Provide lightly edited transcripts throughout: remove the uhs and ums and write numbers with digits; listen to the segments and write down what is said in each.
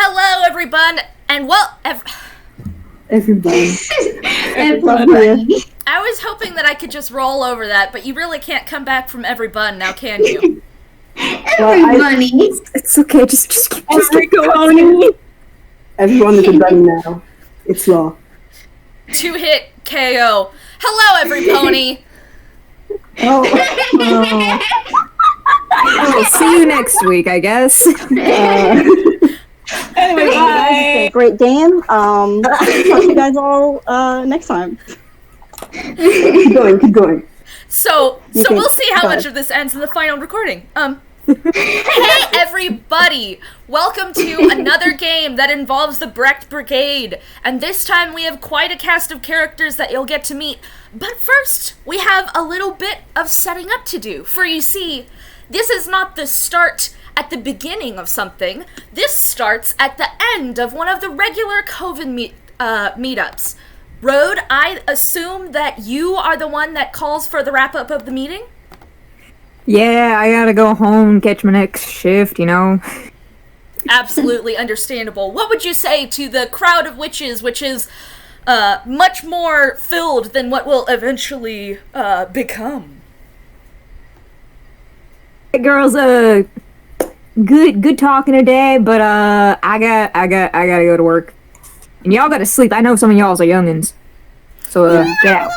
Hello, everyone, and Everybody. Everybody. I was hoping that I could just roll over that, but you really can't come back from every bun, now can you? Everybody. It's okay, just keep going. Everyone is a bunny now. It's law. 2-hit KO. Hello, every pony. Oh, see you next week, I guess. Anyway, bye. Great game. Talk to you guys all next time. Keep going. So we'll see how much of this ends in the final recording. Hey, everybody! Welcome to another game that involves the Brecht Brigade, and this time we have quite a cast of characters that you'll get to meet. But first, we have a little bit of setting up to do, for you see, this is not the start at the beginning of something. This starts at the end of one of the regular COVID meetups. Rhode, I assume that you are the one that calls for the wrap-up of the meeting? Yeah, I gotta go home, catch my next shift, you know. Absolutely understandable. What would you say to the crowd of witches, which is much more filled than what will eventually become? Hey, girls, good talking today, but I gotta go to work, and y'all gotta sleep. I know some of y'all's are youngins, so get out.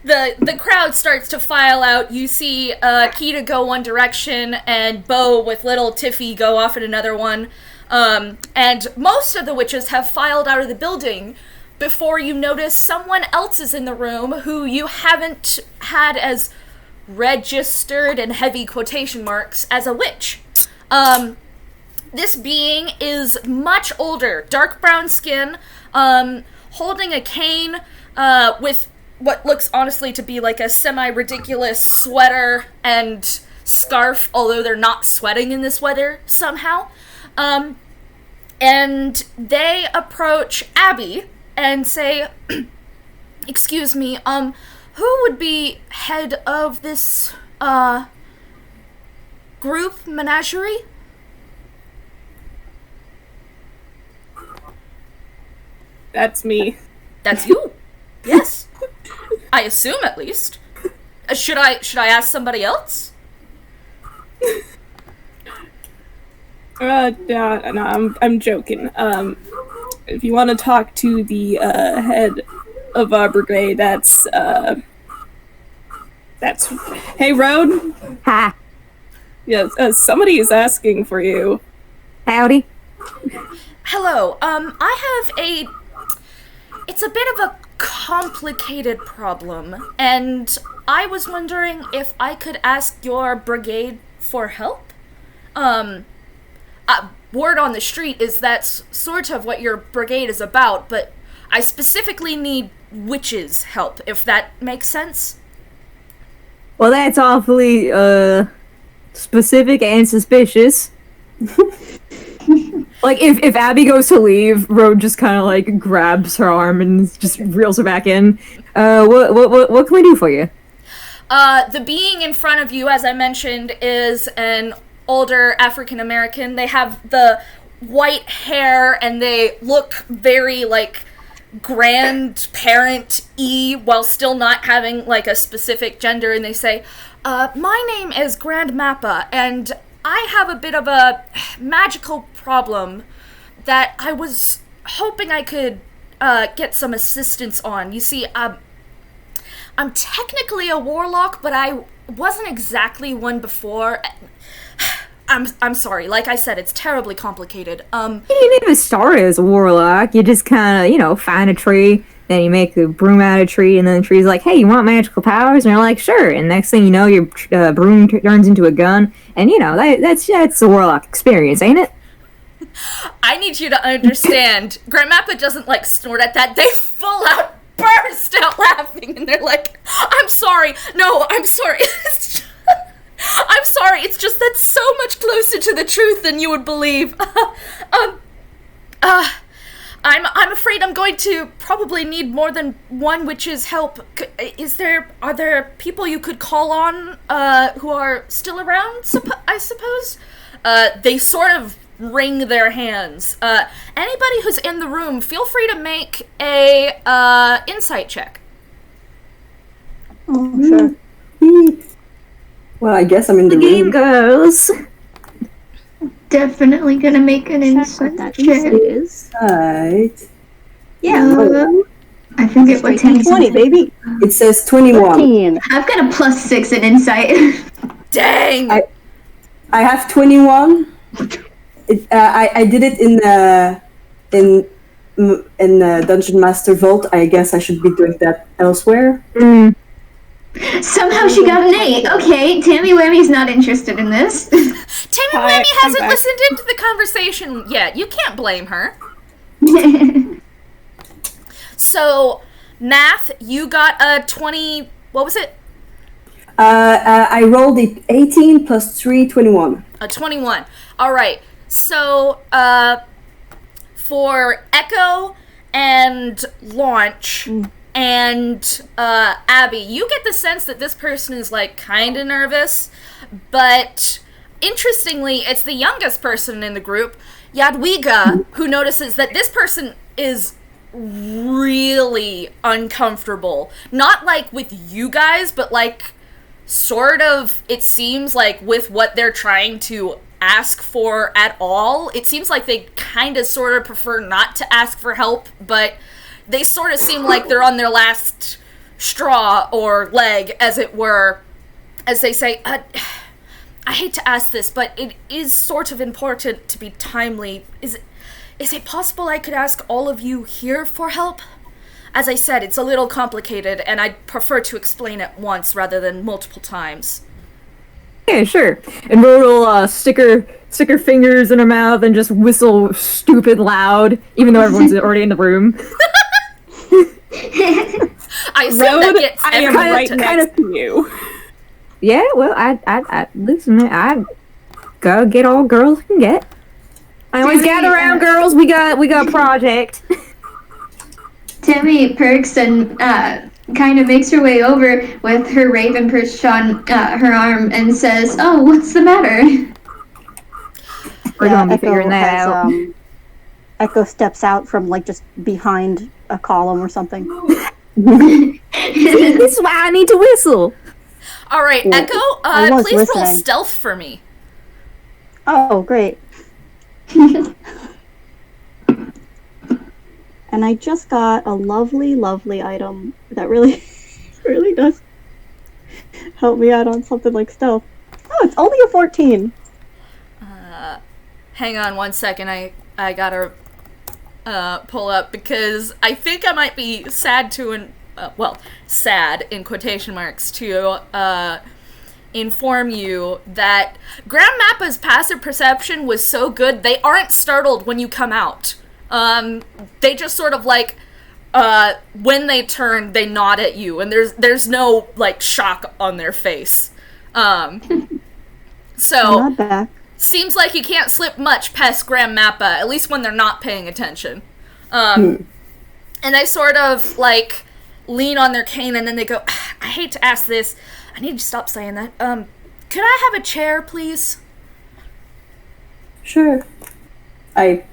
The crowd starts to file out. You see Kita go one direction and Bo with little Tiffy go off in another one. And most of the witches have filed out of the building before you notice someone else is in the room who you haven't had as registered in heavy quotation marks as a witch. This being is much older, dark brown skin, holding a cane with what looks honestly to be like a semi-ridiculous sweater and scarf, although they're not sweating in this weather somehow. And they approach Abby and say, excuse me, who would be head of this, group menagerie? That's me. That's you. Yes. I assume, at least. Should I ask somebody else? No, I'm joking. If you want to talk to the head of our brigade, that's Hey, Rhode. Hi. Yes, somebody is asking for you. Howdy. Hello. I have it's a bit of a complicated problem, and I was wondering if I could ask your brigade for help? Word on the street is that's sort of what your brigade is about, but I specifically need witches' help, if that makes sense. Well, that's awfully, specific and suspicious. Like, if Abby goes to leave, Rhode just kind of, like, grabs her arm and just reels her back in. What can we do for you? The being in front of you, as I mentioned, is an older African-American. They have the white hair, and they look very, like, grandparent-y, while still not having, like, a specific gender, and they say, my name is Grand Mapa, and I have a bit of a magical problem that I was hoping I could get some assistance on. You see, I'm technically a warlock, but I wasn't exactly one before. I'm sorry. Like I said, it's terribly complicated. You didn't even start as a warlock. You just kind of, find a tree, then you make a broom out of a tree, and then the tree's like, hey, you want magical powers? And you're like, sure. And next thing you know, your broom turns into a gun. And, that's the warlock experience, ain't it? I need you to understand. Grand Mapa doesn't, snort at that. They full out burst out laughing, and they're like, I'm sorry. No, I'm sorry. I'm sorry. It's just that's so much closer to the truth than you would believe. I'm afraid I'm going to probably need more than one witch's help. Are there people you could call on, who are still around, I suppose? They sort of wring their hands. Anybody who's in the room, feel free to make a insight check. Oh, sure. Well, I guess I'm in the Game room. goes. Definitely gonna make an insight that check. is. Right. Yeah. I forget what Tammy's 20, baby. It says 21. 13. I've got a +6 in insight. Dang! I have 21. I did it in the Dungeon Master Vault. I guess I should be doing that elsewhere. Somehow she got an 8. Okay, Tammy Wammy's not interested in this. Tammy Hi, Whammy I'm hasn't back. listened into the conversation yet. You can't blame her. So, math, you got a 20... What was it? I rolled it 18 plus 3, 21. A 21. All right. So, for Echo and Launch and Abby, you get the sense that this person is, like, kind of nervous, but interestingly, it's the youngest person in the group, Yadwiga, who notices that this person is really uncomfortable. Not, like, with you guys, but, like, sort of, it seems like with what they're trying to ask for at all. It seems like they kind of sort of prefer not to ask for help, but they sort of seem like they're on their last straw or leg, as it were, as they say, I hate to ask this, but it is sort of important to be timely. Is it possible I could ask all of you here for help? As I said, it's a little complicated, and I'd prefer to explain it once rather than multiple times. Yeah, sure. And Rhode will stick her fingers in her mouth and just whistle stupid loud, even though everyone's already in the room. I assume that Rhode, gets I am everyone right to- next to you. Yeah, well, I listen, I gotta get all girls can get. I always Tammy, gather around, girls. We got a project. Tammy perks and kind of makes her way over with her raven perched on her arm and says, "Oh, what's the matter?" We're gonna be figuring that out. Echo steps out from like just behind a column or something. This is why I need to whistle. All right, Yeah, Echo, I was please roll listening. stealth for me. Oh, great. And I just got a lovely, lovely item that really, really does help me out on something like stealth. Oh, it's only a 14. Hang on one second, I gotta pull up, because I think I might be sad sad in quotation marks to inform you that Grand Mapa's passive perception was so good they aren't startled when you come out. They just sort of like when they turn, they nod at you, and there's no like shock on their face. I'm So not back. seems like you can't slip much past Grand Mappa, at least when they're not paying attention. And they sort of like lean on their cane, and then they go, I hate to ask this. I need to stop saying that. Could I have a chair, please? Sure. I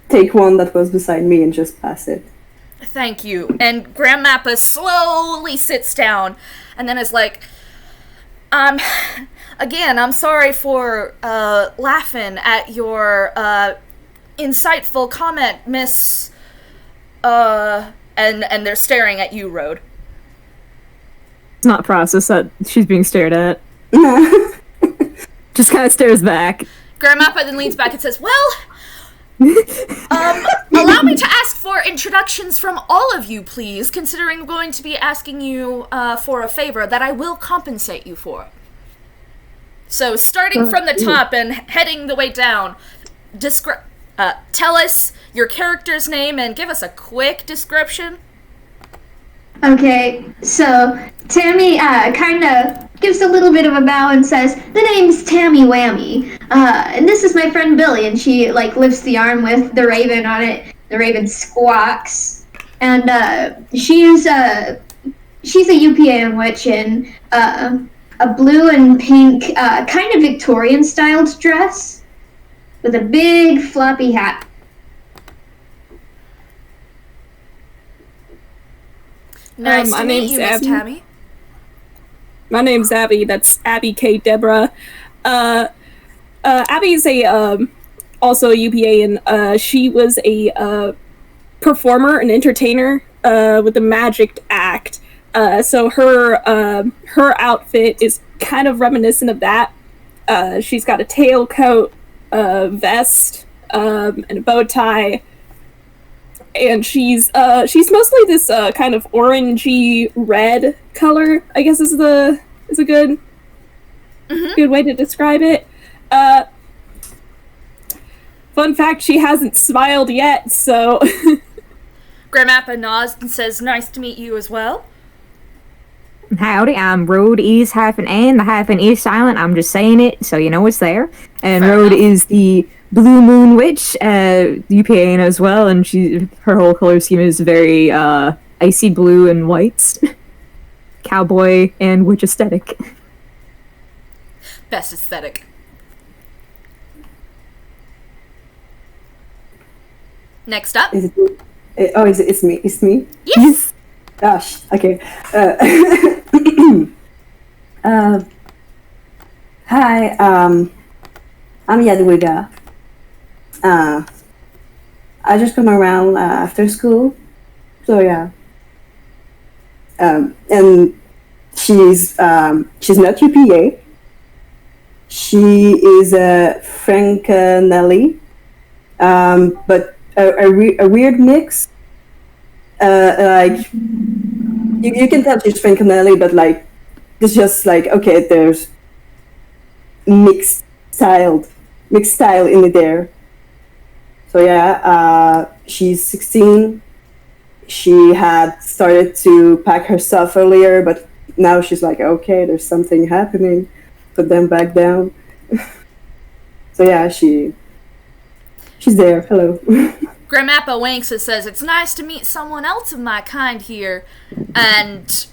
take one that was beside me and just pass it. Thank you. And Grand Mappa slowly sits down, and then is like, again, I'm sorry for laughing at your insightful comment, Miss. And they're staring at you, Rhode. It's not processed that she's being stared at. Just kind of stares back. Grand Mappa then leans back and says, well, allow me to ask for introductions from all of you, please, considering I'm going to be asking you for a favor that I will compensate you for. So, starting from the top and heading the way down, tell us your character's name and give us a quick description. Okay, so Tammy kind of gives a little bit of a bow and says, "The name's Tammy Whammy, and this is my friend Billy." And she like lifts the arm with the raven on it. The raven squawks, and she's a UPAN witch in a blue and pink kind of Victorian styled dress. with a big floppy hat. Nice my to meet name's you, Miss Abby. Tammy. My name's Abby. That's Abby K. Deborah. Abby's also a UPA, and she was a performer and entertainer with the Magic Act. So her outfit is kind of reminiscent of that. She's got a tailcoat, vest, and a bow tie. And she's mostly this kind of orangey red color, I guess is a good good way to describe it. Fun fact, she hasn't smiled yet, so Grand Mapa nods and says, nice to meet you as well. Howdy, I'm Rhode. E's -N, the hyphen is silent. I'm just saying it so you know it's there. And Fair Rhode enough. is the Blue Moon Witch, UPA as well, and her whole color scheme is very icy blue and whites. Cowboy and witch aesthetic. Best aesthetic. Next up. Is it? It's me. It's me. Yes! Gosh. Okay. Hi. I'm Yadwiga. I just come around after school. So yeah. And she's not UPA. She is a Francanelli, but a weird mix. Like you can tell she's Francanelli, but like it's just like okay, there's mixed style in it there. So yeah, she's 16. She had started to pack her stuff earlier, but now she's like, okay, there's something happening. Put them back down. So yeah, she's there. Hello. Grand Mapa winks and says, it's nice to meet someone else of my kind here. And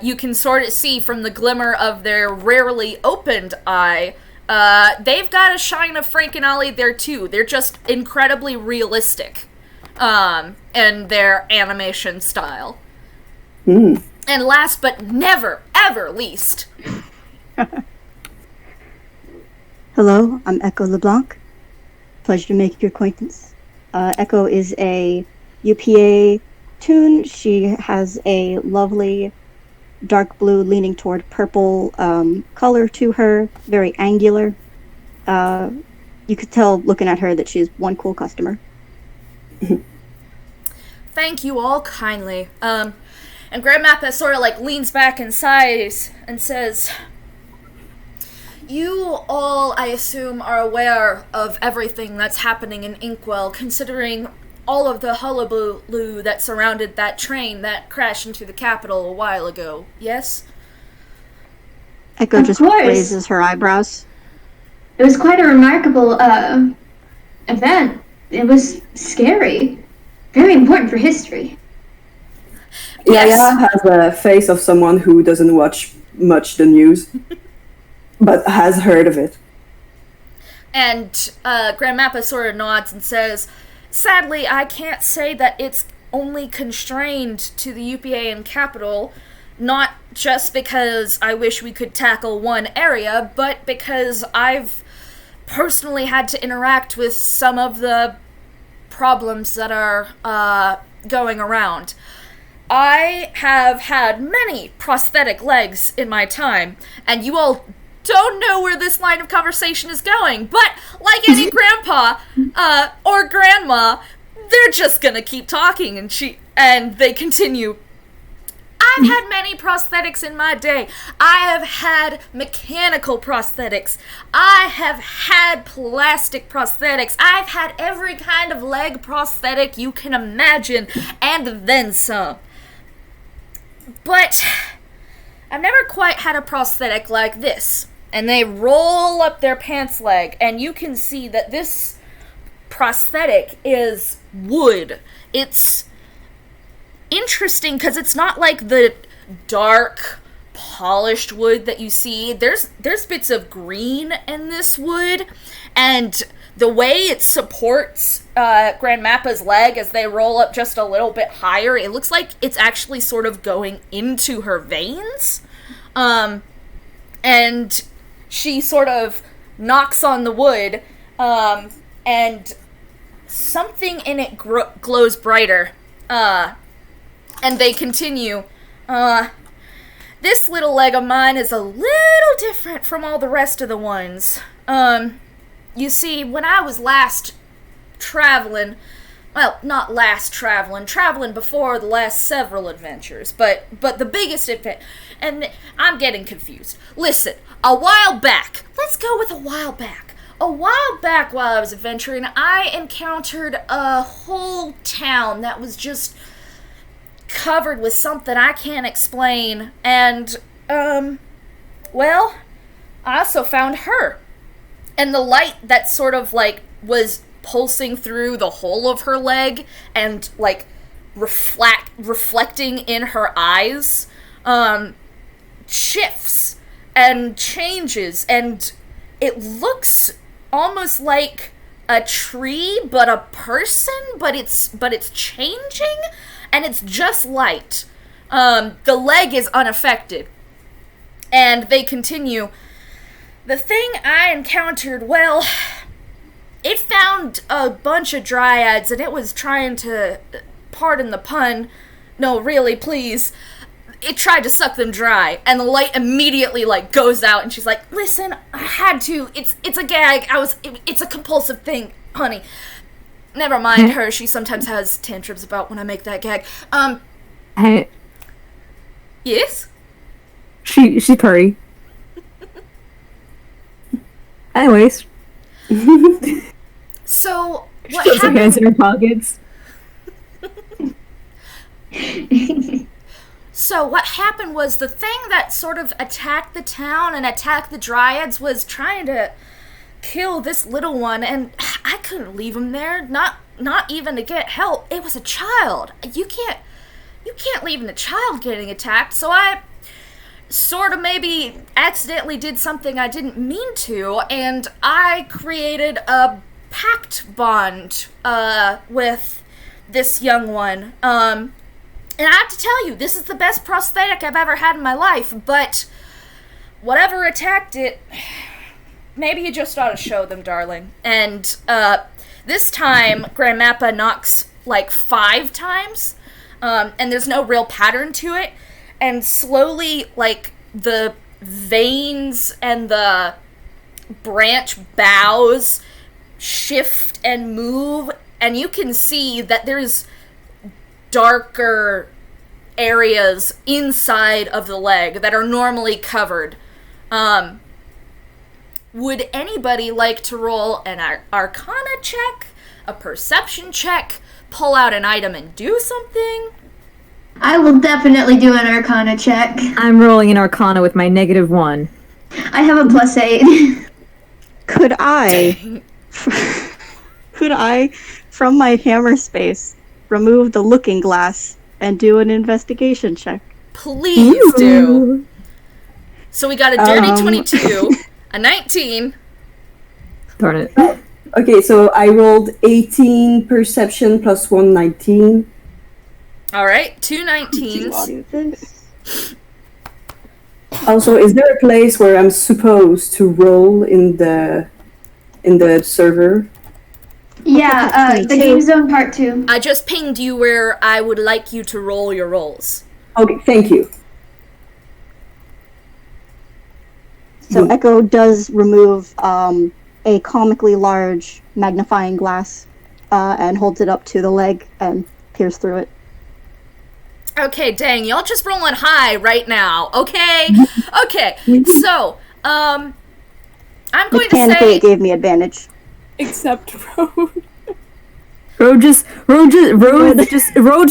you can sort of see from the glimmer of their rarely opened eye, they've got a shine of Frankenolly there too. They're just incredibly realistic in their animation style. Mm. And last but never, ever least. Hello, I'm Echo LeBlanc. Pleasure to make your acquaintance. Echo is a UPA toon. She has a lovely dark blue leaning toward purple color to her, very angular. You could tell looking at her that she's one cool customer. Thank you all kindly. And Grand Mapa sort of like leans back and sighs and says, you all, I assume, are aware of everything that's happening in Einquell, considering all of the hullabaloo that surrounded that train that crashed into the capital a while ago, yes? Echo Of just course. raises her eyebrows. It was quite a remarkable event. It was scary. Very important for history. Yes. Yaya has a face of someone who doesn't watch much the news, but has heard of it. And Grand Mapa sort of nods and says, sadly, I can't say that it's only constrained to the UPA and capital, not just because I wish we could tackle one area, but because I've personally had to interact with some of the problems that are going around. I have had many prosthetic legs in my time, and you all don't know where this line of conversation is going, but like any grandpa or grandma, they're just gonna keep talking, and they continue. I've had many prosthetics in my day. I have had mechanical prosthetics. I have had plastic prosthetics. I've had every kind of leg prosthetic you can imagine, and then some. But I've never quite had a prosthetic like this. And they roll up their pants leg, and you can see that this prosthetic is wood. It's interesting because it's not like the dark, polished wood that you see. There's bits of green in this wood, and the way it supports Grand Mappa's leg as they roll up just a little bit higher, it looks like it's actually sort of going into her veins. And she sort of knocks on the wood, and something in it glows brighter. And they continue, this little leg of mine is a little different from all the rest of the ones. You see, when I was last traveling, well, not last traveling before the last several adventures, but the biggest adventure, and I'm getting confused. Listen, a while back, let's go with a while back. A while back while I was adventuring, I encountered a whole town that was just covered with something I can't explain, and, well, I also found her. And the light that sort of, like, was pulsing through the whole of her leg and, like, reflecting in her eyes, shifts and changes, and it looks almost like a tree, but a person, but it's changing, and it's just light. The leg is unaffected. And they continue, the thing I encountered, well, it found a bunch of dryads, and it was trying to, pardon the pun, no, really, please, it tried to suck them dry, and the light immediately, like, goes out, and she's like, listen, I had to, it's a gag, it's a compulsive thing, honey. Never mind her, she sometimes has tantrums about when I make that gag. Yes? She's purry. Anyways. So, what She puts her hands in her pockets. So what happened was the thing that sort of attacked the town and attacked the dryads was trying to kill this little one, and I couldn't leave him there, not even to get help. It was a child. You can't leave a child getting attacked, so I sort of maybe accidentally did something I didn't mean to, and I created a pact bond with this young one. And I have to tell you, this is the best prosthetic I've ever had in my life, but whatever attacked it, maybe you just ought to show them, darling. And this time, Grand Mapa knocks like 5 times, and there's no real pattern to it, and slowly, like, the veins and the branch boughs shift and move, and you can see that there's darker areas inside of the leg that are normally covered. Would anybody like to roll an Arcana check, a Perception check, pull out an item and do something? I will definitely do an Arcana check. I'm rolling an Arcana with my -1. I have a +8. Could I, from my hammer space, remove the looking glass and do an investigation check? Please do. So we got a dirty 22, a 19. Darn it. Okay, so I rolled 18 perception plus 1, 19. All right, 2 19s. Do this. Also, is there a place where I'm supposed to roll in the server? Yeah, the Game Zone Part 2. I just pinged you where I would like you to roll your rolls. Okay, thank you. So Echo does remove a comically large magnifying glass and holds it up to the leg and peers through it. Okay, dang, y'all just rolling high right now, okay? Okay, so, I'm going to Mechanically, say... it gave me advantage. Except Rhode. Rhode's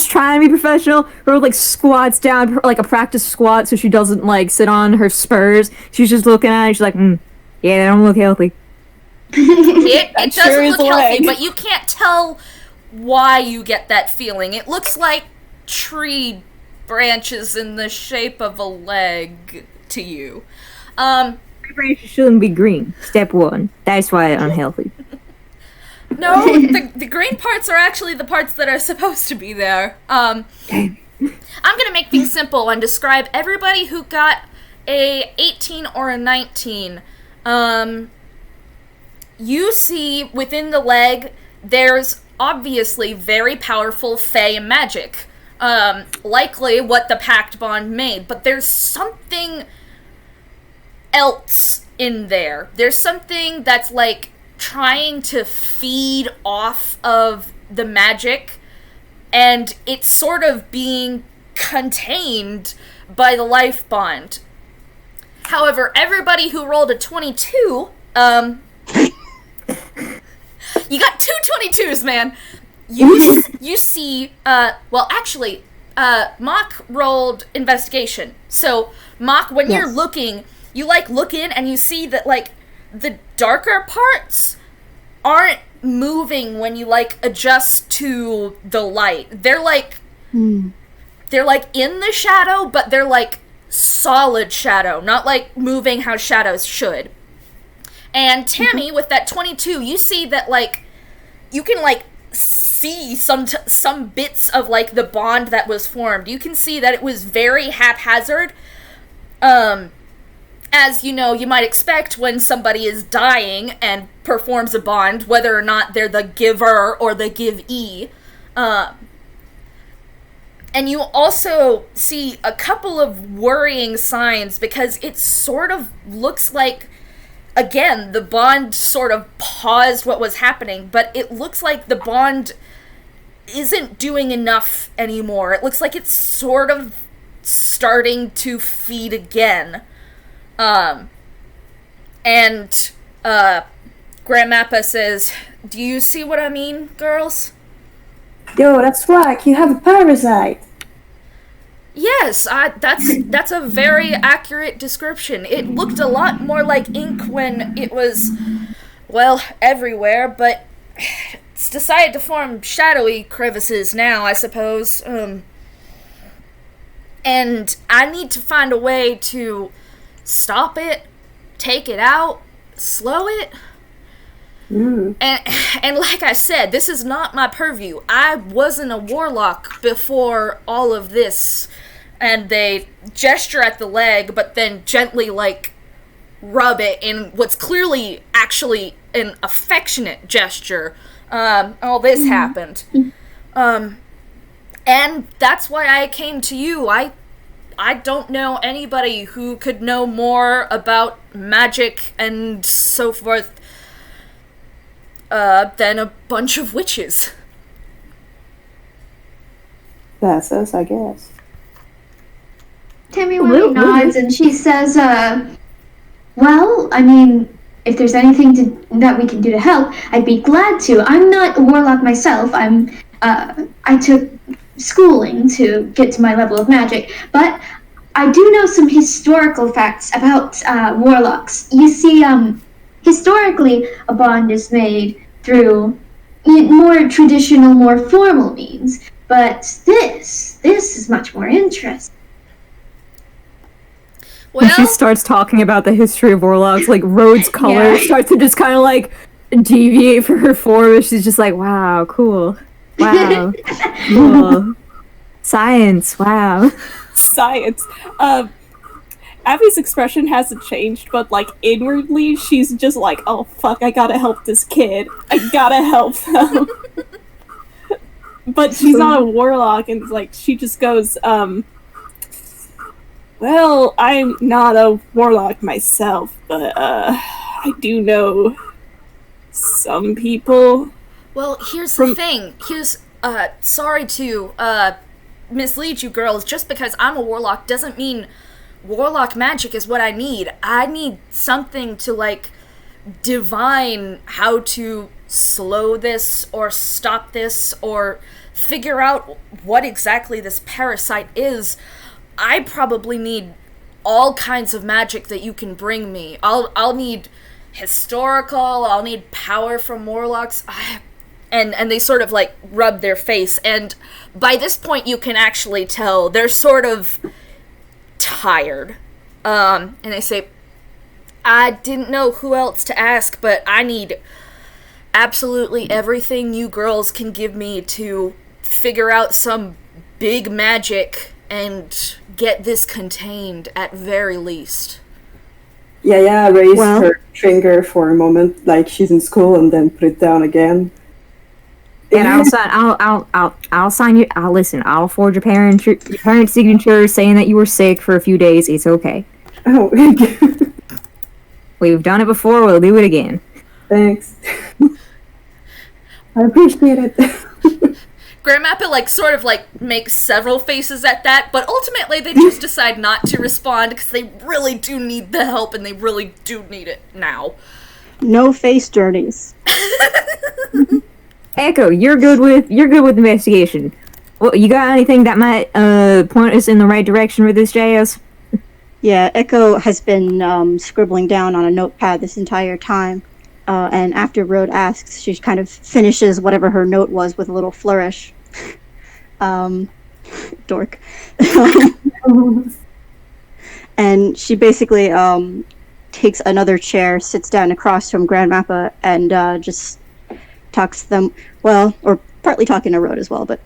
trying to be professional. Rhode like squats down like a practice squat so she doesn't like sit on her spurs. She's just looking at it. She's like, yeah, they don't look healthy. It doesn't sure is look a healthy, leg. but you can't tell why you get that feeling. It looks like tree branches in the shape of a leg to you. Branches shouldn't be green. Step 1. That's why it's unhealthy. No, the green parts are actually the parts that are supposed to be there. I'm gonna make things simple and describe everybody who got a 18 or a 19. You see within the leg, there's obviously very powerful Fey magic. Likely what the Pact Bond made, but there's something else in there. There's something that's like trying to feed off of the magic, and it's sort of being contained by the life bond. However, everybody who rolled a 22, you got two 22s, man. You see, Mock rolled investigation. So, Mock, when you're looking, you, look in and you see that, the darker parts aren't moving when you, adjust to the light. They're, they're, in the shadow, but they're, solid shadow, not, moving how shadows should. And Tammy, with that 22, you see that, you can, see some bits of, the bond that was formed. You can see that it was very haphazard. As, you might expect when somebody is dying and performs a bond, whether or not they're the giver or the givee. And you also see a couple of worrying signs, because it sort of looks like, again, the bond sort of paused what was happening, but it looks like the bond isn't doing enough anymore. It looks like it's sort of starting to feed again. Grand Mapa says, "Do you see what I mean, girls?" Yo, that's whack. You have a parasite. Yes, that's a very accurate description. It looked a lot more like ink when it was, everywhere, but it's decided to form shadowy crevices now, I suppose. And I need to find a way to stop it, take it out, slow it. And like I said, this is not my purview. I wasn't a warlock before all of this. And they gesture at the leg, but then gently, rub it in what's clearly actually an affectionate gesture. All this happened. And that's why I came to you. I don't know anybody who could know more about magic and so forth than a bunch of witches. That's us, I guess. Tammy really nods and she says, well, I mean, if there's anything that we can do to help, I'd be glad to. I'm not a warlock myself. I took schooling to get to my level of magic, but I do know some historical facts about warlocks. You see, historically, a bond is made through more traditional, more formal means, but this is much more interesting. When she starts talking about the history of warlocks, Rhode's color starts to just kind of deviate for her form, and she's just like, wow, cool. Wow. Cool. Science, wow. Science. Abby's expression hasn't changed, but inwardly she's just like, oh fuck, I gotta help this kid. I gotta help them. But she's not a warlock, and she just goes, well, I'm not a warlock myself, but I do know some people. Well, here's the thing. Sorry to mislead you girls. Just because I'm a warlock doesn't mean warlock magic is what I need. I need something to, divine how to slow this or stop this or figure out what exactly this parasite is. I probably need all kinds of magic that you can bring me. I'll need historical, I'll need power from warlocks. And they sort of rub their face, and by this point you can actually tell they're sort of tired. And they say, I didn't know who else to ask, but I need absolutely everything you girls can give me to figure out some big magic and get this contained at very least. Yaya raised her finger for a moment, like she's in school, and then put it down again. And I'll sign you. I'll forge your parents' signature saying that you were sick for a few days. It's okay. Oh, We've done it before. We'll do it again. thanks. I appreciate it. Grand Mapa, sort of, makes several faces at that, but ultimately they just decide not to respond because they really do need the help, and they really do need it now. No face journeys. Echo, you're good with investigation. Well, you got anything that might point us in the right direction with this jazz? Yeah, Echo has been scribbling down on a notepad this entire time. And after Rhode asks, she kind of finishes whatever her note was with a little flourish. Dork. And she basically takes another chair, sits down across from Grand Mapa, and just talks to them, or partly talking to Rhode as well, but,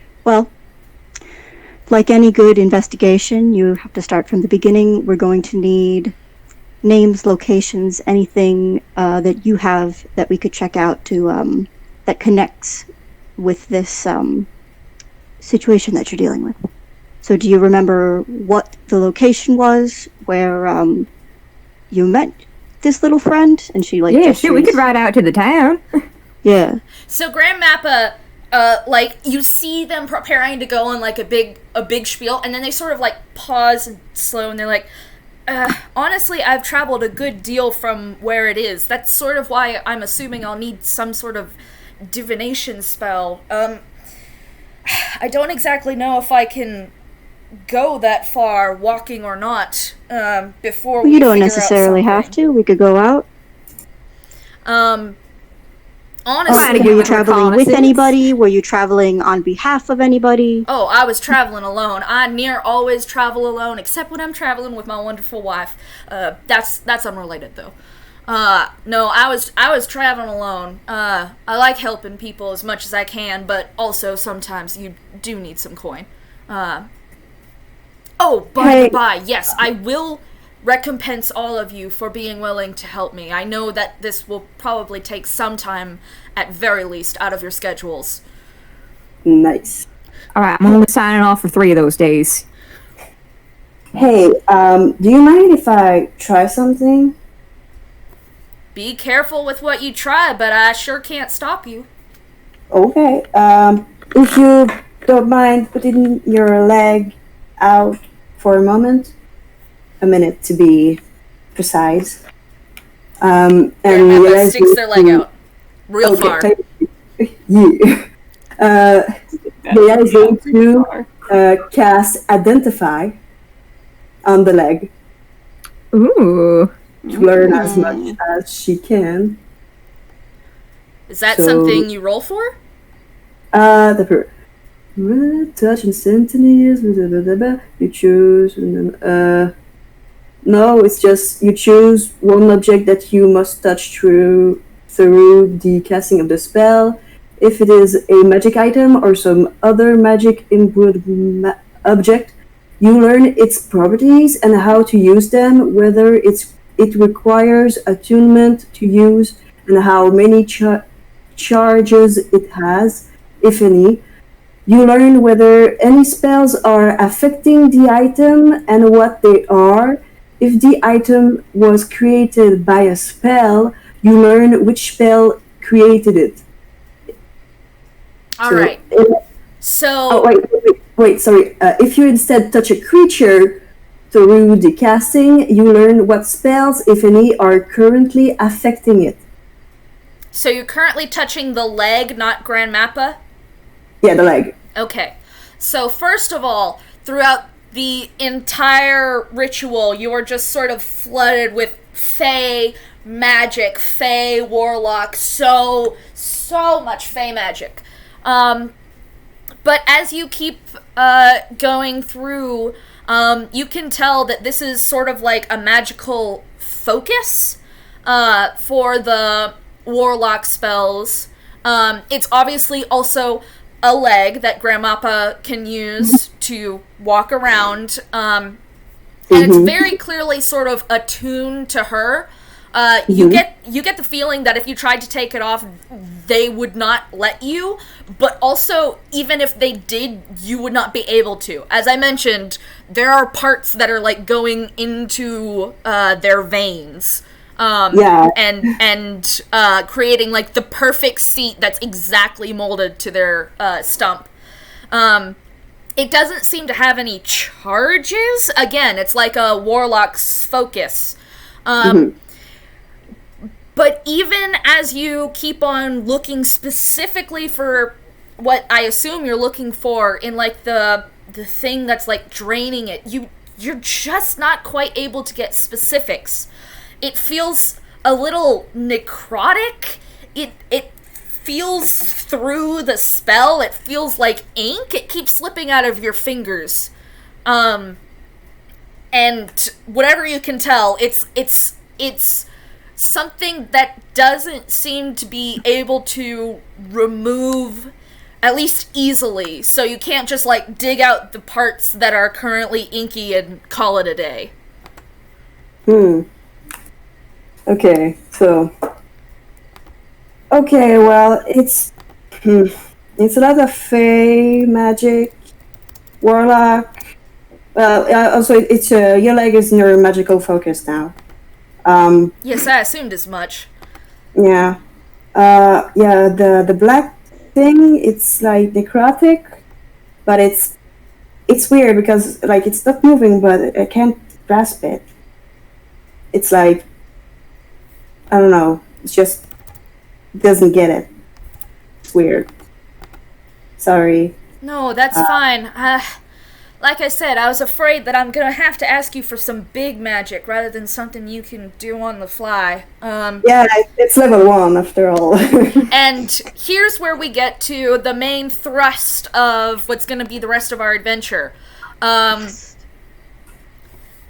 like any good investigation, you have to start from the beginning. We're going to need names, locations, anything that you have that we could check out to that connects with this situation that you're dealing with. So do you remember what the location was where you met this little friend? And she we could ride out to the town. Yeah. So Grand Mappa, you see them preparing to go on a big spiel, and then they sort of pause and slow, and they're like, honestly, I've traveled a good deal from where it is. That's sort of why I'm assuming I'll need some sort of divination spell. I don't exactly know if I can go that far, walking or not, before we You don't figure out necessarily have something. to. We could go out. Honestly, Were you traveling with anybody? Were you traveling on behalf of anybody? Oh, I was traveling alone. I near always travel alone, except when I'm traveling with my wonderful wife. That's unrelated though. No, I was traveling alone. I like helping people as much as I can, but also sometimes you do need some coin. By the by, yes, I will recompense all of you for being willing to help me. I know that this will probably take some time, at very least, out of your schedules. Nice. Alright, I'm only signing off for 3 of those days. Hey, do you mind if I try something? Be careful with what you try, but I sure can't stop you. Okay, if you don't mind putting your leg out for a moment. A minute to be precise. And Mappa sticks their leg out real far. Yeah. Yaya is going to cast Identify on the leg. Ooh. To learn as much as she can. Is that something you roll for? Touch instantaneous. You choose. No, it's just you choose one object that you must touch through the casting of the spell. If it is a magic item or some other magic imbued object, you learn its properties and how to use them, whether it requires attunement to use, and how many charges it has, if any. You learn whether any spells are affecting the item and what they are. If the item was created by a spell, you learn which spell created it. Alright. Sorry. If you instead touch a creature through the casting, you learn what spells, if any, are currently affecting it. So you're currently touching the leg, not Grand Mappa? Yeah, the leg. Okay. So first of all, throughout the entire ritual, you are just sort of flooded with Fey magic, Fey warlock, so much Fey magic. But as you keep going through, you can tell that this is sort of like a magical focus for the warlock spells. It's obviously also a leg that Grand Mapa can use to walk around, and it's very clearly sort of attuned to her. You get the feeling that if you tried to take it off, they would not let you, but also, even if they did, you would not be able to. As I mentioned, there are parts that are, like, going into their veins. And creating, like, the perfect seat that's exactly molded to their stump. It doesn't seem to have any charges. Again, it's like a warlock's focus. But even as you keep on looking specifically for what I assume you're looking for in, like, the thing that's, like, draining it, you're just not quite able to get specifics. It feels a little necrotic. It feels through the spell. It feels like ink. It keeps slipping out of your fingers. And whatever you can tell, it's something that doesn't seem to be able to remove, at least easily. So you can't just, like, dig out the parts that are currently inky and call it a day. Okay, well, it's a lot of Fey, magic, warlock. Well, also, it's your leg is your magical focus now. Yes, I assumed as much. Yeah. The black thing, it's like necrotic, but it's weird because, like, it's not moving, but I can't grasp it. It's like, I don't know, it's just doesn't get it. It's weird. Sorry. No, that's fine. Like I said, I was afraid that I'm gonna have to ask you for some big magic rather than something you can do on the fly. Yeah, it's level 1 after all. And here's where we get to the main thrust of what's gonna be the rest of our adventure.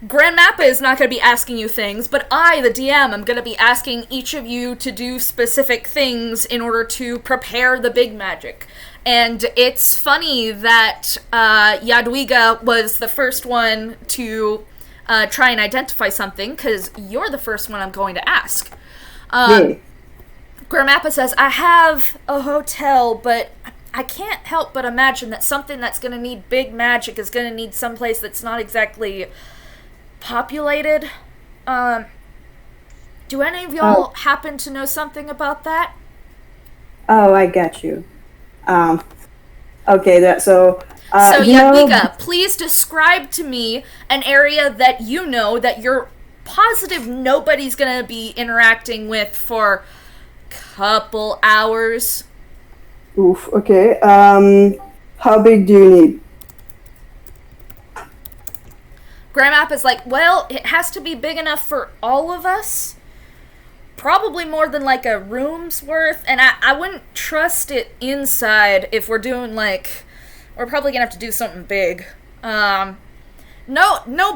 Grand Mapa is not going to be asking you things, but I, the DM, am going to be asking each of you to do specific things in order to prepare the big magic. And it's funny that Jadwiga was the first one to try and identify something, because you're the first one I'm going to ask. Grand Mapa says, I have a hotel, but I can't help but imagine that something that's going to need big magic is going to need someplace that's not exactly populated. Do any of y'all happen to know something about that? Oh, I got you. Okay, so Jadwiga, please describe to me an area that you know that you're positive nobody's gonna be interacting with for a couple hours. Oof, okay. How big do you need? Grand Map is like, well, it has to be big enough for all of us. Probably more than, like, a room's worth. And I wouldn't trust it inside if we're doing, like... We're probably gonna have to do something big. No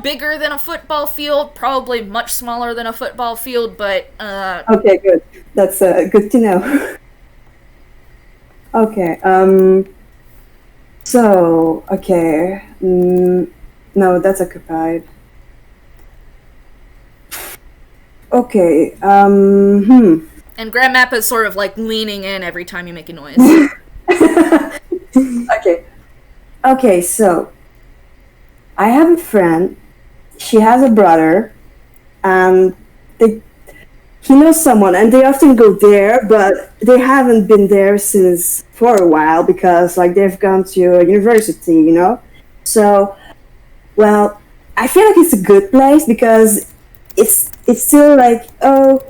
bigger than a football field. Probably much smaller than a football field, but... Okay, good. That's good to know. Okay, So, okay... No, that's occupied. Okay, And Grand Map is sort of, like, leaning in every time you make a noise. Okay, so I have a friend. She has a brother, and he knows someone, and they often go there, but they haven't been there for a while because, like, they've gone to university, you know? So, well, I feel like it's a good place because it's still like, oh,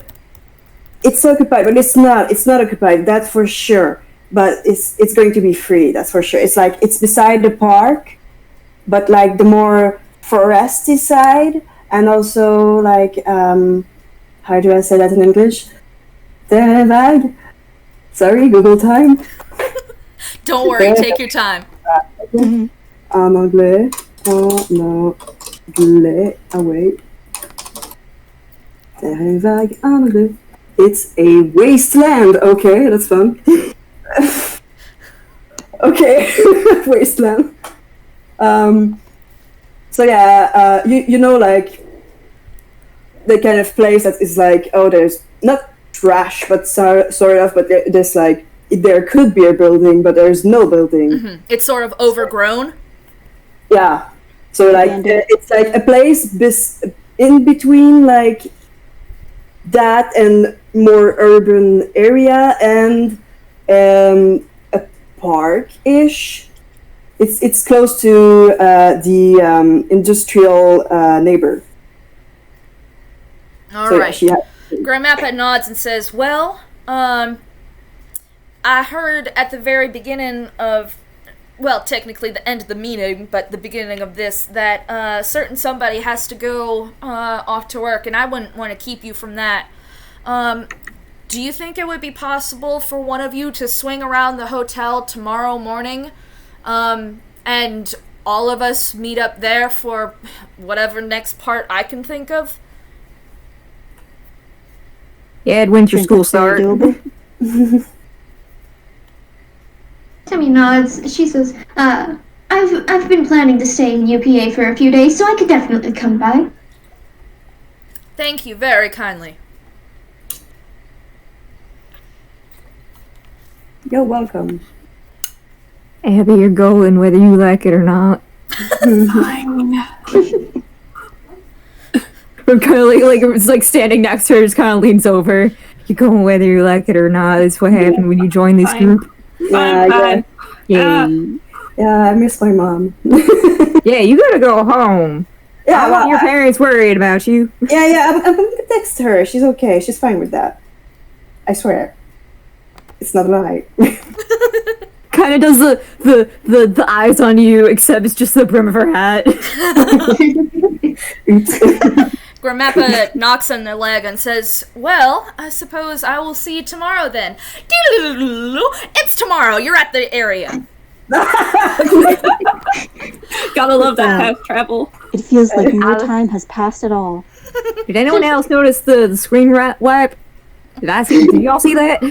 it's occupied, but it's not occupied, that's for sure. But it's going to be free, that's for sure. It's like, it's beside the park, but like the more foresty side, and also like, how do I say that in English? Terrain. Sorry, Google time. Don't worry, take your time. En anglais. En anglais. Oh, wait. Terrain vague en anglais. It's a wasteland. Okay, that's fun. Okay, wasteland. So yeah, you know, like the kind of place that is like, oh, there's not trash, but sort of, but there's like there could be a building, but there's no building. Mm-hmm. It's sort of overgrown. Yeah. So like it's like a place in between like that and more urban area and a park-ish. It's close to the industrial neighbor. All right. Grand Mapa nods and says, well, I heard at the very beginning of, well, technically the end of the meeting, but the beginning of this, that certain somebody has to go off to work, and I wouldn't want to keep you from that. Do you think it would be possible for one of you to swing around the hotel tomorrow morning, and all of us meet up there for whatever next part I can think of? Yeah, when's your school start? Tammy nods. She says, I've been planning to stay in UPA for a few days, so I could definitely come by. Thank you very kindly. You're welcome. Abby, you're going whether you like it or not. Fine. I'm kind of like it's like standing next to her, just kind of leans over. You're going whether you like it or not. That's what happened when you join this group. Fine. Yeah. Yeah, I miss my mom. Yeah, you gotta go home. Yeah, I want your parents worried about you. Yeah, I'm gonna text her. She's okay. She's fine with that. I swear. It's not a lie. Kind of does the eyes on you, except it's just the brim of her hat. Grand Mapa knocks on the leg and says, well, I suppose I will see you tomorrow then. It's tomorrow. You're at the area. Gotta love that fast travel. It feels like no time has passed at all. Did anyone else notice the screen wipe? Did y'all see that?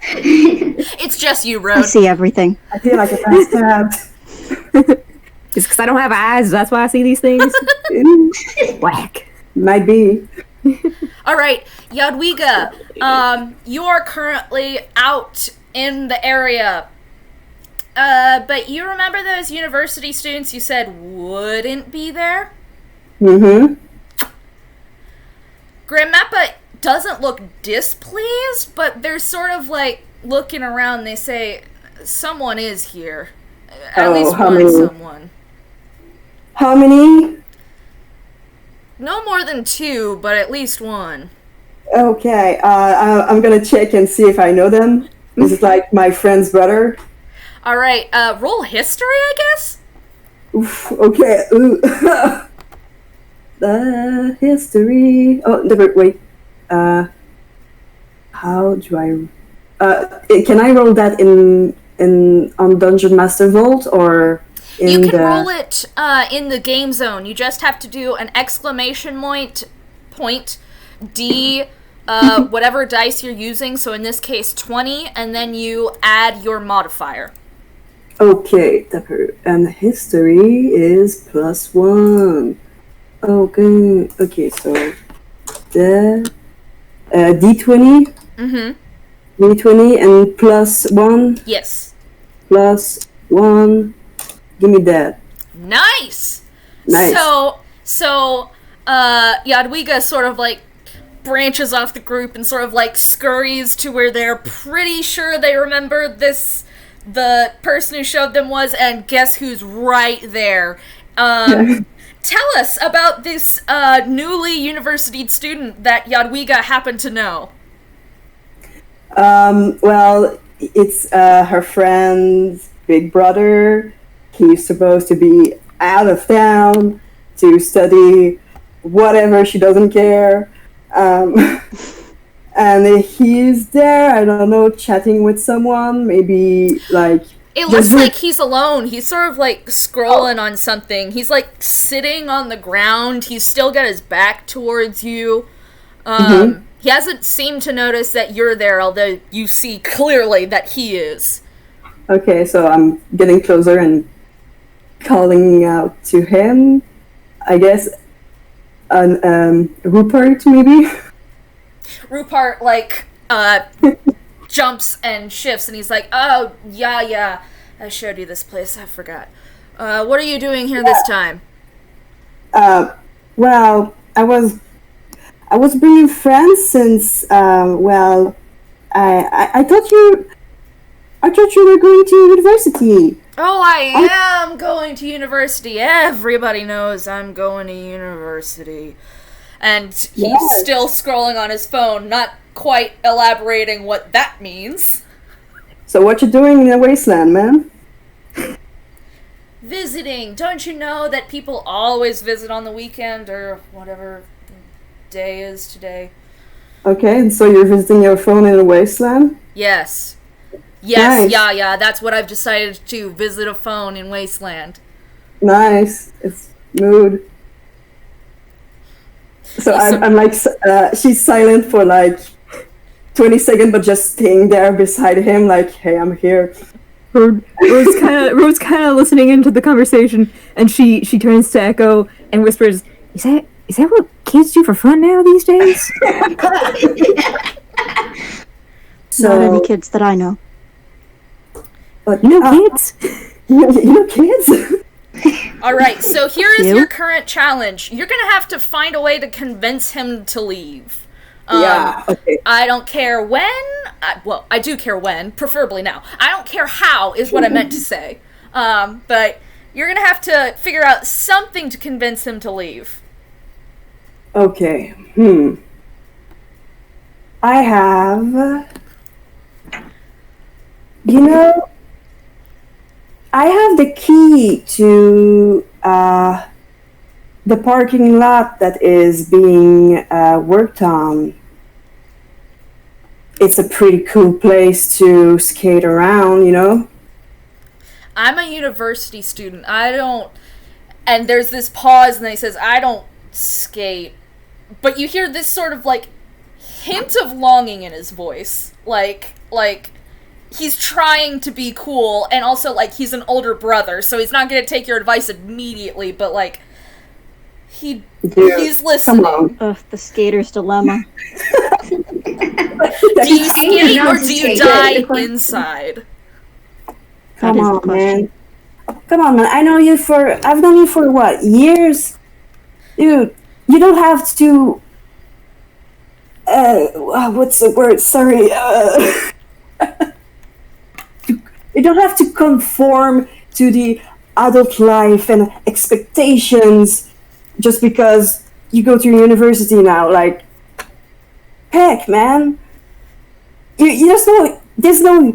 It's just you, I Rhode. see everything. I feel like a fast cab. It's because I don't have eyes. That's why I see these things. Whack. Might be. All right, Jadwiga, you are currently out in the area. But you remember those university students you said wouldn't be there? Mm-hmm. Grand Mapa doesn't look displeased, but they're sort of like looking around. They say, someone is here. At least one someone. How many? No more than two, but at least one. Okay, I'm gonna check and see if I know them. Is it like my friend's brother? All right, roll history, I guess? Oof, okay. The history. Oh, wait. How do I? Can I roll that on Dungeon Master Vault or? You can roll it in the game zone. You just have to do an exclamation point, D, whatever dice you're using. So in this case, 20, and then you add your modifier. Okay, and history is +1. Okay, so the D20. Mm-hmm. D20 and +1. Yes. +1. Give me that. Nice. Nice. So, Jadwiga sort of like branches off the group and sort of like scurries to where they're pretty sure they remember the person who showed them was, and guess who's right there. Tell us about this newly university student that Jadwiga happened to know. Well, it's her friend's big brother. He's supposed to be out of town to study whatever, she doesn't care. And he's there, I don't know, chatting with someone, maybe like... It looks like he's alone. He's sort of like scrolling on something. He's like sitting on the ground. He's still got his back towards you. He hasn't seemed to notice that you're there, although you see clearly that he is. Okay, so I'm getting closer and calling out to him. I guess Rupert, maybe? Rupert, jumps and shifts, and he's like, oh, yeah, I showed you this place, I forgot. What are you doing here this time? Well, I was bringing friends since, I thought you were going to university. Oh, I am going to university. Everybody knows I'm going to university. And he's still scrolling on his phone, not quite elaborating what that means. So what you doing in the wasteland, man? Visiting. Don't you know that people always visit on the weekend, or whatever day is today? Okay, and so you're visiting your phone in the wasteland? Yes. Nice. Yeah, that's what I've decided to visit a phone in Wasteland. Nice. It's mood. So I'm like, she's silent for 20 seconds, but just staying there beside him, like, hey, I'm here. Rhode's kind of listening into the conversation, and she turns to Echo and whispers, Is that what kids do for fun now these days? Not any kids that I know. But, kids? You know kids? Alright, so here is your current challenge. You're gonna have to find a way to convince him to leave. Okay. I don't care when. I do care when, preferably now. I don't care how, is what I meant to say. But you're gonna have to figure out something to convince him to leave. Okay. I have... I have the key to the parking lot that is being worked on. It's a pretty cool place to skate around, I'm a university student. And there's this pause, and then he says, I don't skate. But you hear this sort of, hint of longing in his voice. Like, he's trying to be cool, and also, he's an older brother, so he's not going to take your advice immediately, but, he's listening. Ugh, the skater's dilemma. Do you skate, or do you die inside? Come on, man. I've known you for, what, years? Dude, you don't have to, what's the word? Sorry, you don't have to conform to the adult life and expectations just because you go to university now. Heck, man. You just know there's no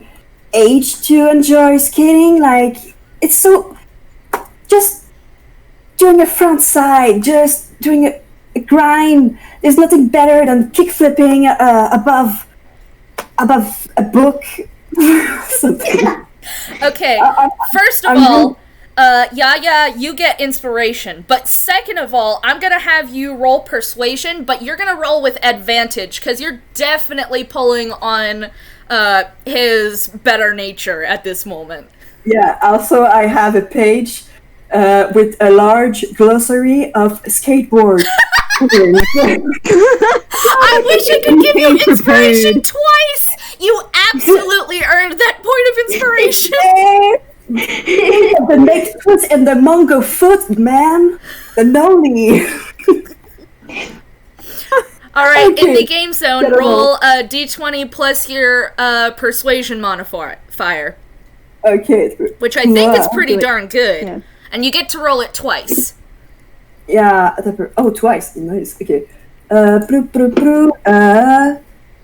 age to enjoy skating. It's so... Just doing a front side, just doing a grind. There's nothing better than kick flipping above a book. Something. Okay, first of all, Yaya, you get inspiration. But second of all, I'm going to have you roll persuasion, but you're going to roll with advantage, because you're definitely pulling on his better nature at this moment. Yeah, also I have a page with a large glossary of skateboard. I wish I could give you inspiration twice! You absolutely earned that point of inspiration! The next foot and the Mongo foot, man! The noli! Alright, in the game zone, roll a d20 plus your persuasion modifier. Okay. Which I think is pretty darn good. Yeah. And you get to roll it twice. Yeah, twice. Nice. Okay.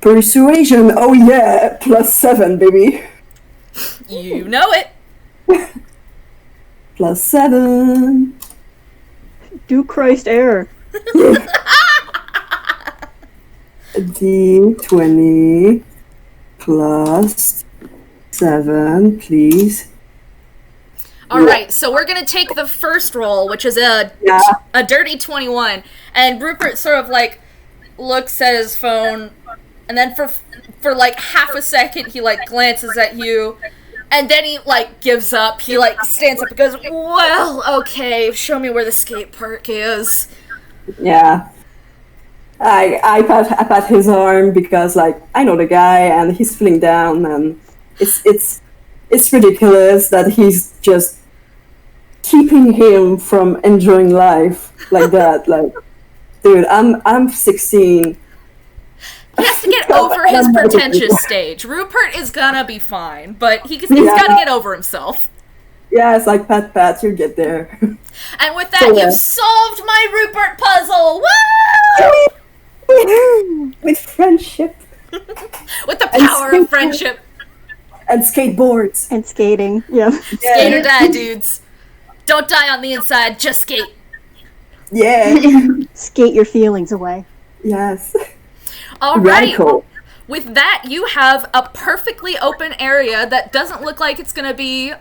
Persuasion. Oh yeah, +7, baby. You know it. +7. Do Christ error. D20 +7, please. Alright, so we're gonna take the first roll, which is a dirty 21, and Rupert sort of looks at his phone, and then for like half a second he like glances at you, and then he like gives up. He like stands up and goes, "Well, okay, show me where the skate park is." Yeah. I pat his arm because like I know the guy and he's feeling down, and it's ridiculous that he's just keeping him from enjoying life like that. Like, dude, I'm 16. He has to get over his pretentious stage. Rupert is gonna be fine, but he's gotta get over himself. Yeah, it's like pat, you get there. And with that, you've solved my Rupert puzzle! Woo! With friendship. With the power of friendship. And skateboards. And skating, yeah. Skate or die, dudes. Don't die on the inside, just skate. Yeah. Skate your feelings away. Yes. Alright. Radical. With that, you have a perfectly open area that doesn't look like it's going to be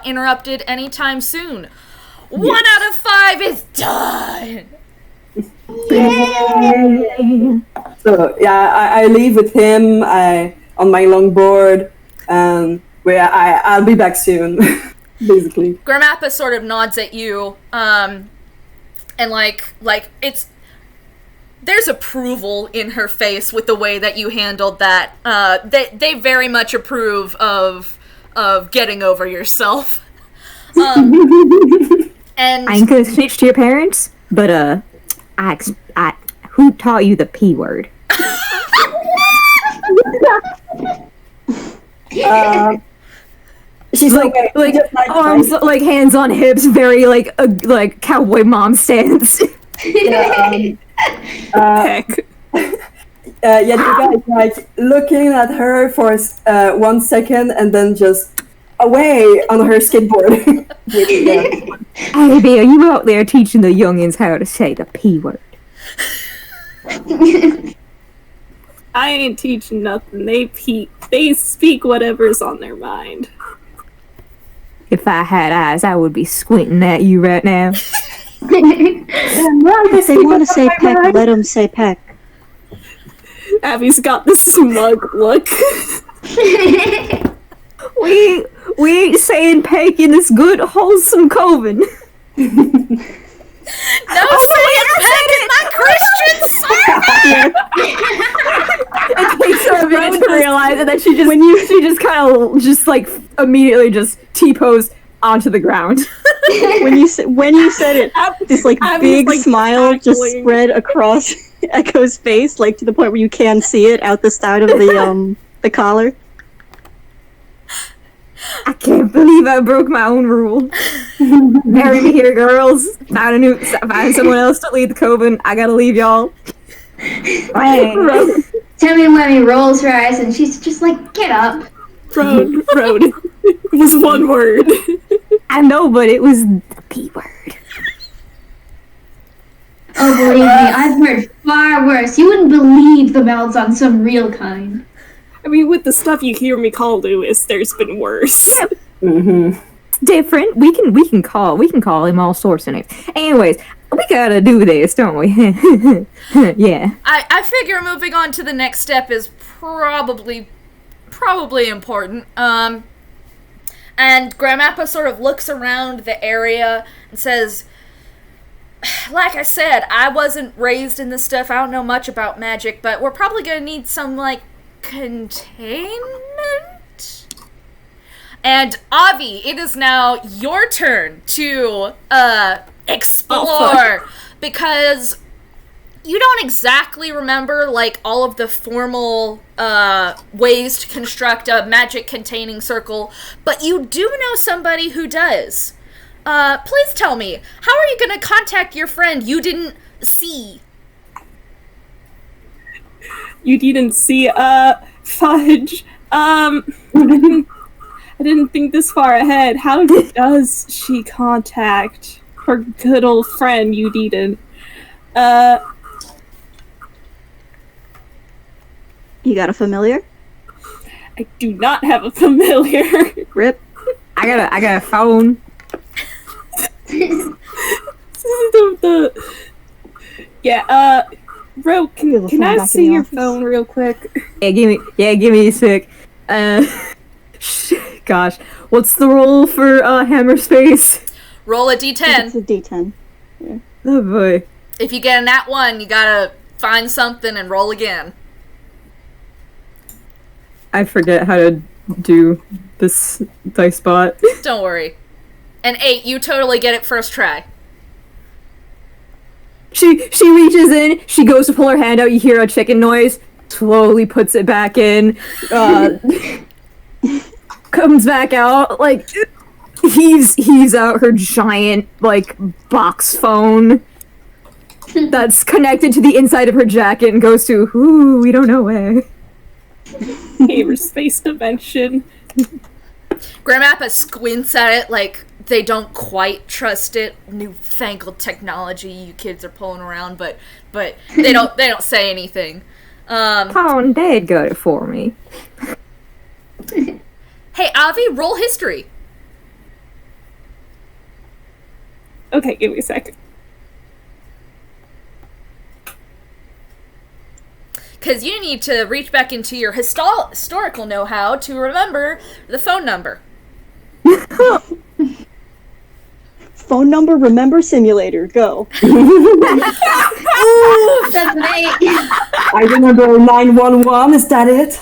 interrupted anytime soon. Yes. 1 out of 5 is done! Yay! So, yeah, I leave with him on my longboard, where I'll be back soon, basically. Grand Mapa sort of nods at you, and like it's... There's approval in her face with the way that you handled that. They very much approve of getting over yourself. And I ain't gonna snitch to your parents, but who taught you the P word? She's like arms, like hands on hips, very like cowboy mom stance. Heck. Yeah, the guy's like looking at her for 1 second and then just away on her skateboard. Hey, Bill, you out there teaching the youngins how to say the P word? I ain't teaching nothing. They speak whatever's on their mind. If I had eyes, I would be squinting at you right now. If they want to say peck, let them say peck. Abby's got the smug look. We ain't saying peck in this good, wholesome coven. No saying peck in my Christian sermon! It takes her a minute to realize it, that she just kind of just like immediately just T-posed onto the ground. When you said it, this like big smile just spread across Echo's face, like to the point where you can see it out the side of the collar. I can't believe I broke my own rule. Marry me here, girls. Find someone else to lead the coven. I gotta leave y'all. Tammy Wemmy rolls her eyes and she's just like, get up. Rhode. It was one word. I know, but it was the P word. Oh, believe me, I've heard far worse. You wouldn't believe the mouths on some real kind. I mean, with the stuff you hear me call Lewis, there's been worse. Yeah. Mm-hmm. Different. We can call him all sorts of names. Anyways, we gotta do this, don't we? Yeah. I figure moving on to the next step is probably important. And Grand Mapa sort of looks around the area and says, like I said, I wasn't raised in this stuff. I don't know much about magic, but we're probably gonna need some, like, containment? And Avi, it is now your turn to explore, because you don't exactly remember like all of the formal ways to construct a magic containing circle, but you do know somebody who does. Please tell me, how are you going to contact your friend you didn't see? You didn't see, Fudge. I didn't think this far ahead. How does she contact her good old friend you didn't? You got a familiar? I do not have a familiar. Rip. I got a phone. Bro, You're the can phone I back in see the your office. phone real quick? Give me a sec. Gosh, what's the roll for hammer space? Roll a It's d10. a D10. Oh boy. If you get a nat 1, you gotta find something and roll again. I forget how to do this dice bot. Don't worry. An 8, you totally get it first try. She reaches in, she goes to pull her hand out, you hear a chicken noise, slowly puts it back in, comes back out, like, heaves out her giant, like, box phone that's connected to the inside of her jacket and goes to, we don't know where. Hammer space dimension. Grand Mapa squints at it like they don't quite trust it. Newfangled technology you kids are pulling around, but they don't say anything. Pawn Dad got it for me. Hey, Avi, roll history. Okay, give me a second. Because you need to reach back into your historical know-how to remember the phone number. Phone number, remember simulator, go. That's an 8. I remember 911. Is that it?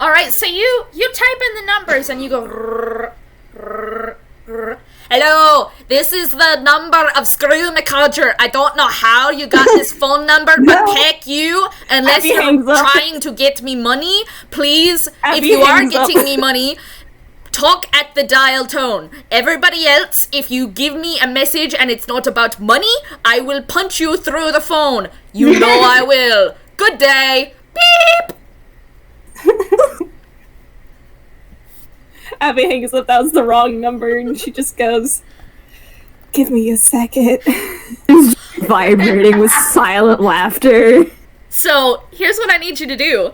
All right, so you type in the numbers and you go. "Rrr, rrr, rrr. Hello, this is the number of Screw McCodger. I don't know how you got this phone number, but heck you, unless Abby you're hangs up. trying to get me money, please, if Abby you are hangs up. getting me money, talk at the dial tone. Everybody else, if you give me a message and it's not about money, I will punch you through the phone. You know I will. Good day. Beep. Abby hangs up, that was the wrong number, and she just goes, give me a second. Vibrating with silent laughter. So, here's what I need you to do.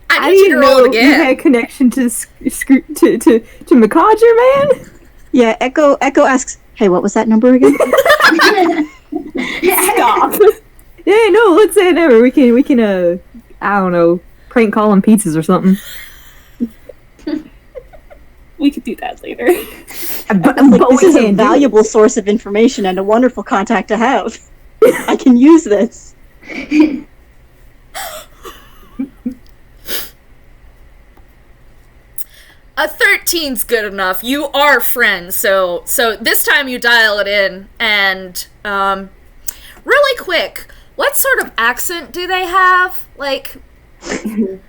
I I need you to didn't roll know it you again. had connection to McCodger, man. Yeah, Echo asks, hey, what was that number again? Stop. Yeah, no, let's say it never. We can I don't know, prank call on pizzas or something. We could do that later. But This we is a can't do it. valuable source of information and a wonderful contact to have. I can use this. A 13's good enough. You are friends, so this time you dial it in, and really quick, what sort of accent do they have? Like, Give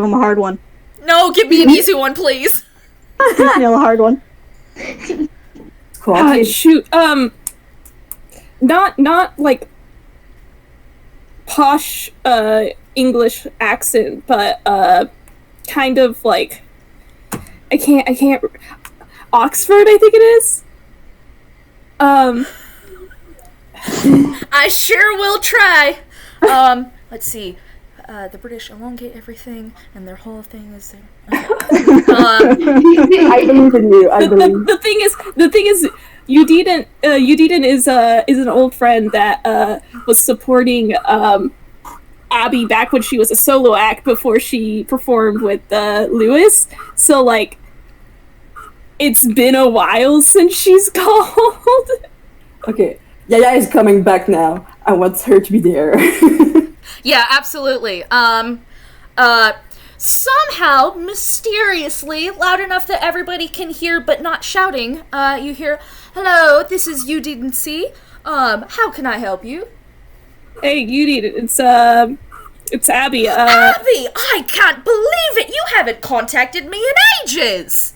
him a hard one. no, give me an easy one, please. Nail a hard one. Shoot, not like posh English accent, but kind of like I can't Oxford, I think it is. I sure will try. Let's see. The British elongate everything, and their whole thing is there. Okay. I believe in you. I believe. The thing is, Udiden is an old friend that was supporting Abby back when she was a solo act before she performed with Lewis. So like, it's been a while since she's called. Okay, Yaya is coming back now. I want her to be there. Yeah, absolutely. Somehow, mysteriously, loud enough that everybody can hear but not shouting, you hear, "Hello, this is You Didn't See. How can I help you?" Hey, Udiden, it's Abby. Abby, I can't believe it! You haven't contacted me in ages!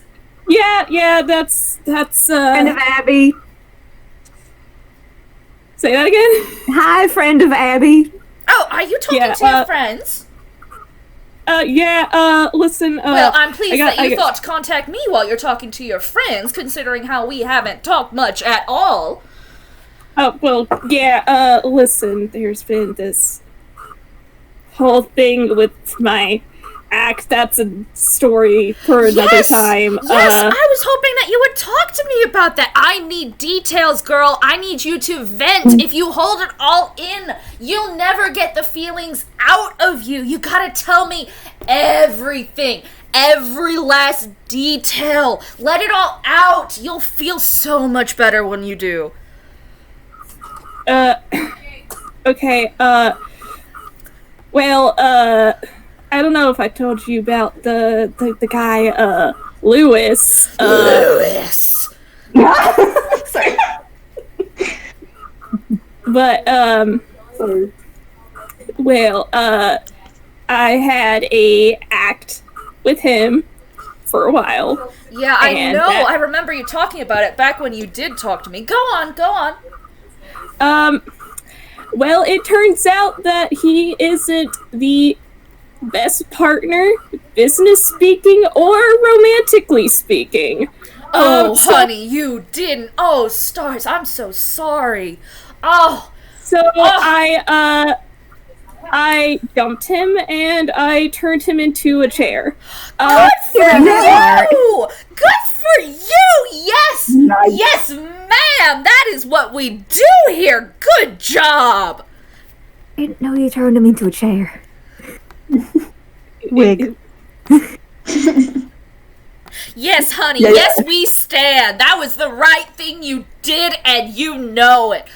Yeah, that's Friend of Abby. say that again? Hi, friend of Abby. Oh, are you talking to your friends? Listen, Well, I'm pleased that you I got- thought to contact me while you're talking to your friends, considering how we haven't talked much at all. Listen, there's been this whole thing with my act. That's a story for another time. Yes, I was hoping that you would talk to me about that. I need details, girl. I need you to vent. If you hold it all in, you'll never get the feelings out of you. You gotta tell me everything. Every last detail. Let it all out. You'll feel so much better when you do. Okay, well, I don't know if I told you about the guy, Lewis. Lewis. Sorry. But, Sorry. well, I had a act with him for a while. Yeah, I And know. that- I remember you talking about it back when you did talk to me. Go on, go on. Well, it turns out that he isn't the best partner, business speaking or romantically speaking. Oh, So- honey, you didn't. Oh, stars, I'm so sorry. Oh, So I dumped him and I turned him into a chair. good for smart. you! Good for you! Yes! Nice. Yes, ma'am! That is what we do here! Good job! I didn't know you turned him into a chair. Wig. Yes, honey, Yeah, yes, we stand. That was the right thing you did, and you know it.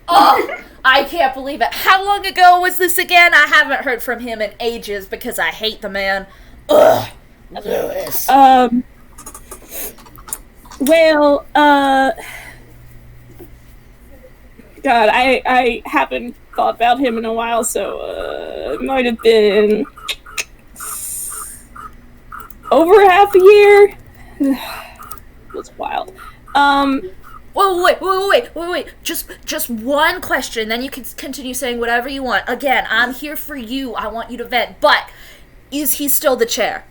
Oh, I can't believe it. How long ago was this again? I haven't heard from him in ages because I hate the man. Ugh, Lewis. Well, God, I haven't thought about him in a while, so it might have been over half a year. It was wild. Whoa, wait. Just one question, then you can continue saying whatever you want. Again, I'm here for you. I want you to vent. But is he still the chair?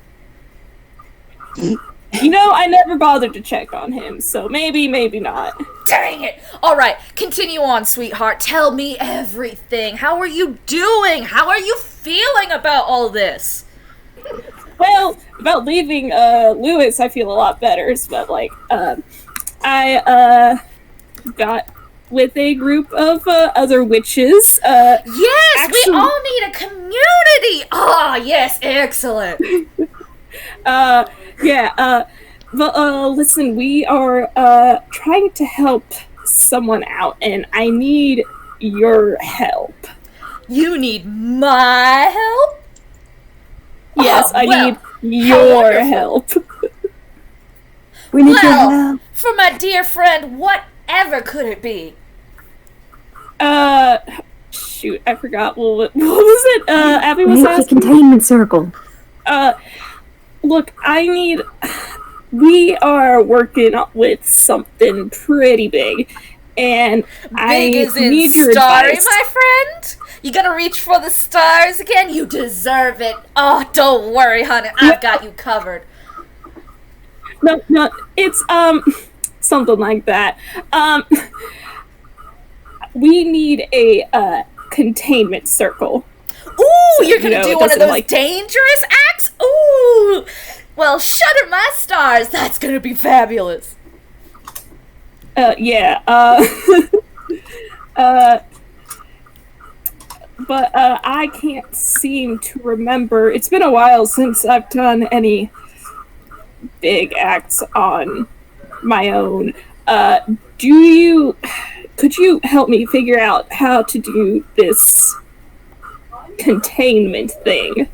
You know, I never bothered to check on him, so maybe not. Dang it! All right, continue on, sweetheart. Tell me everything. How are you doing? How are you feeling about all this? Well, about leaving Lewis, I feel a lot better, but like, I got with a group of other witches. Yes, actually- we all need a community. Ah, yes, excellent. Listen, we are trying to help someone out, and I need your help. You need my help? Yes, Oh, I well, need your wonderful. help. We need your Well, help. for my dear friend, whatever could it be? Shoot, I forgot. Well, what was it? Abby was Make the asking. containment circle. Look, we are working with something pretty big, and I Big as in need your starry, advice. my friend? You gonna reach for the stars again? You deserve it. Oh, don't worry, honey. I've got you covered. No, it's, something like that. We need a, containment circle. Ooh, you're gonna you know, do it one of doesn't, those like- dangerous acts? Ooh! Well, shudder my stars. That's gonna be fabulous. Yeah, but I can't seem to remember. It's been a while since I've done any big acts on my own. Could you help me figure out how to do this containment thing?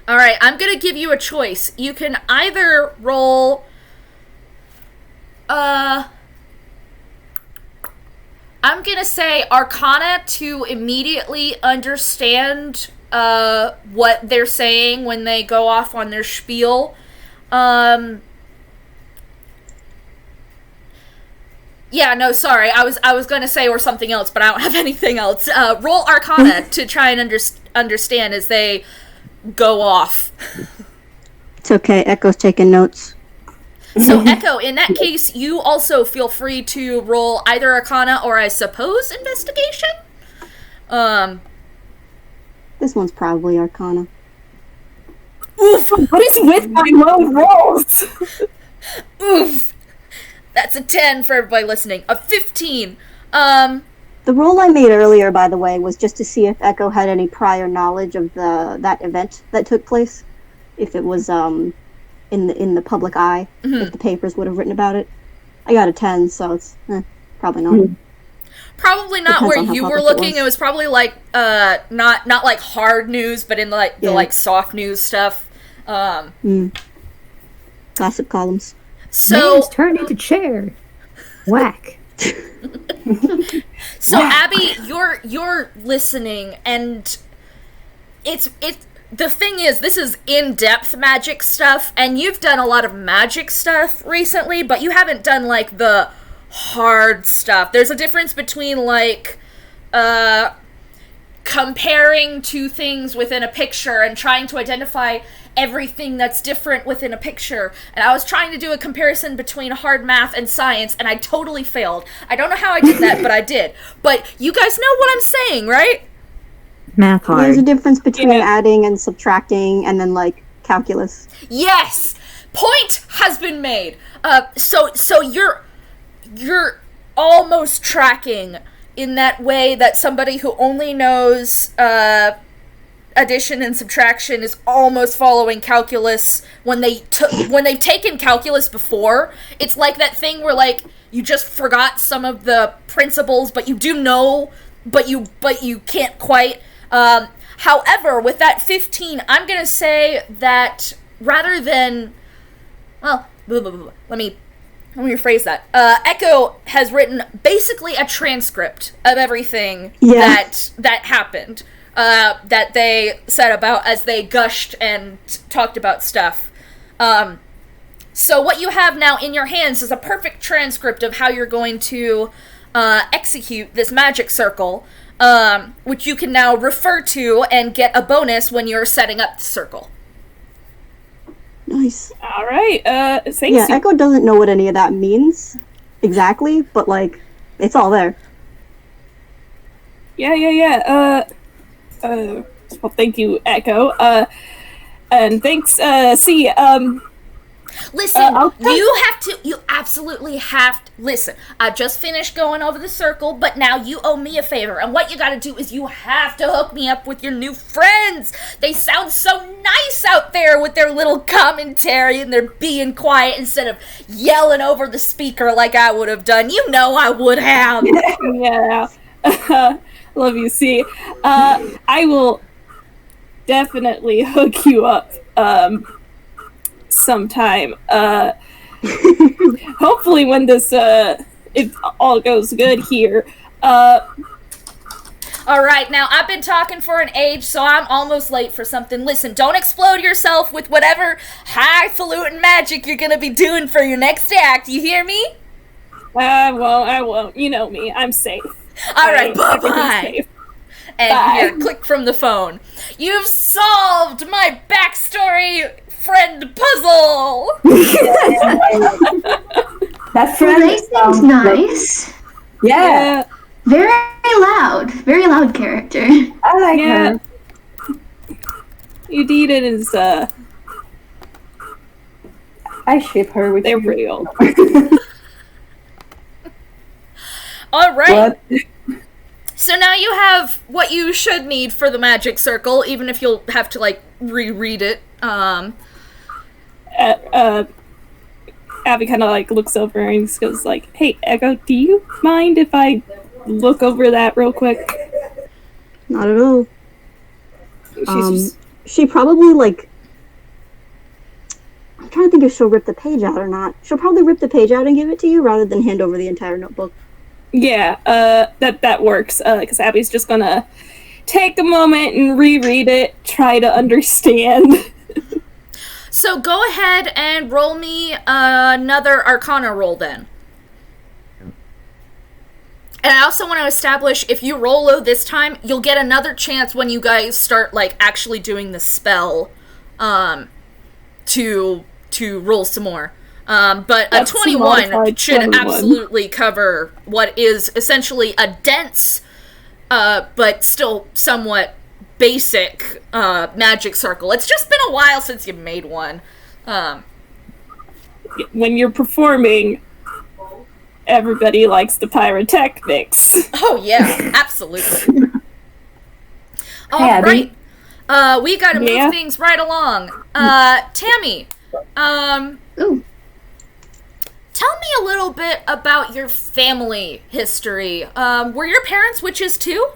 All right, I'm gonna give you a choice. You can either roll, I'm gonna say Arcana to immediately understand what they're saying when they go off on their spiel. Yeah, no, sorry. I was gonna say or something else, but I don't have anything else. Roll Arcana to try and understand as they go off. It's okay. Echo's taking notes. So, Echo, in that case, you also feel free to roll either Arcana or, I suppose, Investigation? This one's probably Arcana. Oof! What is with my low rolls? Oof! That's a 10 for everybody listening. A 15. The roll I made earlier, by the way, was just to see if Echo had any prior knowledge of that event that took place. If it was in the public eye, if the papers would have written about it. I got a 10, so it's probably not. Probably not Depends where on how you were public it looking. was. It was probably like not like hard news, but in like the like soft news stuff. Gossip columns. So Man's turned into chair. Whack. So Abby, you're listening, and it's the thing is, this is in-depth magic stuff, and you've done a lot of magic stuff recently, but you haven't done like the hard stuff. There's a difference between like comparing two things within a picture and trying to identify everything that's different within a picture. And I was trying to do a comparison between hard math and science, and I totally failed. I don't know how I did that, but I did. But you guys know what I'm saying, right? Math hard. There's a difference between adding and subtracting, and then like calculus. Yes! Point has been made. So you're almost tracking in that way that somebody who only knows addition and subtraction is almost following calculus when they've taken calculus before. It's like that thing where like you just forgot some of the principles, but you do know, but you can't quite. However, with that 15, I'm gonna say that rather than, well, let me rephrase that. Echo has written basically a transcript of everything that happened. That they said about as they gushed and talked about stuff. So what you have now in your hands is a perfect transcript of how you're going to execute this magic circle, which you can now refer to and get a bonus when you're setting up the circle. Nice. All right. Thanks. Yeah, Echo doesn't know what any of that means exactly, but like, it's all there. Yeah. Well, thank you, Echo. And thanks, Listen, you absolutely have to, listen, I just finished going over the circle, but now you owe me a favor, and what you gotta do is you have to hook me up with your new friends. They sound so nice out there with their little commentary, and they're being quiet instead of yelling over the speaker like I would have done. You know I would have. Yeah. Love you, C. I will definitely hook you up, sometime. Hopefully when this, if all goes good here. Alright, now I've been talking for an age, so I'm almost late for something. Listen, don't explode yourself with whatever highfalutin magic you're gonna be doing for your next act, you hear me? I won't. You know me. I'm safe. Alright, Everything's bye-bye. safe. And Bye. here, click from the phone. You've solved my backstory friend puzzle! That Well, friend they seemed nice. Yeah, Very loud character. I like Yeah. her. Udita is, I ship her with they're you. pretty old. Alright, What? so now you have what you should need for the magic circle, even if you'll have to, like, reread it. Abby kind of like looks over and just goes like, "Hey, Echo, do you mind if I look over that real quick?" Not at all. She's just, She probably like. I'm trying to think if she'll rip the page out or not. She'll probably rip the page out and give it to you rather than hand over the entire notebook. yeah, that works. Because Abby's just gonna take a moment and reread it, try to understand. So go ahead and roll me another Arcana roll then. And I also want to establish, if you roll low this time, you'll get another chance when you guys start, like, actually doing the spell, to roll some more. But That's a 21 modified should 21. absolutely cover what is essentially a dense, but still somewhat basic magic circle. It's just been a while since you made one. When you're performing, everybody likes the pyrotechnics. Oh yeah, absolutely. All Hey, Abby. right. We gotta move things right along. Tammy, Ooh. tell me a little bit about your family history. Were your parents witches too?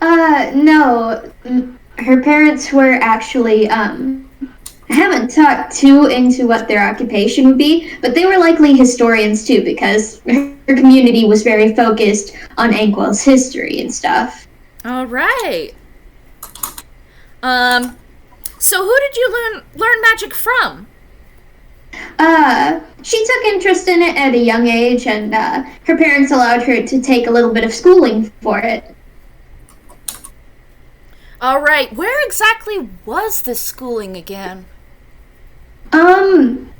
No. Her parents were actually, I haven't talked too into what their occupation would be, but they were likely historians too, because her community was very focused on Einquell's history and stuff. All right. So who did you learn magic from? She took interest in it at a young age, and her parents allowed her to take a little bit of schooling for it. All right. Where exactly was this schooling again? In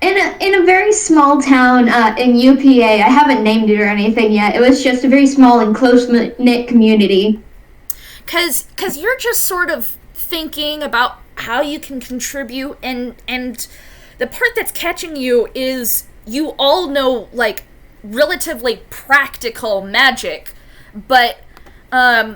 a very small town in UPA. I haven't named it or anything yet. It was just a very small and close-knit community. Cause you're just sort of thinking about how you can contribute, and the part that's catching you is you all know, like, relatively practical magic, but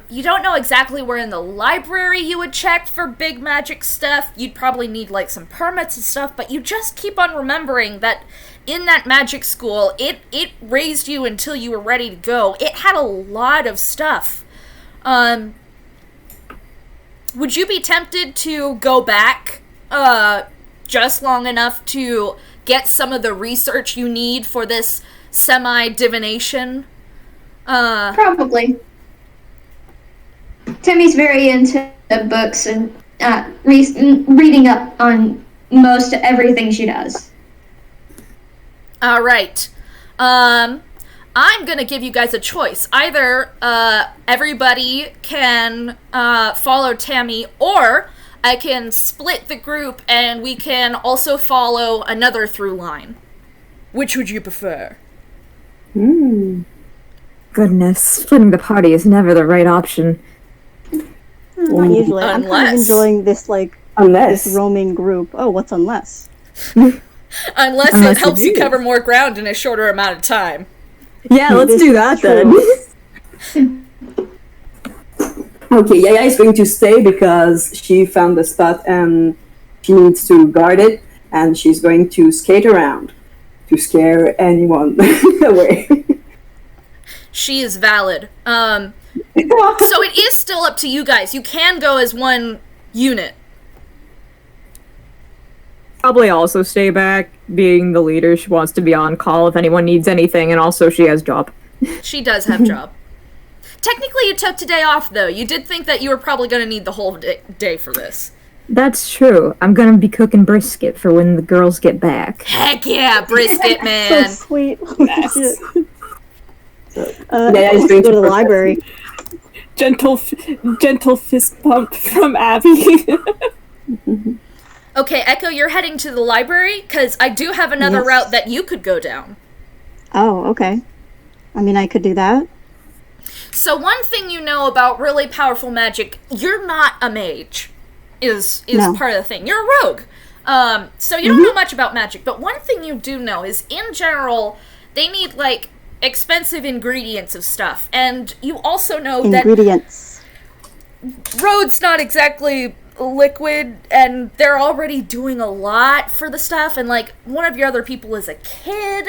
you don't know exactly where in the library you would check for big magic stuff. You'd probably need, like, some permits and stuff, but you just keep on remembering that in that magic school, it raised you until you were ready to go. It had a lot of stuff. Would you be tempted to go back just long enough to get some of the research you need for this semi-divination? Probably. Tammy's very into books and reading up on most everything she does. All right. I'm gonna give you guys a choice. Either everybody can follow Tammy, or I can split the group and we can also follow another through line. Which would you prefer? Goodness, splitting the party is never the right option. Not usually. I'm kind of Unless- enjoying this, like, Unless. this roaming group. Oh, what's unless? Unless Unless it helps you you do. cover more ground in a shorter amount of time. Yeah, let's This do is that true. then. Okay, Yaya is going to stay because she found the spot and she needs to guard it, and she's going to skate around to scare anyone away. She is valid. So it is still up to you guys. You can go as one unit. Probably also stay back, being the leader. She wants to be on call if anyone needs anything, and also she has job. She does have job. Technically, you took today off, though. You did think that you were probably going to need the whole day for this. That's true. I'm gonna be cooking brisket for when the girls get back. Heck yeah, brisket, So man. sweet. Yes. Yeah, Let's it's going go to the to library. Gentle fist bump from Abby. Okay, Echo, you're heading to the library? Because I do have another Yes. route that you could go down. Oh, okay. I mean, I could do that. So one thing you know about really powerful magic, you're not a mage, is No. part of the thing. You're a rogue. So you don't know much about magic, but one thing you do know is, in general, they need, like, expensive ingredients of stuff. And you also know that Ingredients. Rhode's not exactly liquid, and they're already doing a lot for the stuff, and, like, one of your other people is a kid,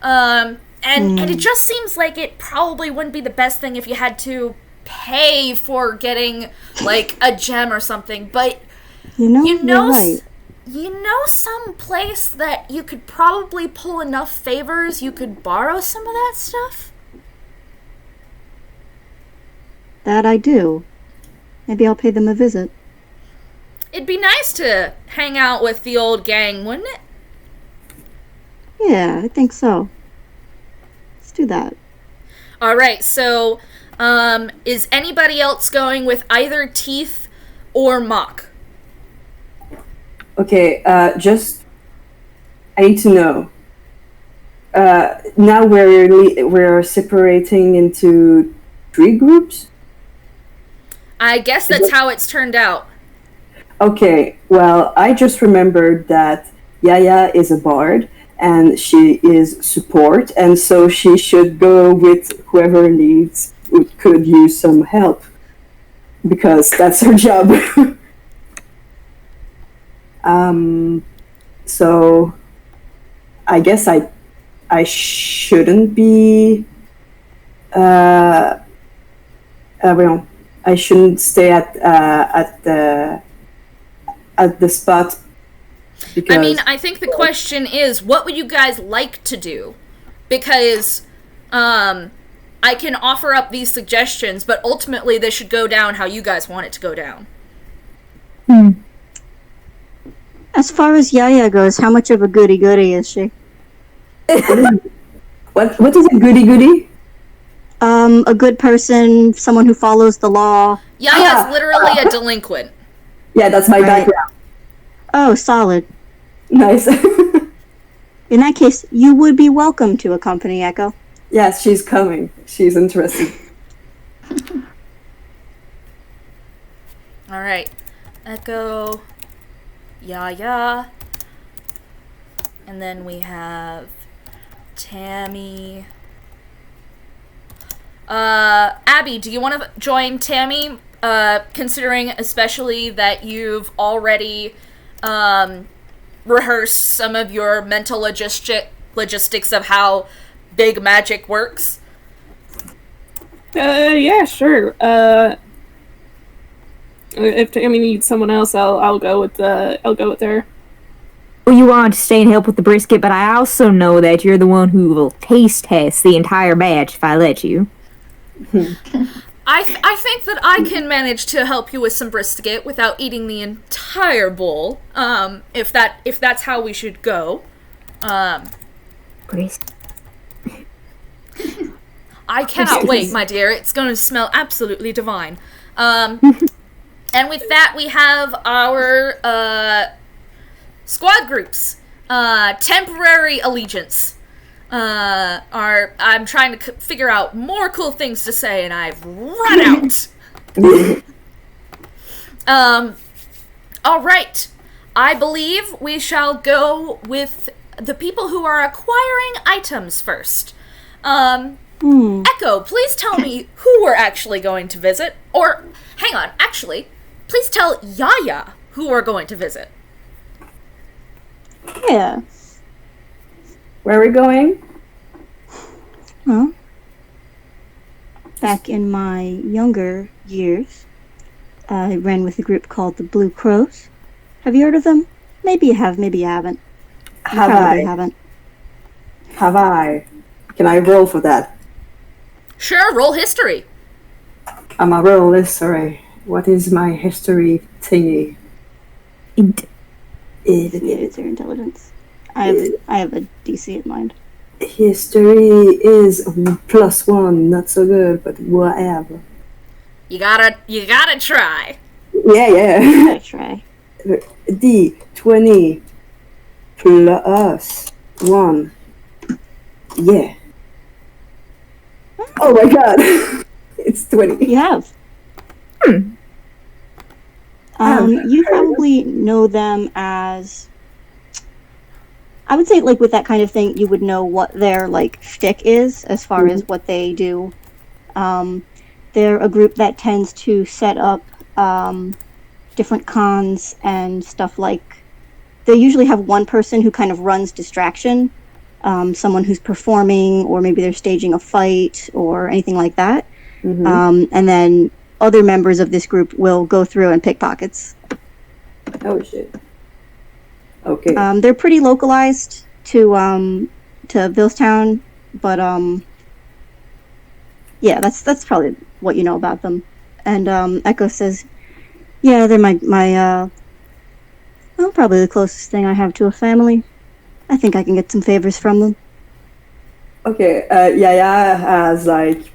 and it just seems like it probably wouldn't be the best thing if you had to pay for getting, like, a gem or something, but You know, you know, you're right. you know some place that you could probably pull enough favors you could borrow some of that stuff? That I do. Maybe I'll pay them a visit. It'd be nice to hang out with the old gang, wouldn't it? Yeah, I think so. Let's do that. Alright, so, is anybody else going with either Teeth or Mock? Okay, I need to know. Now we're separating into 3 groups. I guess that's how it's turned out. Okay, well, I just remembered that Yaya is a bard and she is support, and so she should go with whoever needs could use some help because that's her job. So I guess I shouldn't be. Well, I shouldn't stay at the spot. Because I mean, I think the question is, what would you guys like to do? Because I can offer up these suggestions, but ultimately they should go down how you guys want it to go down. As far as Yaya goes, how much of a goody-goody is she? what is a goody-goody? A good person, someone who follows the law. Yaya's literally a delinquent. Yeah, that's my Right. background. Oh, solid. Nice. In that case, you would be welcome to accompany Echo. Yes, she's coming. She's interested. All right, Echo, Yaya, and then we have Tammy. Abby, do you want to join Tammy? Considering especially that you've already rehearsed some of your mental logistics of how big magic works. Yeah, sure. If Tammy needs someone else, I'll go with her. Well, you want to stay and help with the brisket, but I also know that you're the one who will taste test the entire batch if I let you. I think that I can manage to help you with some brisket without eating the entire bowl. If that's how we should go. Brisket. I cannot wait, my dear. It's going to smell absolutely divine. And with that, we have our squad groups. Temporary allegiance. I'm trying to figure out more cool things to say, and I've run out. All right. I believe we shall go with the people who are acquiring items first. Echo, please tell me who we're actually going to visit. Or, hang on, actually, please tell Yaya who we're going to visit. Yeah. Where are we going? Well, back in my younger years, I ran with a group called the Blue Crows. Have you heard of them? Maybe you have, maybe you haven't. You probably haven't. Have I? Can I roll for that? Sure, roll history. I'm a roll history. What is my history thingy? It's your intelligence. I have a DC in mind. History is +1, not so good, but whatever. You gotta try. Yeah. I try. D20 +1. Yeah. Oh my god. It's 20. You have. You probably know them as. I would say, like, with that kind of thing, you would know what their, like, shtick is as far as what they do. They're a group that tends to set up different cons and stuff like. They usually have one person who kind of runs distraction, someone who's performing, or maybe they're staging a fight or anything like that. And then other members of this group will go through and pick pockets. Oh shit. Okay. They're pretty localized to Billstown, but yeah, that's probably what you know about them. And Echo says, yeah, they're my well, probably the closest thing I have to a family. I think I can get some favors from them. Okay, Yaya has, like,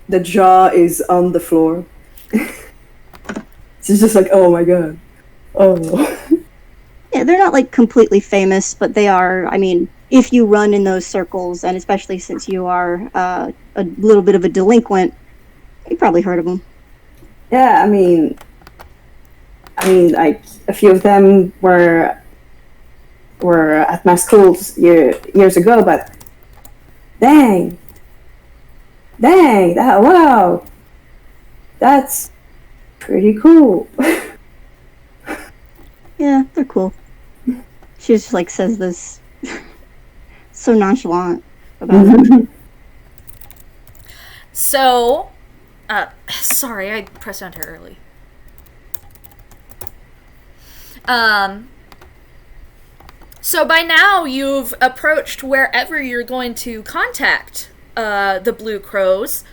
the jaw is on the floor. She's just like, oh my god. Oh. Yeah, they're not, like, completely famous, but they are, I mean, if you run in those circles, and especially since you are a little bit of a delinquent, you probably heard of them. Yeah, like a few of them were at my schools years ago, but dang, wow, that's pretty cool. Yeah, they're cool. She just like says this so nonchalant about it. So, sorry, I pressed enter early. So by now you've approached wherever you're going to contact the Blue Crows.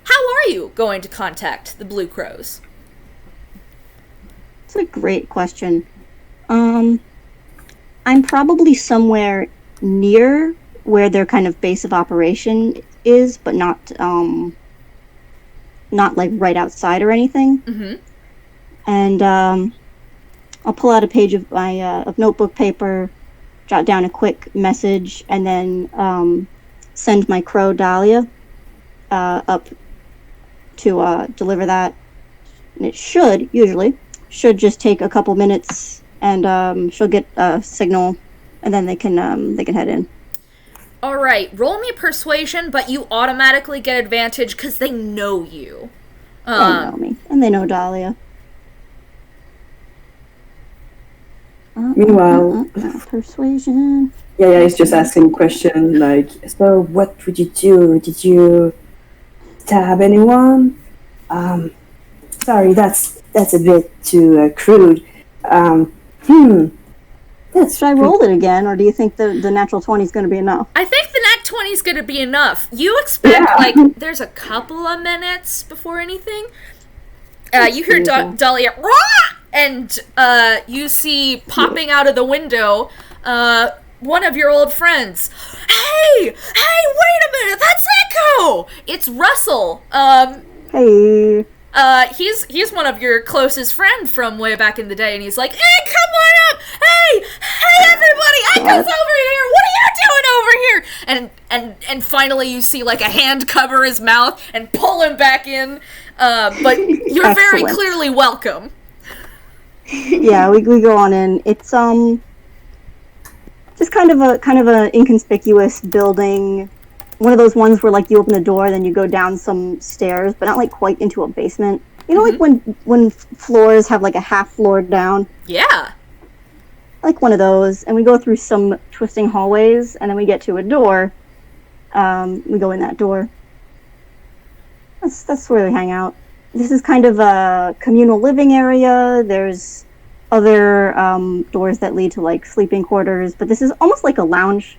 How are you going to contact the Blue Crows? It's a great question. I'm probably somewhere near where their kind of base of operation is, but not like right outside or anything. Mm-hmm. And I'll pull out a page of my of notebook paper, jot down a quick message, and then send my crow Dahlia up to deliver that. And it should just take a couple minutes, and she'll get a signal, and then they can head in. All right, roll me persuasion, but you automatically get advantage because they know you. They know me, and they know Dahlia. Meanwhile, persuasion. Yeah, he's just asking a question like, so what would you do? Did you stab anyone? Sorry, that's a bit too crude. Should I roll it again, or do you think the natural 20 is going to be enough? I think the nat 20 is going to be enough. You expect, there's a couple of minutes before anything. You hear Dahlia, Rah! And you see popping out of the window one of your old friends. Hey, wait a minute, that's Echo! It's Russell. Hey. He's one of your closest friends from way back in the day, and he's like, hey, come on up! Hey, everybody, Echo's over here! What are you doing over here? And finally you see, like, a hand cover his mouth and pull him back in, but you're very clearly welcome. Yeah, we go on in. It's just kind of a inconspicuous building. One of those ones where like you open the door, then you go down some stairs, but not like quite into a basement. You know, like when floors have like a half floor down. Yeah. Like one of those, and we go through some twisting hallways, and then we get to a door. We go in that door. That's where we hang out. This is kind of a communal living area. There's other doors that lead to like sleeping quarters, but this is almost like a lounge.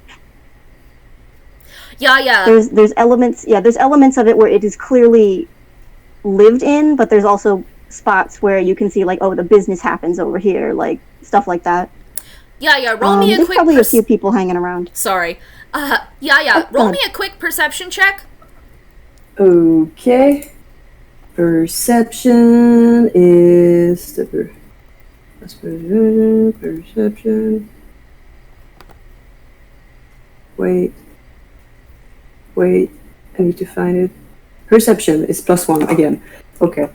Yeah. There's elements of it where it is clearly lived in, but there's also spots where you can see like, oh, the business happens over here, like stuff like that. Yeah. Roll me a there's quick. Probably a few people hanging around. Sorry. Roll me a quick perception check. Okay. Perception is perception. Wait. I need to find it. Perception is +1 again. Okay.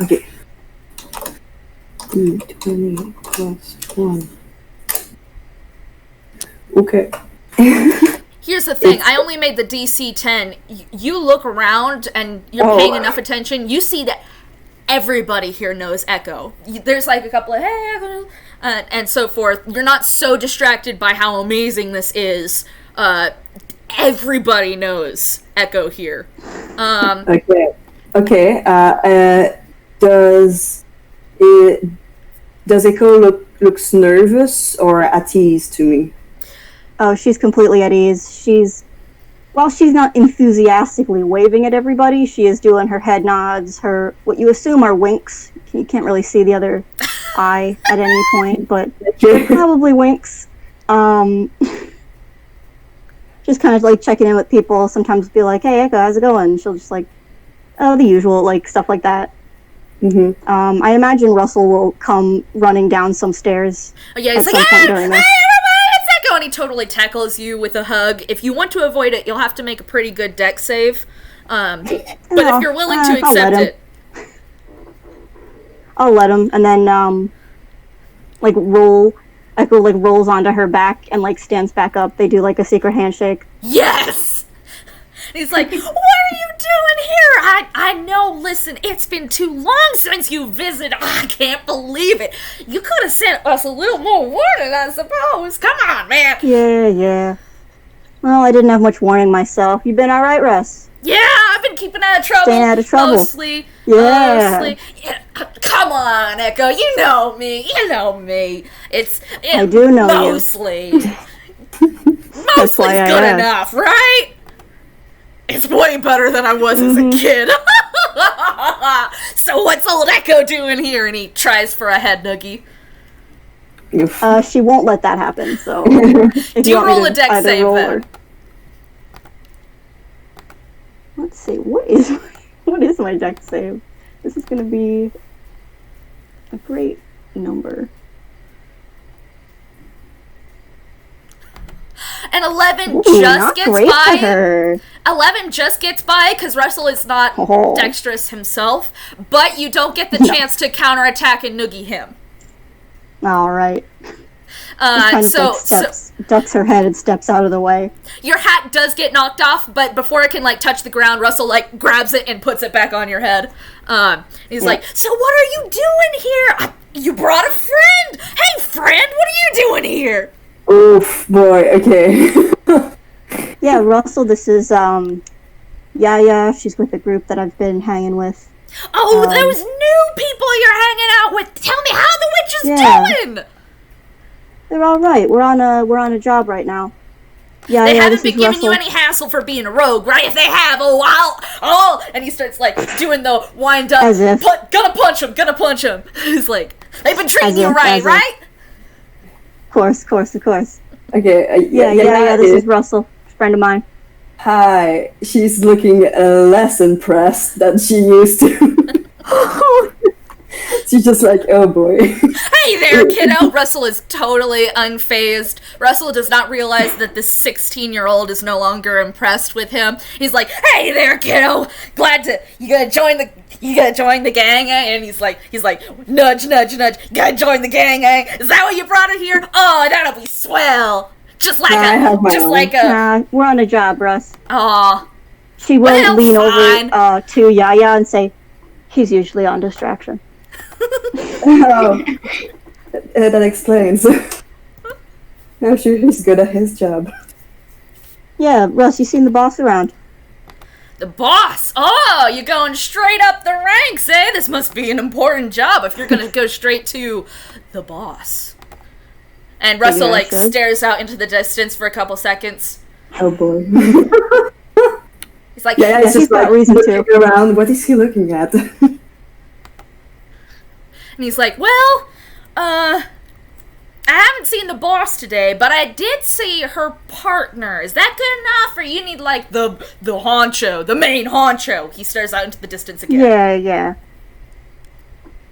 Okay. 20 + 1. Okay. Here's the thing, I only made the DC 10. You look around and you're paying enough attention, you see that everybody here knows Echo. There's like a couple of, hey, Echo, and so forth. You're not so distracted by how amazing this is. Everybody knows Echo here. Okay. Does Echo looks nervous or at ease to me? Oh, she's completely at ease. While she's not enthusiastically waving at everybody, she is doing her head nods, her what you assume are winks. You can't really see the other eye at any point, but probably winks. Just kind of like checking in with people. Sometimes be like, "Hey, Echo, how's it going?" She'll just like, "Oh, the usual," like stuff like that. Mm-hmm. I imagine Russell will come running down some stairs. Oh, yeah, he's like, hey, everybody, it's Echo! And he totally tackles you with a hug. If you want to avoid it, you'll have to make a pretty good deck save. But if you're willing to I'll let accept him. it. I'll let him, and then Echo rolls onto her back and stands back up. They do a secret handshake. Yes! He's like, what are you doing here? I know, listen, it's been too long since you visited. I can't believe it. You could have sent us a little more warning, I suppose. Come on, man. Yeah. Well, I didn't have much warning myself. You been alright, Russ? Yeah, I've been keeping out of trouble. Staying out of trouble. Mostly. Yeah. Come on, Echo. You know me. I do know mostly. you. Mostly's good enough, right? It's way better than I was as a kid. So what's old Echo doing here? And he tries for a head noogie. She won't let that happen, so... Do you roll a dex save, then? Let's see, what is my dex save? This is gonna be a great number. And 11 Ooh, just not gets great by. for her. 11 just gets by because Russell is not dexterous himself, but you don't get the chance to counterattack and noogie him. All right. Ducks her head and steps out of the way. Your hat does get knocked off, but before it can touch the ground, Russell grabs it and puts it back on your head. He's like, so what are you doing here? You brought a friend. Hey, friend, what are you doing here? Oof, boy. Okay. Yeah, Russell. This is Yaya. She's with a group that I've been hanging with. Oh, those new people you're hanging out with. Tell me how the witch is doing. They're all right. We're on a job right now. Yeah, they haven't been giving you any hassle for being a rogue, right? If they have, and he starts doing the wind up. As if. Gonna punch him. He's like, they've been treating you right? Of course. Okay. Yeah. This is Russell, friend of mine. Hi. She's looking less impressed than she used to. She's just like, oh boy. Hey there, kiddo! Russell is totally unfazed. Russell does not realize that this 16-year-old is no longer impressed with him. He's like, hey there, kiddo! You gotta join the gang, eh? And he's like, nudge, you gotta join the gang, eh? Is that what you brought it here? Oh, that'll be swell! We're on a job, Russ. Aw. She will lean over to Yaya and say, he's usually on distraction. Oh, that explains. I'm sure he's good at his job. Yeah, Russ, you seen the boss around? The boss? Oh, you're going straight up the ranks, eh? This must be an important job if you're gonna go straight to the boss. And Russell, stares out into the distance for a couple seconds. Oh boy. He's like, yeah, he's just looking around. What is he looking at? And he's like, well, I haven't seen the boss today, but I did see her partner. Is that good enough? Or you need, the honcho, the main honcho? He stares out into the distance again. Yeah.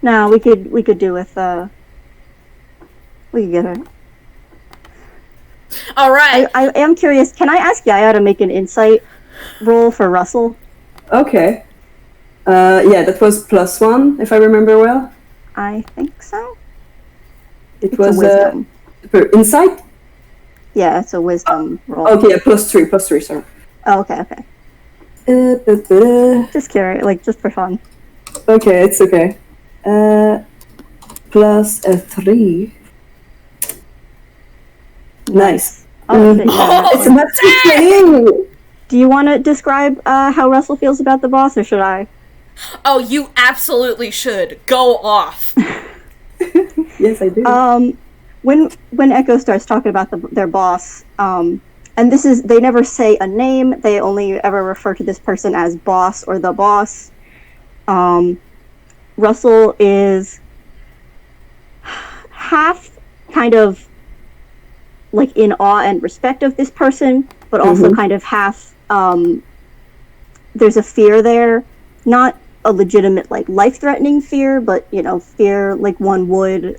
No, we could do with, we could get her. Alright. I am curious, can I ask Yaya to make an insight roll for Russell? Okay. Yeah, that was +1, if I remember well. I think so. It was for insight? Yeah, it's a wisdom roll. Okay, yeah, +3, sorry. Oh, okay. Just curious, just for fun. Okay, it's okay. +3. Nice. It's a massive thing! Do you want to describe how Russell feels about the boss, or should I? Oh, you absolutely should. Go off. Yes, I do. When Echo starts talking about their boss, and they never say a name, they only ever refer to this person as boss or the boss. Russell is half kind of in awe and respect of this person, but also kind of half, there's a fear there. Not a legitimate, life-threatening fear, but, fear like one would,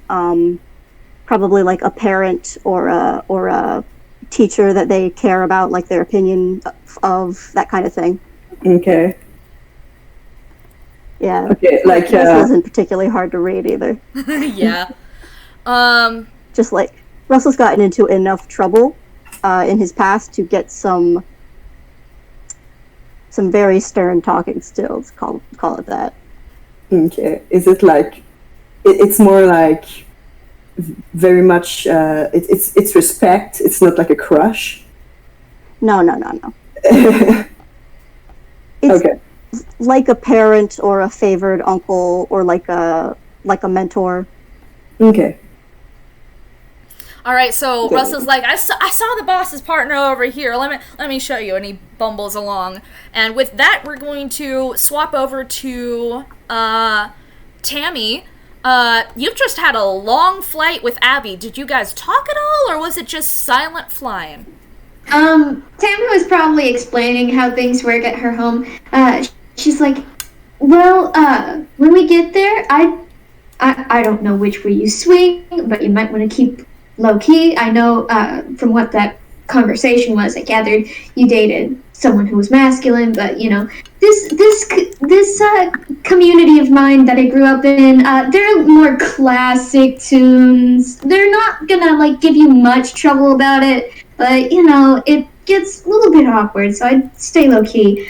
probably a parent or a teacher that they care about, their opinion of, that kind of thing. Okay. Yeah. Okay, like, This isn't particularly hard to read either. Yeah. Just like Russell's gotten into enough trouble in his past to get some very stern talking stills. Call it that. okay. Is it like, it's more like very much, it's respect, it's not like a crush? No. It's Okay. like a parent or a favored uncle or like a mentor. Okay. All right, so Okay. Russell's like, I saw the boss's partner over here. Let me show you. And he bumbles along. And with that, we're going to swap over to Tammy. You've just had a long flight with Abby. Did you guys talk at all, or was it just silent flying? Tammy was probably explaining how things work at her home. She's like, well, when we get there, I don't know which way you swing, but you might want to keep low key. I know, from what that conversation was, I gathered you dated someone who was masculine, but you know, this community of mine that I grew up in, they're more classic tunes. They're not gonna like give you much trouble about it, but you know, it gets a little bit awkward, so I'd stay low key.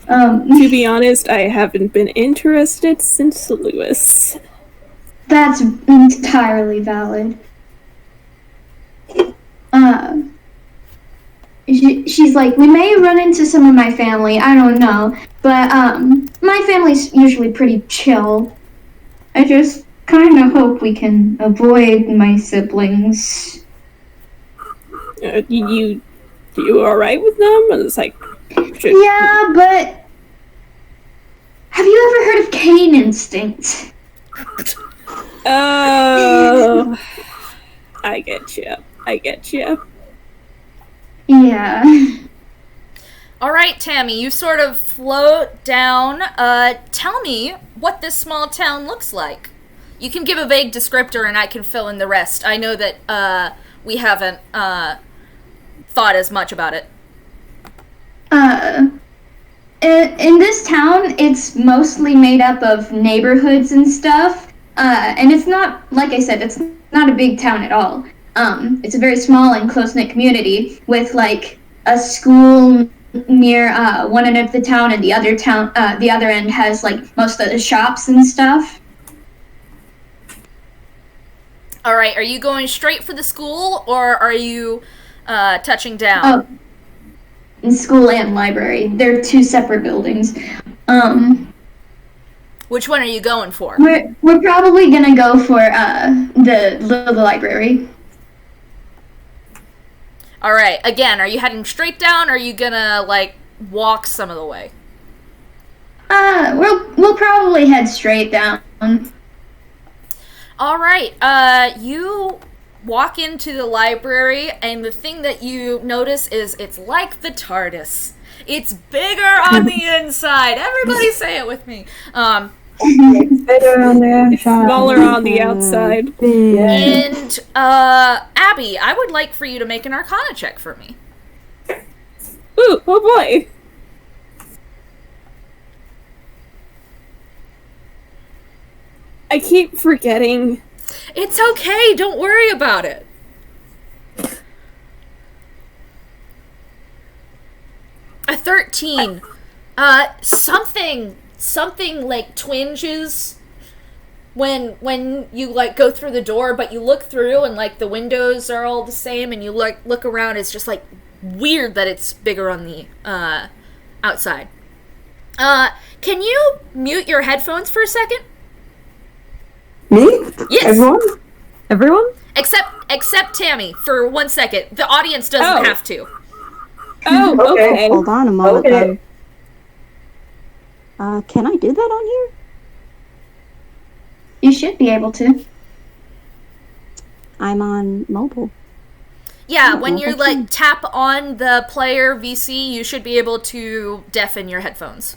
To be honest, I haven't been interested since Lewis. That's entirely valid. She's like, we may run into some of my family, I don't know, but my family's usually pretty chill. I just kind of hope we can avoid my siblings. You alright with them? And it's like, shit. Yeah, but have you ever heard of Cain instinct? Oh, I get you. Yeah. All right, Tammy, you sort of float down. Tell me what this small town looks like. You can give a vague descriptor and I can fill in the rest. I know that we haven't thought as much about it. In this town, it's mostly made up of neighborhoods and stuff. And it's not, like I said, it's not a big town at all. It's a very small and close-knit community with like a school near one end of the town, and the other end has like most of the shops and stuff. All right, are you going straight for the school, or are you touching down? Oh, in school and library. They're two separate buildings. Which one are you going for? We're probably gonna go for the library. All right, again, are you heading straight down, or are you gonna, like, walk some of the way? We'll probably head straight down. All right, you walk into the library, and the thing that you notice is it's like the TARDIS. It's bigger on the inside. Everybody say it with me. Better on the outside. Smaller on the outside. And, Abby, I would like for you to make an Arcana check for me. Ooh, oh boy. I keep forgetting. It's okay, don't worry about it. A 13. Something like twinges when you like go through the door, but you look through and like the windows are all the same, and you look around. It's just like weird that it's bigger on the outside. Can you mute your headphones for a second? Me? Yes. Everyone? Except Tammy for 1 second. The audience doesn't have to. Oh, okay. Hold on a moment, Okay. then. Can I do that on here? You should be able to. I'm on mobile. Yeah, Oh, when you okay. like tap on the player VC, you should be able to deafen your headphones.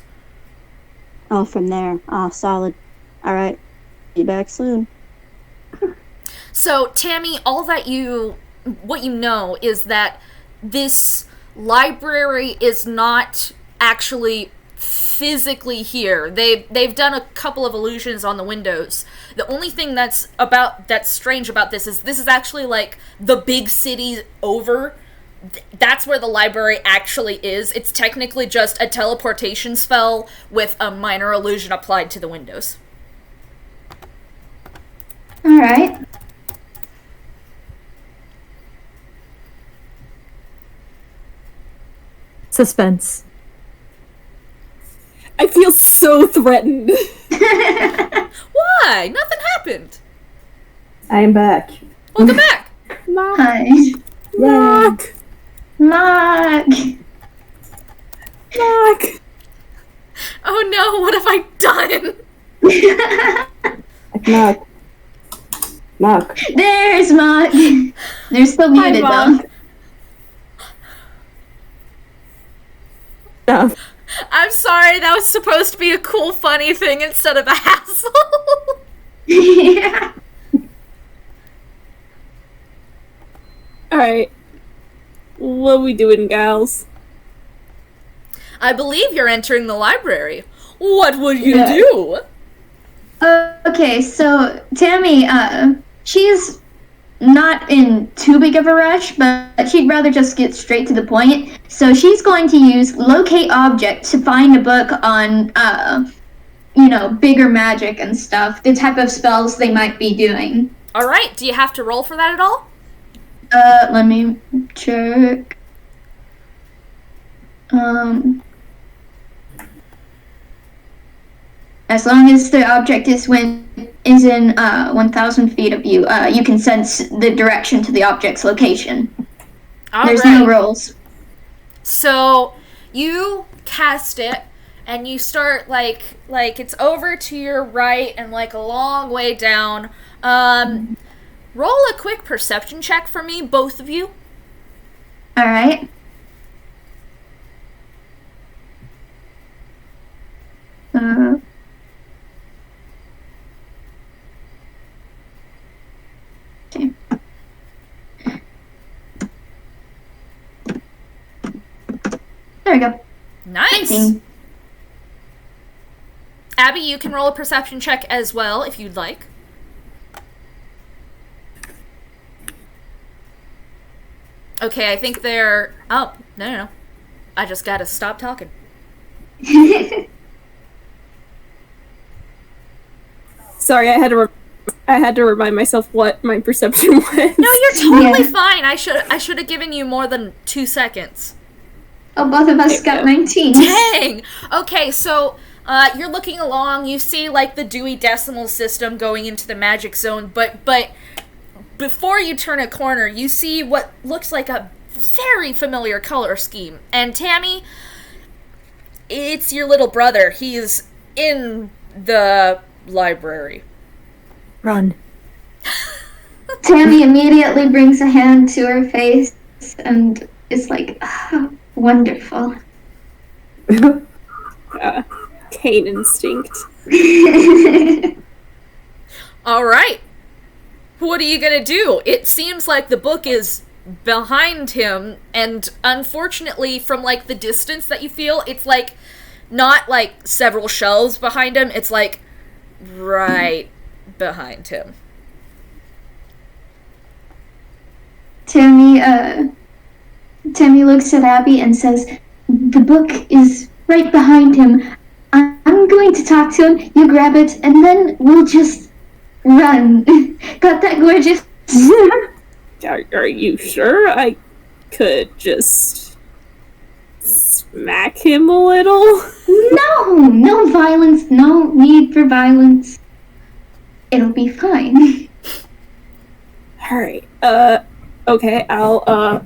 Oh, from there. Oh, solid. All right. Be back soon. So, Tammy, what you know is that this library is not actually physically here. They've done a couple of illusions on the windows. The only thing that's strange about this is actually like the big city over. That's where the library actually is. It's technically just a teleportation spell with a minor illusion applied to the windows. All right. Suspense. I feel so threatened. Why? Nothing happened. I'm back. Welcome back. Hi. Knock. Mark. Knock. Oh no, what have I done? Knock. Knock. There's Mark. They're still muted though. No. I'm sorry, that was supposed to be a cool, funny thing instead of a hassle. Yeah. Alright. What we doing, gals? I believe you're entering the library. What would you do? Okay, so Tammy, she's not in too big of a rush, but she'd rather just get straight to the point. So she's going to use locate object to find a book on, bigger magic and stuff, the type of spells they might be doing. All right, do you have to roll for that at all? Let me check. As long as the object is in 1,000 feet of you, you can sense the direction to the object's location. There's no rolls. So you cast it, and you start like it's over to your right and like a long way down. Roll a quick perception check for me, both of you. All right. Okay. There we go. Nice. 19. Abby, you can roll a perception check as well if you'd like. Okay, I think they're... Oh, no. I just gotta stop talking. Sorry, I had to remind myself what my perception was. No, you're totally fine. I should have given you more than 2 seconds. Oh, both of us got 19. Dang! Okay, so you're looking along, you see like the Dewey Decimal System going into the magic zone, but before you turn a corner, you see what looks like a very familiar color scheme. And Tammy, it's your little brother. He's in the library. Run. Tammy immediately brings a hand to her face and is like, oh, wonderful. Taint instinct. All right. What are you gonna do? It seems like the book is behind him, and unfortunately, from like the distance that you feel, it's like not like several shelves behind him. It's like right behind him. Tammy looks at Abby and says, the book is right behind him. I'm going to talk to him, you grab it, and then we'll just run. Got that, gorgeous? Are you sure? I could just smack him a little? No violence, no need for violence. It'll be fine. Alright, okay, I'll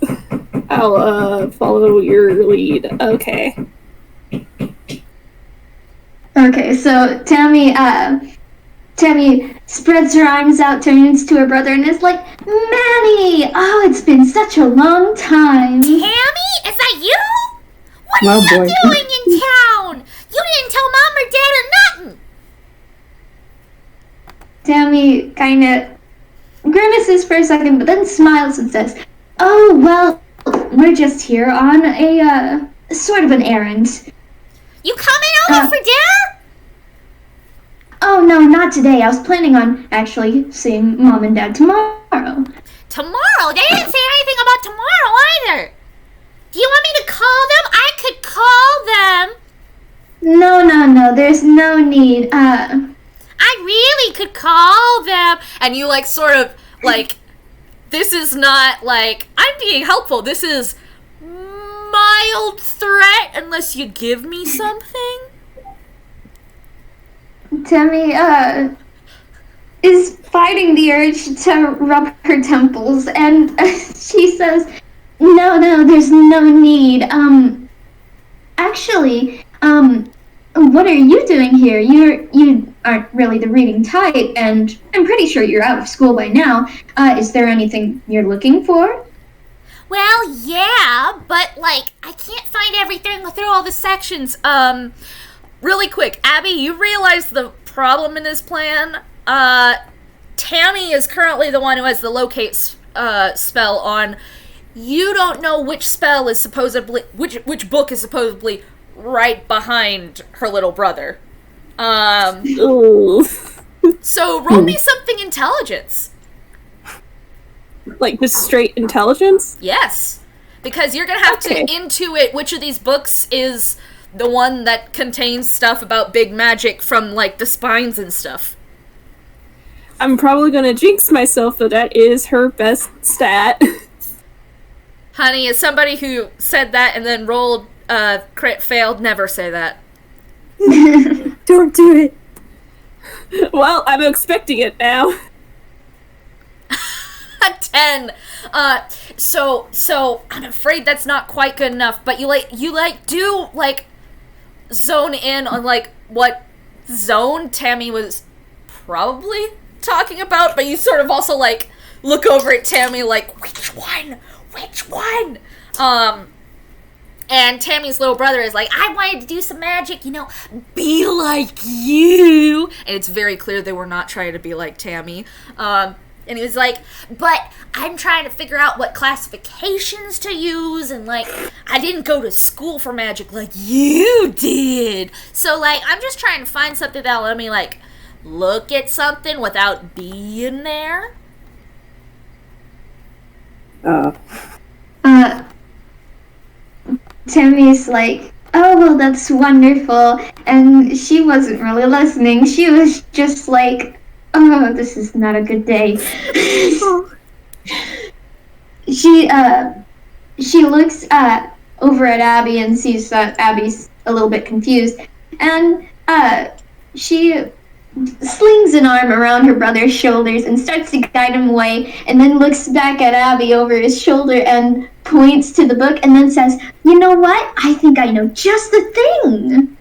follow your lead. Okay. Okay, so Tammy spreads her arms out, turns to her brother, and is like, Manny! Oh, it's been such a long time. Tammy? Is that you? What are you doing in town? You didn't tell Mom or Dad or nothing. Tammy kind of grimaces for a second, but then smiles and says, oh, well, we're just here on a, sort of an errand. You coming over for dinner? Oh, no, not today. I was planning on actually seeing Mom and Dad tomorrow. Tomorrow? They didn't say anything about tomorrow either. Do you want me to call them? I could call them. No, there's no need. I really could call them. And you, like, sort of, like, this is not, like, I'm being helpful. This is mild threat unless you give me something. Tammy, is fighting the urge to rub her temples, and she says, no, there's no need. Actually, what are you doing here? You aren't really the reading type, and I'm pretty sure you're out of school by now. Is there anything you're looking for? Well, yeah, but, like, I can't find everything through all the sections. Really quick, Abby, you realize the problem in this plan? Tammy is currently the one who has the locate spell on. You don't know which spell is supposedly, which book is supposedly right behind her little brother. So roll me something intelligence. Like, just straight intelligence? Yes. Because you're gonna have to intuit which of these books is the one that contains stuff about big magic from, like, the spines and stuff. I'm probably gonna jinx myself, but that is her best stat. Honey, as somebody who said that and then rolled crit failed, never say that. Don't do it. Well, I'm expecting it now. A 10. So I'm afraid that's not quite good enough, but you do zone in on, like, what zone Tammy was probably talking about, but you sort of also, like, look over at Tammy like, which one? And Tammy's little brother is like, I wanted to do some magic, be like you. And it's very clear they were not trying to be like Tammy. And he was like, but I'm trying to figure out what classifications to use, and, like, I didn't go to school for magic like you did. So, like, I'm just trying to find something that'll let me, like, look at something without being there. Tammy's like, oh, well, that's wonderful. And she wasn't really listening. She was just like, oh, this is not a good day. She looks over at Abby and sees that Abby's a little bit confused. And she slings an arm around her brother's shoulders and starts to guide him away, and then looks back at Abby over his shoulder and points to the book and then says, you know what? I think I know just the thing.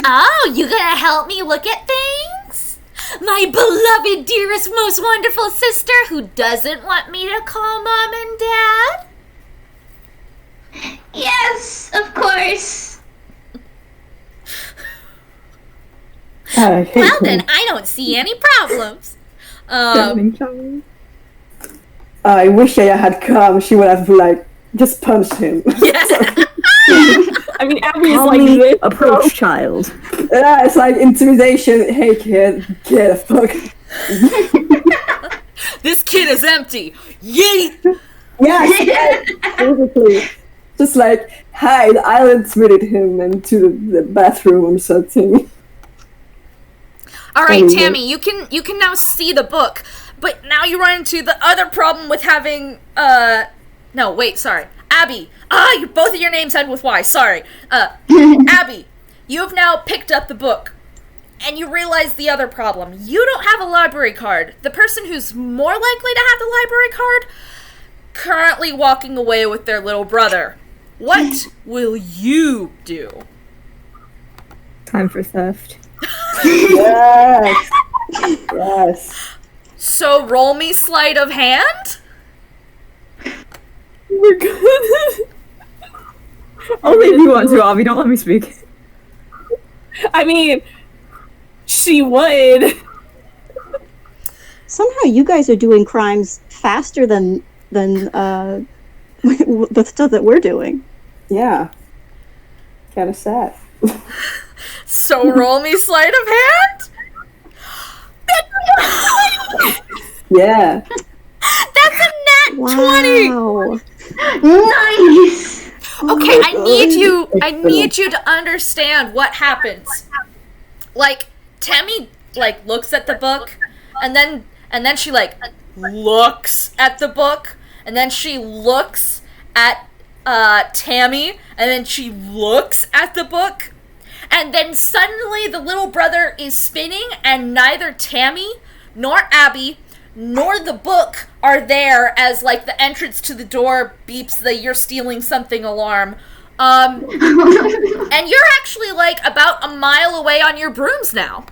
Oh, you gonna help me look at things? My beloved, dearest, most wonderful sister who doesn't want me to call Mom and Dad? Yes, of course. Well, then, I don't see any problems. I wish Yaya had come. She would have, like, just punched him. Yes. I mean, Abby is Call like me this, approach child. Yeah, it's like intimidation. Hey, kid, get the fuck. This kid is empty. Yeet. Yes, basically. Just like, hide. I'll admitted him into the bathroom or something. All right, Tammy, you can now see the book, but now you run into the other problem with having no, wait, sorry, Abby. Both of your names end with Y. Sorry, Abby. You have now picked up the book, and you realize the other problem. You don't have a library card. The person who's more likely to have the library card currently walking away with their little brother. What will you do? Time for theft. Yes. Yes. So roll me sleight of hand? We're good. Only if you want to, Avi. Don't let me speak. I mean, she would. Somehow you guys are doing crimes faster than the stuff that we're doing. Yeah. Kind of sad. So roll me sleight of hand. Yeah. That's a nat 20. Wow. Nice. Okay, I need you to understand what happens. Like, Tammy, like, looks at the book, and then she, like, looks at the book, and then she looks at, Tammy, and then she looks at the book, and then suddenly the little brother is spinning, and neither Tammy, nor Abby, nor the book are there as, like, the entrance to the door beeps the "you're stealing something" alarm. And you're actually, like, about a mile away on your brooms now.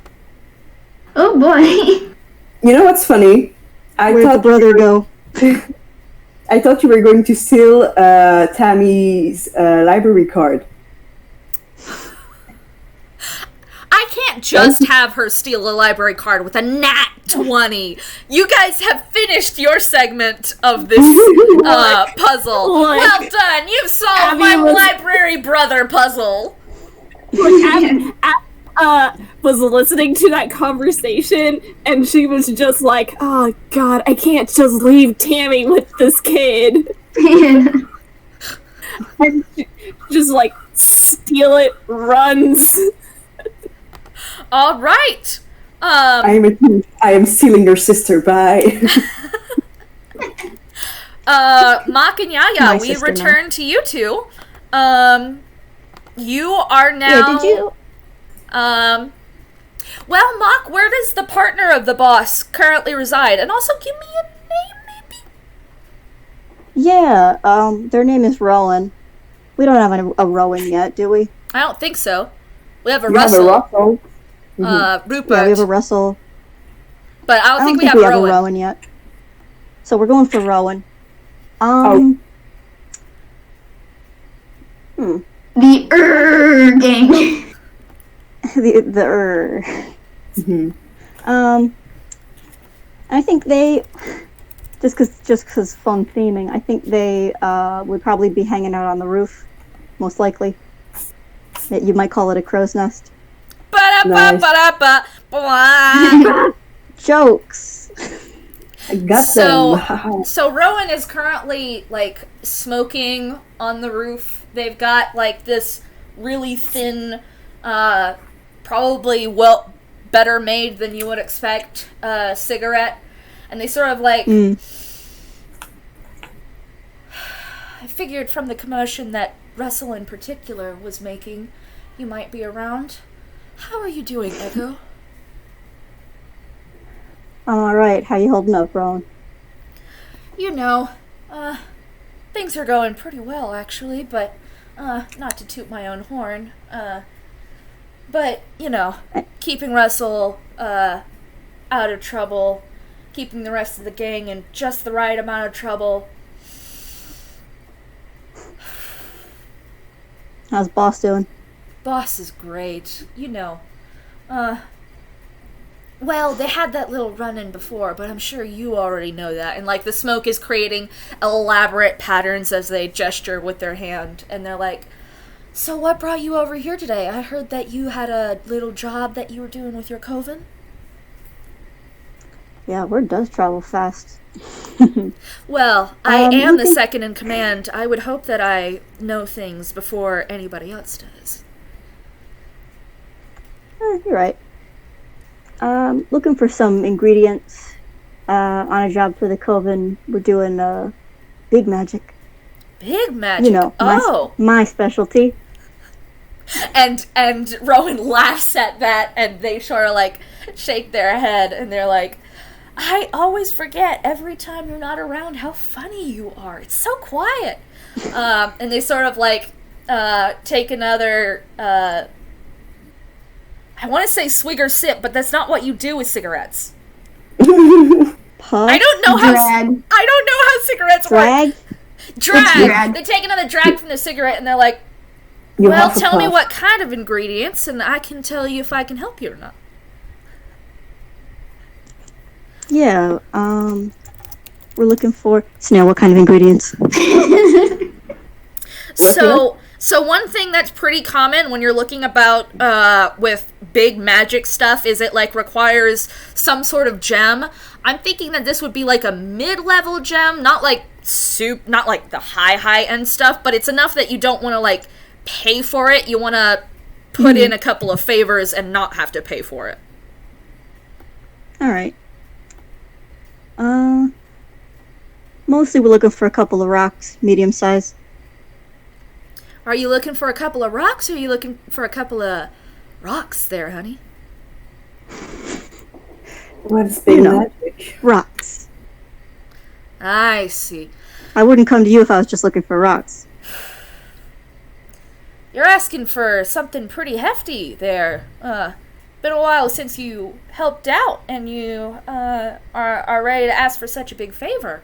Oh boy. You know what's funny? Where'd the brother go? I thought you were going to steal Tammy's library card. I can't just have her steal a library card with a nat 20. You guys have finished your segment of this puzzle. Well done. You've solved my library brother puzzle. Was listening to that conversation, and she was just like, "Oh God, I can't just leave Tammy with this kid." And she just like steal it, runs. All right. I am stealing your sister. Bye. Mock and Yaya, My we sister return to you two. You are now. Yeah, did you? Well, Mock, where does the partner of the boss currently reside? And also, give me a name, maybe? Yeah, their name is Rowan. We don't have a Rowan yet, do we? I don't think so. We have a You have a Russell. Russell. Rupert. Yeah, we have a Russell. But I don't think we have a Rowan. Rowan yet. So we're going for Rowan. The gang. I think they just cause fun theming. I think they would probably be hanging out on the roof, most likely. You might call it a crow's nest. Ba-da-ba-ba-da-ba. Jokes. I got them. So Rowan is currently, like, smoking on the roof. They've got, like, this really thin, probably better made than you would expect, cigarette. And they sort of, like... I figured from the commotion that Russell in particular was making, you might be around. How are you doing, Echo? I'm alright. How you holding up, Rowan? You know, things are going pretty well, actually, but, not to toot my own horn, but, you know, keeping Russell, out of trouble, keeping the rest of the gang in just the right amount of trouble. How's boss doing? Boss is great, you know. Well, they had that little run-in before, but I'm sure you already know that. And, like, the smoke is creating elaborate patterns as they gesture with their hand. And they're like, so what brought you over here today? I heard that you had a little job that you were doing with your coven. Yeah, word does travel fast. Well, I am the second in command. I would hope that I know things before anybody else does. You're right. Looking for some ingredients on a job for the coven. We're doing big magic. Big magic? You know, my specialty. And Rowan laughs at that, and they sort of, like, shake their head, and they're like, I always forget every time you're not around how funny you are. It's so quiet. And they sort of, like, take another... I want to say swig or sip, but that's not what you do with cigarettes. Puff? I don't know how cigarettes work. Drag. They take another drag from the cigarette and they're like, well, tell me what kind of ingredients and I can tell you if I can help you or not. Yeah, we're looking for... Snail, what kind of ingredients? So one thing that's pretty common when you're looking about with big magic stuff is it like requires some sort of gem. I'm thinking that this would be like a mid-level gem, not like not like the high end stuff, but it's enough that you don't want to like pay for it. You want to put in a couple of favors and not have to pay for it. All right. Mostly we're looking for a couple of rocks, medium size. Are you looking for a couple of rocks, or are you looking for a couple of rocks there, honey? What's big magic? Rocks. I see. I wouldn't come to you if I was just looking for rocks. You're asking for something pretty hefty there. Been a while since you helped out, and you are ready to ask for such a big favor.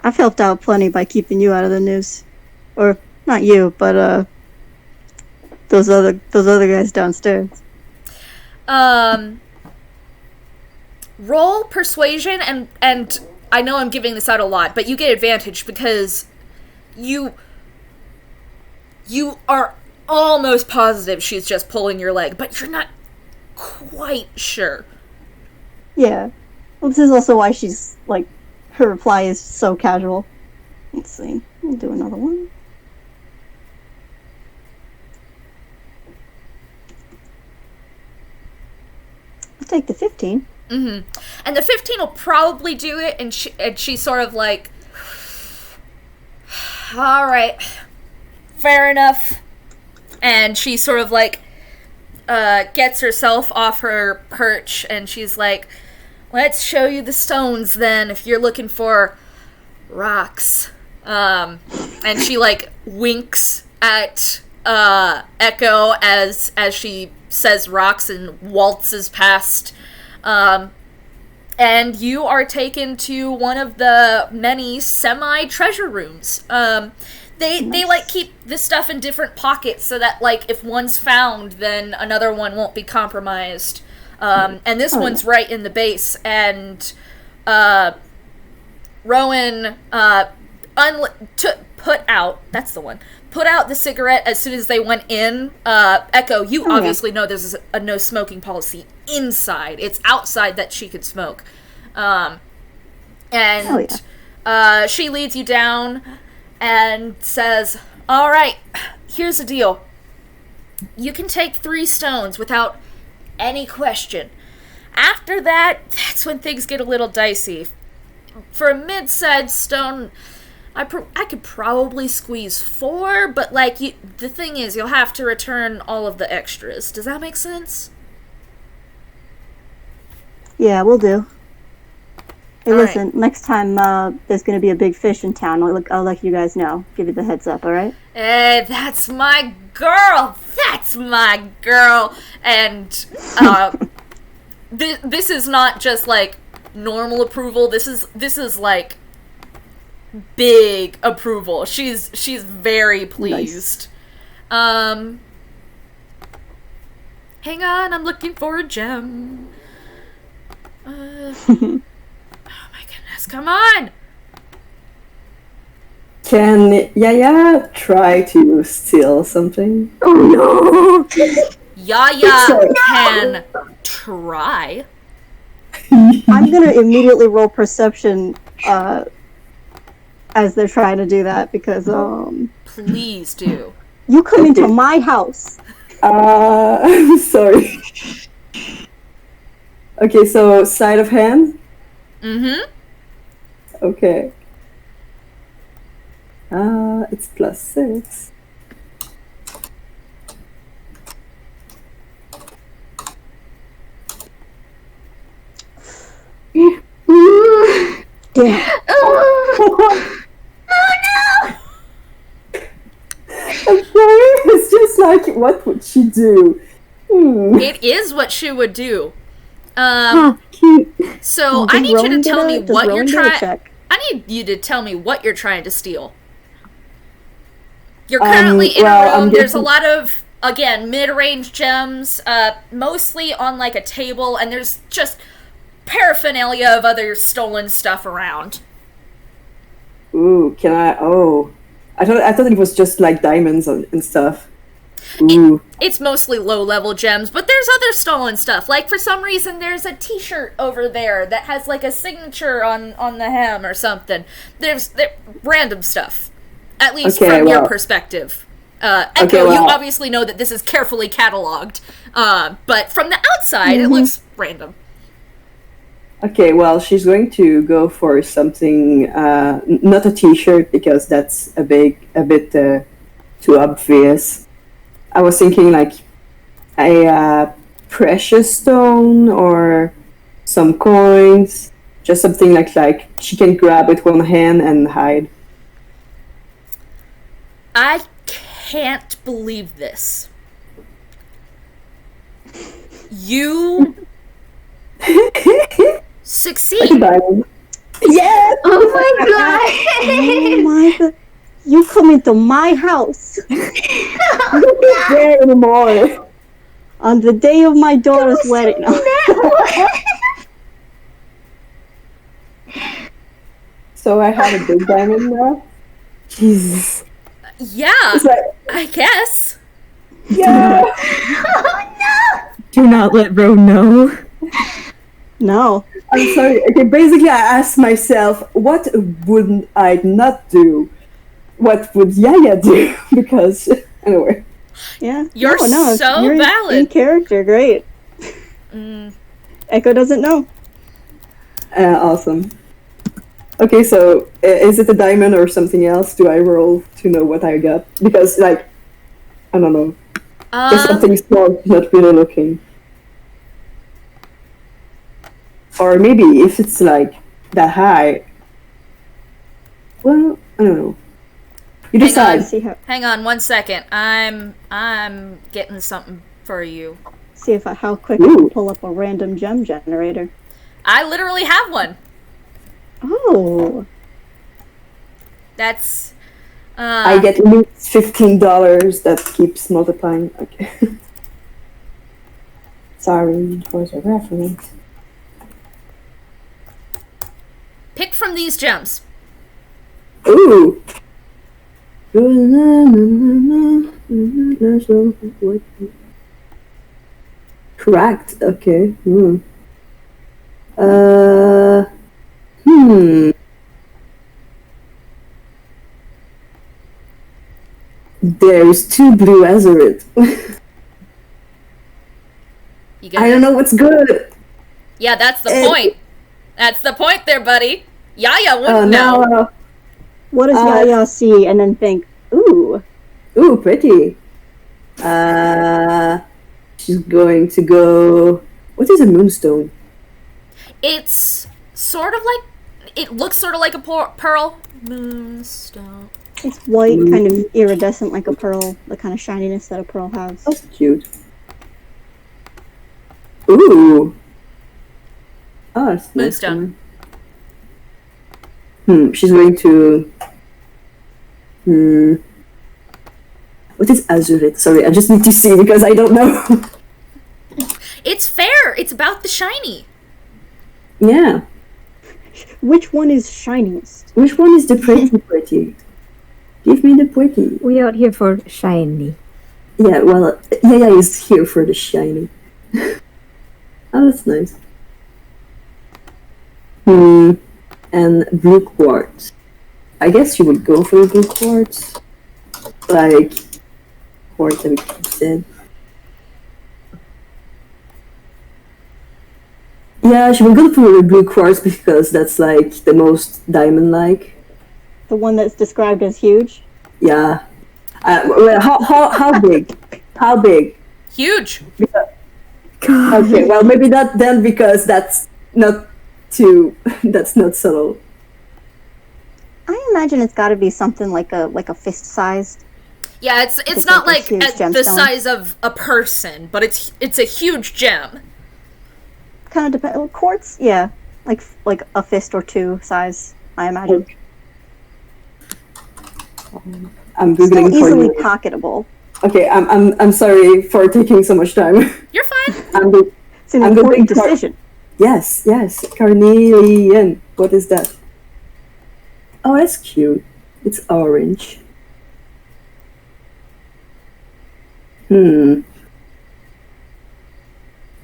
I've helped out plenty by keeping you out of the news. Or not you, but those other guys downstairs. Roll persuasion, and I know I'm giving this out a lot, but you get advantage because you are almost positive she's just pulling your leg, but you're not quite sure. Yeah. Well, this is also why she's, like, her reply is so casual. Let's see. We'll do another one. I'll take the 15. Mm-hmm. And the 15 will probably do it, and she's sort of like, all right, fair enough. And she sort of like gets herself off her perch, and she's like, let's show you the stones then, if you're looking for rocks. And she like winks at Echo as she says rocks and waltzes past. And you are taken to one of the many semi-treasure rooms. They like keep this stuff in different pockets so that like if one's found, then another one won't be compromised. And this one's right in the base. And Rowan put out the cigarette as soon as they went in. Echo, you obviously know there's a no smoking policy inside. It's outside that she could smoke. She leads you down and says, all right, here's the deal. You can take 3 stones without any question. After that, that's when things get a little dicey. For a mid-sized stone, I could probably squeeze 4, but like the thing is, you'll have to return all of the extras. Does that make sense? Yeah, we'll do. Hey, all listen, right. Next time there's going to be a big fish in town, I'll let you guys know. Give you the heads up, all right? Hey, that's my girl! That's my girl! And this is not just like normal approval. This is like big approval. She's very pleased. Nice. Hang on, I'm looking for a gem. Oh my goodness, come on! Can Yaya try to steal something? Oh no! Yaya can try. I'm gonna immediately roll perception as they're trying to do that because Please do. you come into my house. I'm sorry. Okay, so sleight of hand? Mm-hmm. Okay. It's +6. Damn. Oh no! I'm sorry, it's just like, what would she do? It is what she would do. Cute. So Does I need you Rowan to get tell a- me does what you're Rowan get a trying. check? I need you to tell me what you're trying to steal. You're currently in well, a room. I'm There's a guessing- lot of, again, mid-range gems, mostly on like a table, and there's just paraphernalia of other stolen stuff around. Ooh, can I? Oh, I thought it was just like diamonds and stuff. Ooh. It's mostly low-level gems, but there's other stolen stuff. Like, for some reason, there's a t-shirt over there that has, like, a signature on the hem or something. There's random stuff. At least from your perspective. Echo, you obviously know that this is carefully cataloged. But from the outside, it looks random. Okay, well, she's going to go for something, not a t-shirt, because that's a bit too obvious. I was thinking like a precious stone or some coins, just something like she can grab with one hand and hide. I can't believe this. You succeed. Yes! Oh my god! Oh my god. You come into my house Not there anymore. on the day of my daughter's wedding. So I have a big diamond now? Jesus. Yeah, It's like, I guess. yeah! Do not let Rhode know. No. I'm sorry. Okay, basically I asked myself, what would I not do? What would Yaya do? Because, anyway. Yeah. You're no, so you're valid. In character, great. Echo doesn't know. Awesome. Okay, so is it a diamond or something else? Do I roll to know what I got? Because, like, I don't know. Just something small, not really looking. Or maybe if it's like that high. Well, I don't know. You decide. Hang on 1 second. I'm getting something for you. See how quick I can pull up a random gem generator. I literally have one. Oh. That's I get loot $15 that keeps multiplying. Okay. Sorry for the reference. pick from these gems. Ooh. Correct. Okay. There's 2 blue azurite. I don't know what's good. Yeah, that's the point. That's the point there, buddy. Yaya wouldn't know. No. What does Yaya see and then think, ooh. Ooh, pretty. She's going to go... What is a moonstone? It's sort of like... It looks sort of like a pearl. Moonstone. It's white, kind of iridescent like a pearl, the kind of shininess that a pearl has. That's cute. Ooh. Oh, that's nice. Moonstone. She's going to... What is azurite? Sorry, I just need to see because I don't know. It's fair. It's about the shiny. Yeah. Which one is shiniest? Which one is the pretty? Give me the pretty. We out here for shiny. Yeah, well, Yaya is here for the shiny. Oh, that's nice. And blue quartz. I guess you would go for the blue quartz. Like, quartz that we said. Yeah, she would go for the blue quartz because that's like the most diamond-like. The one that's described as huge? Yeah. Well, how big? How big? Huge. Okay, well maybe not then because that's not subtle. I imagine it's got to be something like a fist sized. Yeah, it's not like the size of a person, but it's a huge gem. Kind of depends. Quartz, yeah, like a fist or two size, I imagine. I'm googling Still easily for you. pocketable. Okay, I'm sorry for taking so much time. You're fine. It's an important decision. Yes, carnelian. What is that? Oh, that's cute. It's orange.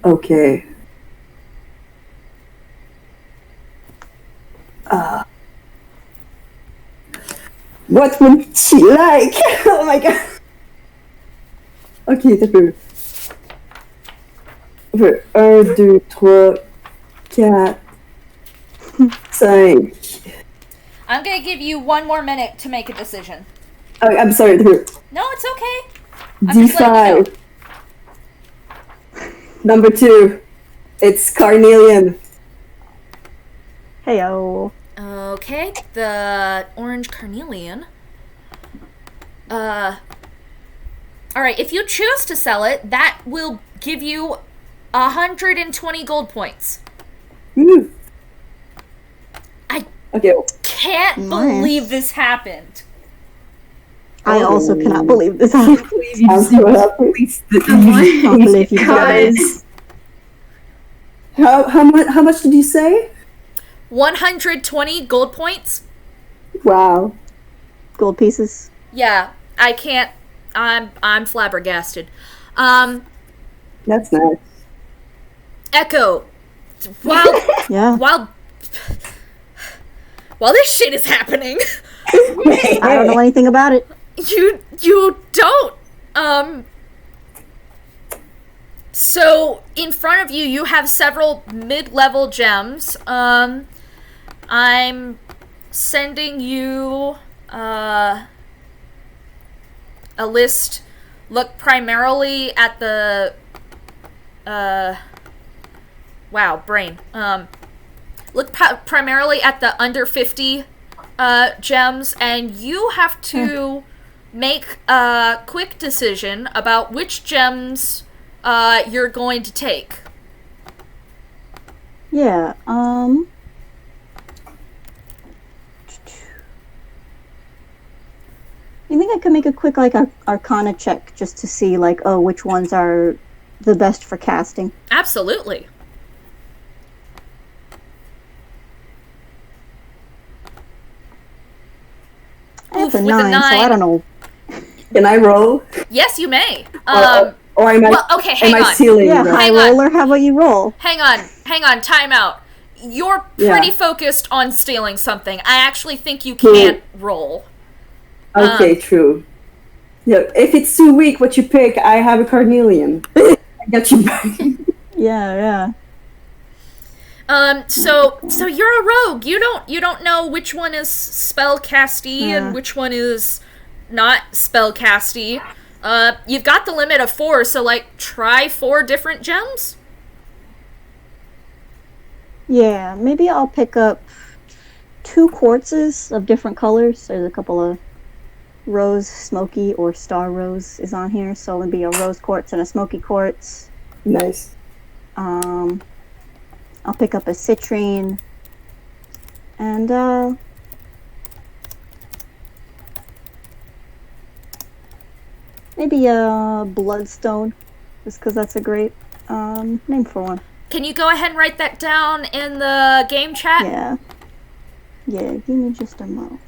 Okay. What would she like? Oh my god. Ok, t'as peu. 1, 2, 3, 4, 5. I'm gonna give you 1 more minute to make a decision. Oh, I'm sorry, t'as peu. No, it's okay. I'm just letting you know. D5. Number 2. It's carnelian. Heyo. Okay, the orange carnelian. Alright, if you choose to sell it, that will give you 120 gold points. Woo. I Okay. can't believe this happened. I also cannot believe this happened. I'm so happy. I can't believe you guys. How much did you say? 120 gold points? Wow. Gold pieces. Yeah, I can't. I'm flabbergasted. That's nice. Echo, while Yeah. while this shit is happening, I don't know anything about it. you don't. So in front of you, you have several mid-level gems. I'm sending you a list. Look primarily at the wow, brain. Look primarily at the under 50 gems, and you have to make a quick decision about which gems you're going to take. Yeah, you think I could make a quick, like, arcana check just to see, like, oh, which ones are the best for casting? Absolutely. That's a with a 9, so I 9. don't know. Can I roll? Yes, you may. Or am I, well, okay, hang am I on. sealing Yeah, that? high Hang on. roller, how about you roll? Hang on, time out. You're pretty focused on stealing something. I actually think you can't roll. Okay, true. Yeah, if it's too weak, what you pick, I have a carnelian. I got you back. Yeah. So you're a rogue. You don't know which one is spellcasty and which one is not spellcasty. You've got the limit of 4, so like try 4 different gems. Yeah, maybe I'll pick up 2 quartzes of different colors. There's a couple of rose, smoky, or star rose is on here, so maybe a rose quartz and a smoky quartz. Nice. I'll pick up a citrine, and maybe a bloodstone, just because that's a great name for one. Can you go ahead and write that down in the game chat? Yeah, give me just a moment.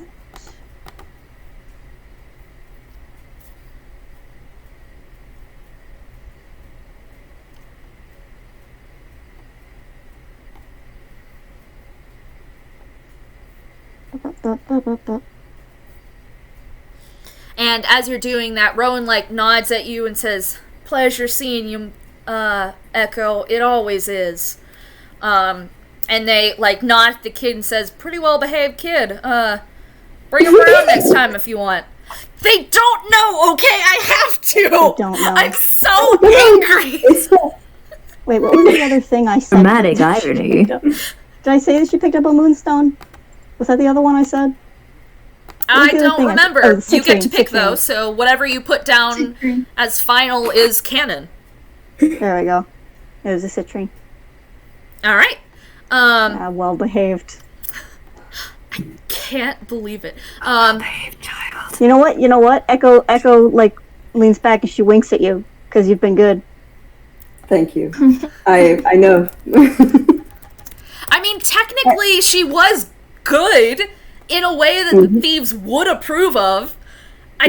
And as you're doing that, Rowan like nods at you and says, "Pleasure seeing you, Echo. It always is." And they like nod at the kid and says, "Pretty well behaved kid. Bring him around next time if you want." They don't know. Okay, I have to. They don't know. I'm so angry. Wait, what was the other thing I said? Dramatic irony. Did I say that she picked up a moonstone? Was that the other one I said? I don't remember. You get to pick citrine. though, so whatever you put down as final is canon. There we go. It was a citrine. All right. Well behaved. Can't believe it. You know what? Echo like leans back and she winks at you because you've been good. Thank you. I know. I mean, technically, she was good in a way that the thieves would approve of. I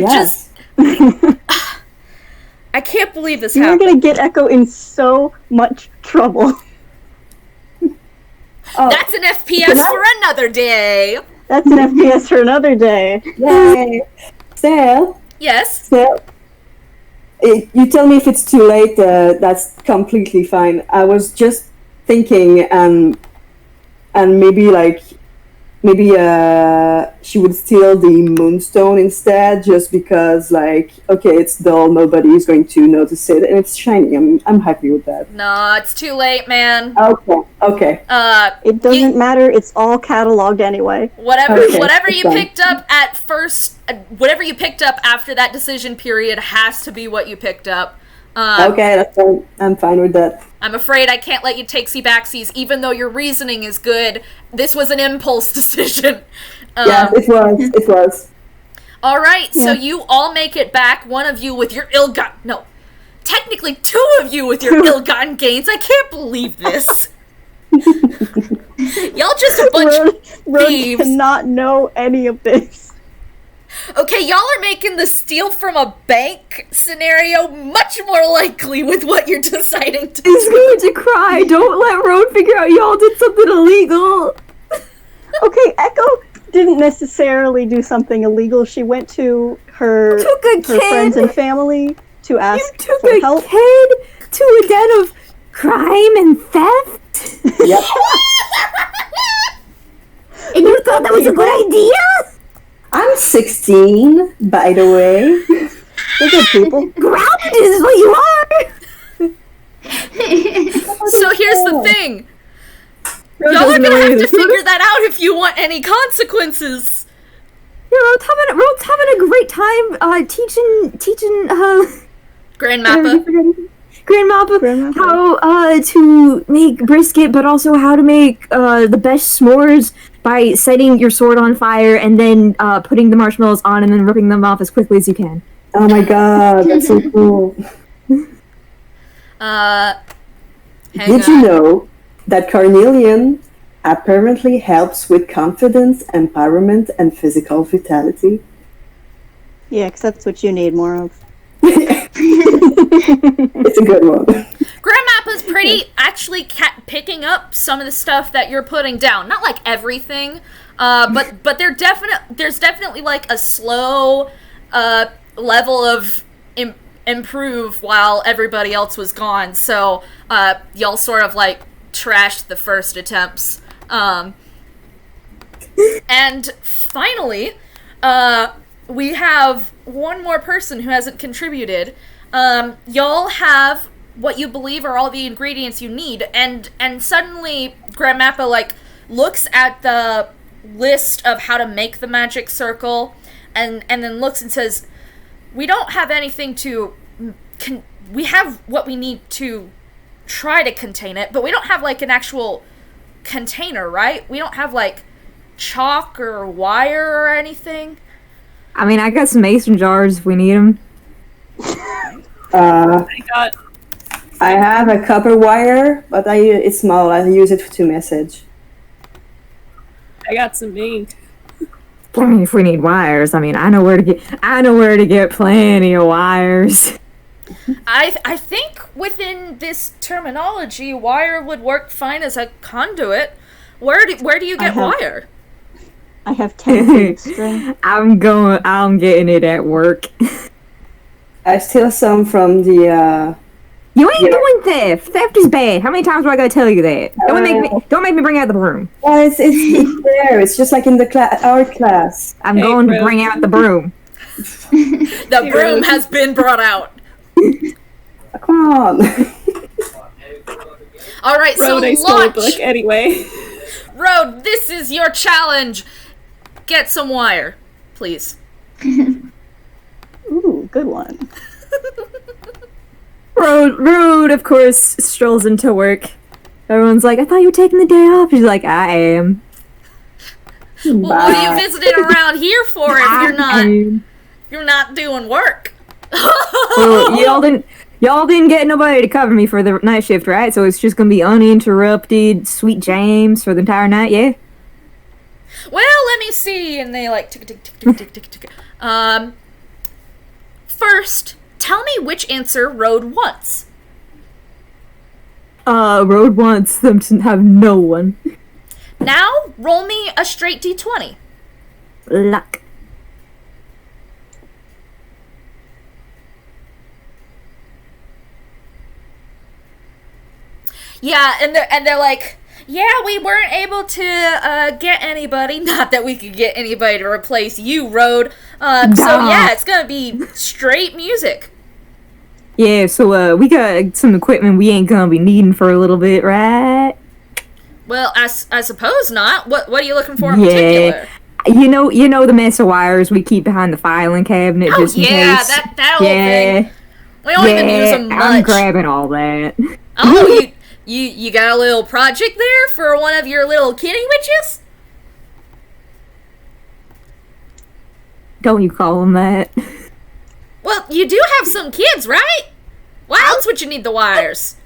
I can't believe this You're happened. gonna get Echo in so much trouble. Oh, That's an FPS for another day. That's an FPS for another day. yay! So, Yes. you tell me if it's too late. That's completely fine. I was just thinking, and maybe she would steal the moonstone instead, just because okay, it's dull, nobody is going to notice it, and it's shiny. I'm happy with that. No, it's too late, man. Okay. It doesn't matter. It's all cataloged anyway. Whatever Okay, you fine. picked up at first, whatever you picked up after that decision period has to be what you picked up. Okay, that's fine. I'm fine with that. I'm afraid I can't let you take backsies, even though your reasoning is good. This was an impulse decision. Yeah, it was. All right, so Yeah. you all make it back. One of you with your technically two of you with your ill-gotten gains. I can't believe this. Y'all just a bunch Rhode thieves. cannot know any of this. Okay, y'all are making the steal from a bank scenario much more likely with what you're deciding to He's do. going to cry. Don't let Rhode figure out y'all did something illegal. Okay, Echo didn't necessarily do something illegal. She went to her Took a kid. friends and family to You ask took for a help. kid to a den of crime and theft? Yep. And you thought that was a good idea? I'm 16, by the way. They're good people. Grounded is what you are. So here's the thing. Rhode Y'all are doesn't know gonna have any to of this. figure that out if you want any consequences. Yeah, Rhode's having a great time teaching Grand I Mappa. forget- Grand Mapa Grand Mapa. how to make brisket, but also how to make the best s'mores by setting your sword on fire and then putting the marshmallows on and then ripping them off as quickly as you can. Oh my god, that's so cool. Hang Did on. you know that carnelian apparently helps with confidence, empowerment, and physical vitality? Yeah, because that's what you need more of. It's a good one. Grand Mappa's pretty actually picking up some of the stuff that you're putting down. Not like everything, but there's definitely like a slow level of improve while everybody else was gone. So y'all sort of like trashed the first attempts. And finally, we have one more person who hasn't contributed. Y'all have what you believe are all the ingredients you need, and suddenly Grand Mappa like looks at the list of how to make the magic circle, and then looks and says, "We don't have anything to. We have what we need to try to contain it, but we don't have like an actual container, right? We don't have like chalk or wire or anything." I mean, I got some mason jars if we need them. Uh, I got I have a copper wire, but it's small. I use it to message. some ink. I mean, if we need wires, I mean, I know where to get plenty of wires. I think within this terminology, wire would work fine as a conduit. Where do you get have- wire? I have 10 feet string. I'm getting it at work. I steal some from the. You ain't Yeah. doing theft. Theft is bad. How many times do I gotta tell you that? Don't make me bring out the broom. Well, it's there. It's just like in the art class. I'm Hey, going to Rose. bring out the broom. The broom has been brought out. Come on. All right, so Rhode, I stole a launch. book anyway. Rhode, this is your challenge. Get some wire, please. Ooh, good one. Rhode, of course, strolls into work. Everyone's like, I thought you were taking the day off. She's like, I am. Well, what are you visiting around here for if you're I am. not doing work? Well, y'all didn't get nobody to cover me for the night shift, right? So it's just gonna be uninterrupted sweet James for the entire night, yeah? Well, let me see. And they like tick tick tick tick tick tick tick. First, tell me which answer Rhode wants. Rhode wants them to have no one. Now, roll me a straight d20. Luck. Yeah, and they're like, yeah, we weren't able to get anybody. Not that we could get anybody to replace you, Rhode. So yeah, it's gonna be straight music. Yeah, so we got some equipment we ain't gonna be needing for a little bit, right? Well, I suppose not. What are you looking for in particular? You know the mess of wires we keep behind the filing cabinet just in case. that old thing. We don't even use them much. I'm grabbing all that. Oh, you got a little project there for one of your little kitty witches? Don't you call them that? Well, you do have some kids, right? Why else would you need the wires?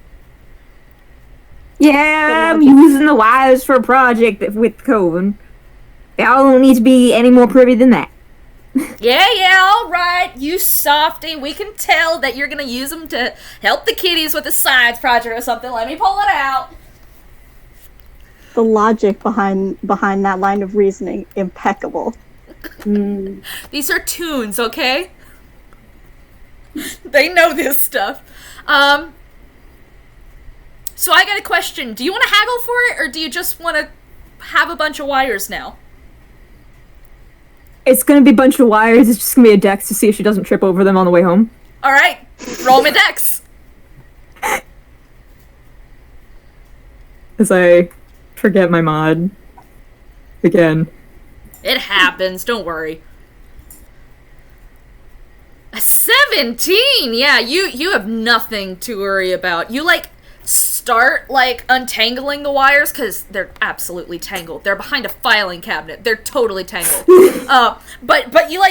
Yeah, I'm using the wires for a project with Coven. Y'all don't need to be any more privy than that. Yeah, alright. You softy. We can tell that you're gonna use them to help the kiddies with a science project or something. Let me pull it out. The logic behind that line of reasoning, impeccable. These are tunes, okay? They know this stuff. So I got a question. Do you want to haggle for it, or do you just want to have a bunch of wires now? It's gonna be a bunch of wires. It's just gonna be a dex to see if she doesn't trip over them on the way home. Alright, roll me dex. As I forget my mod. Again. It happens, don't worry. A 17! Yeah, you have nothing to worry about. You, start, untangling the wires, because they're absolutely tangled. They're behind a filing cabinet. They're totally tangled. But you,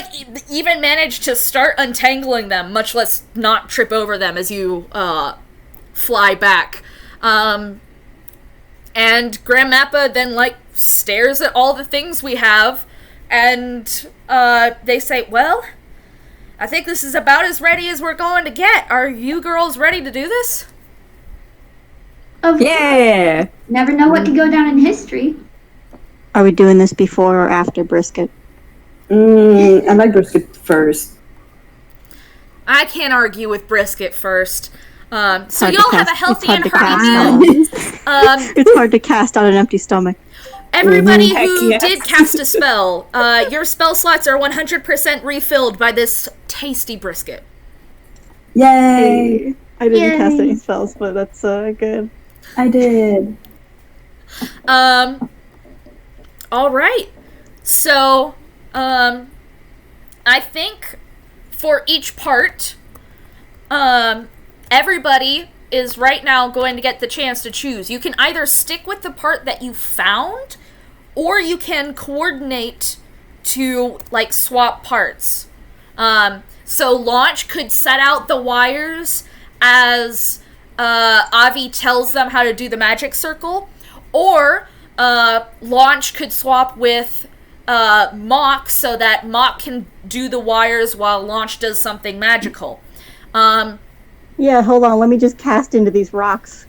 even manage to start untangling them, much less not trip over them as you, fly back. And Grand Mapa then, stares at all the things we have, and, they say, well, I think this is about as ready as we're going to get. Are you girls ready to do this? Yeah! Never know what could go down in history. Are we doing this before or after brisket? I like brisket first. I can't argue with brisket first. So hard y'all to have a cast. healthy It's and hard to hearty meal. It's hard to cast on an empty stomach. Everybody Heck who yes. did cast a spell, your spell slots are 100% refilled by this tasty brisket. Yay! I didn't Yay. cast any spells, but that's good. I did. All right. So, I think for each part, everybody is right now going to get the chance to choose. You can either stick with the part that you found, or you can coordinate to, swap parts. So Launch could set out the wires as Avi tells them how to do the magic circle, or Launch could swap with Mock so that Mock can do the wires while Launch does something magical. Yeah, hold on. Let me just cast into these rocks.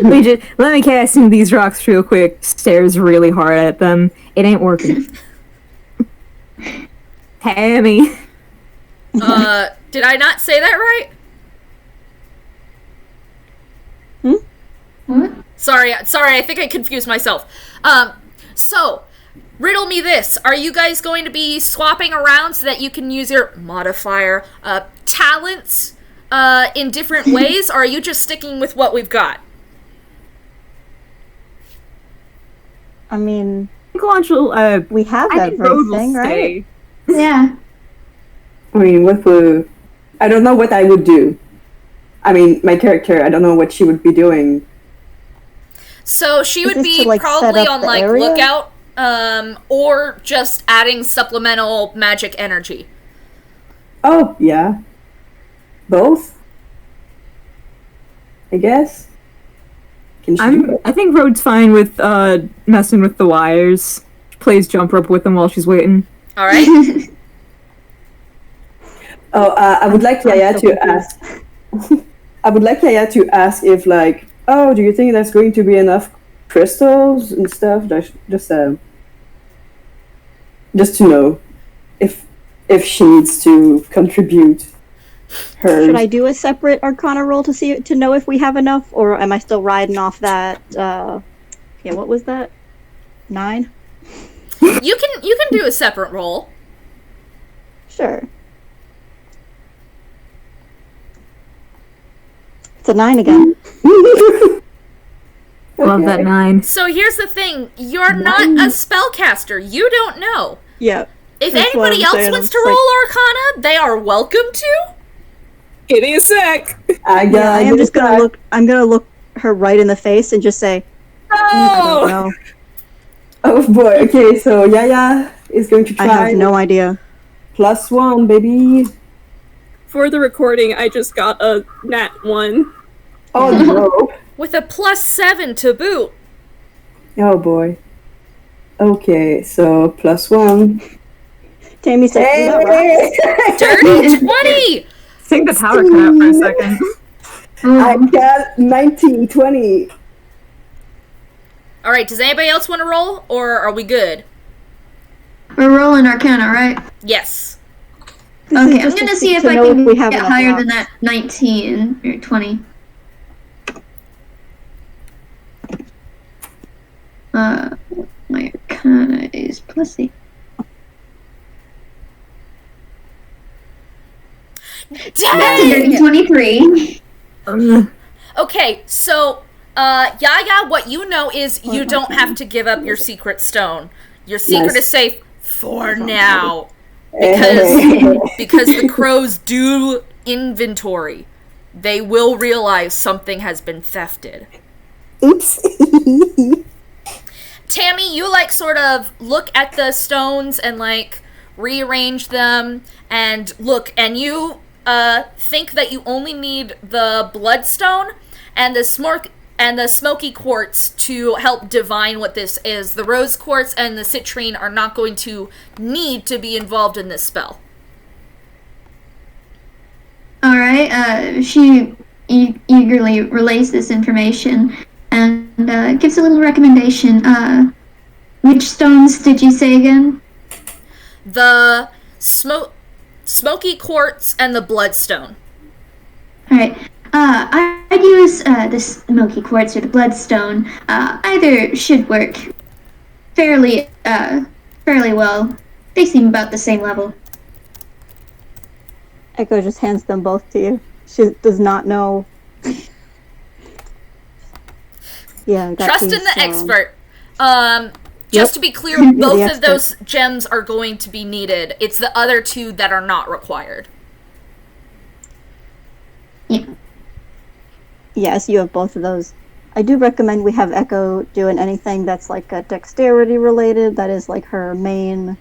Let me cast into these rocks real quick. Stares really hard at them. It ain't working. Tammy. Did I not say that right? What? Sorry, I think I confused myself. So, riddle me this. Are you guys going to be swapping around so that you can use your modifier talents in different ways, or are you just sticking with what we've got? I mean, Launch will, we have I that think very Rhode will thing, right? stay. Yeah. I mean, I don't know what I would do. I mean, my character, I don't know what she would be doing. So she would this be to, set probably up on, the area? lookout, or just adding supplemental magic energy. Oh, yeah. Both? I guess. Can she do it? I think Rhode's fine with messing with the wires. She plays jump rope with them while she's waiting. Alright? Oh, I would like Yaya so to confused. ask. I would like Yaya to ask if, like, oh, do you think that's going to be enough crystals and stuff? Just to know if she needs to contribute her. Should I do a separate Arcana roll to know if we have enough, or am I still riding off that? What was that? 9. You can do a separate roll. Sure. It's a 9 again. Love that 9. So here's the thing: you're not a spellcaster. You don't know. Yeah. If That's what anybody I'm else saying. wants I'm to just roll Arcana, they are welcome to. Give me a sec. I am just gonna look. I'm gonna look her right in the face and just say, I don't know. Oh boy. Okay, so Yaya is going to try. I have no idea. +1, baby. For the recording, I just got a nat 1. Oh no. With a +7 to boot. Oh boy. Okay, so +1. Tammy said, Hey! Dirty 20! Take the power cut out for a second. I got 1920. Alright, does anybody else want to roll? Or are we good? We're rolling Arcana, right? Yes. Okay, I'm gonna see if I can we have get enough higher rocks. than that 19 or 20. My Arcana is +8. Dang! 23. Okay, so, Yaya, what you know is you don't have to give up your secret stone. Your secret is safe for now. Because the crows do inventory. They will realize something has been thefted. Oops. Tammy, you, sort of look at the stones and, rearrange them and look, and you, think that you only need the bloodstone and the smoky quartz to help divine what this is. The rose quartz and the citrine are not going to need to be involved in this spell. Alright, she eagerly relays this information and gives a little recommendation. Which stones did you say again? The smoky quartz and the bloodstone. Alright. I'd use the smoky quartz or the bloodstone. Either should work fairly well. They seem about the same level. Echo just hands them both to you. She does not know. Yeah, Trust in the expert. Just to be clear, You're both the of expert. those gems are going to be needed. It's the other two that are not required. Yeah. Yes, you have both of those. I do recommend we have Echo doing anything that's dexterity related. That is her main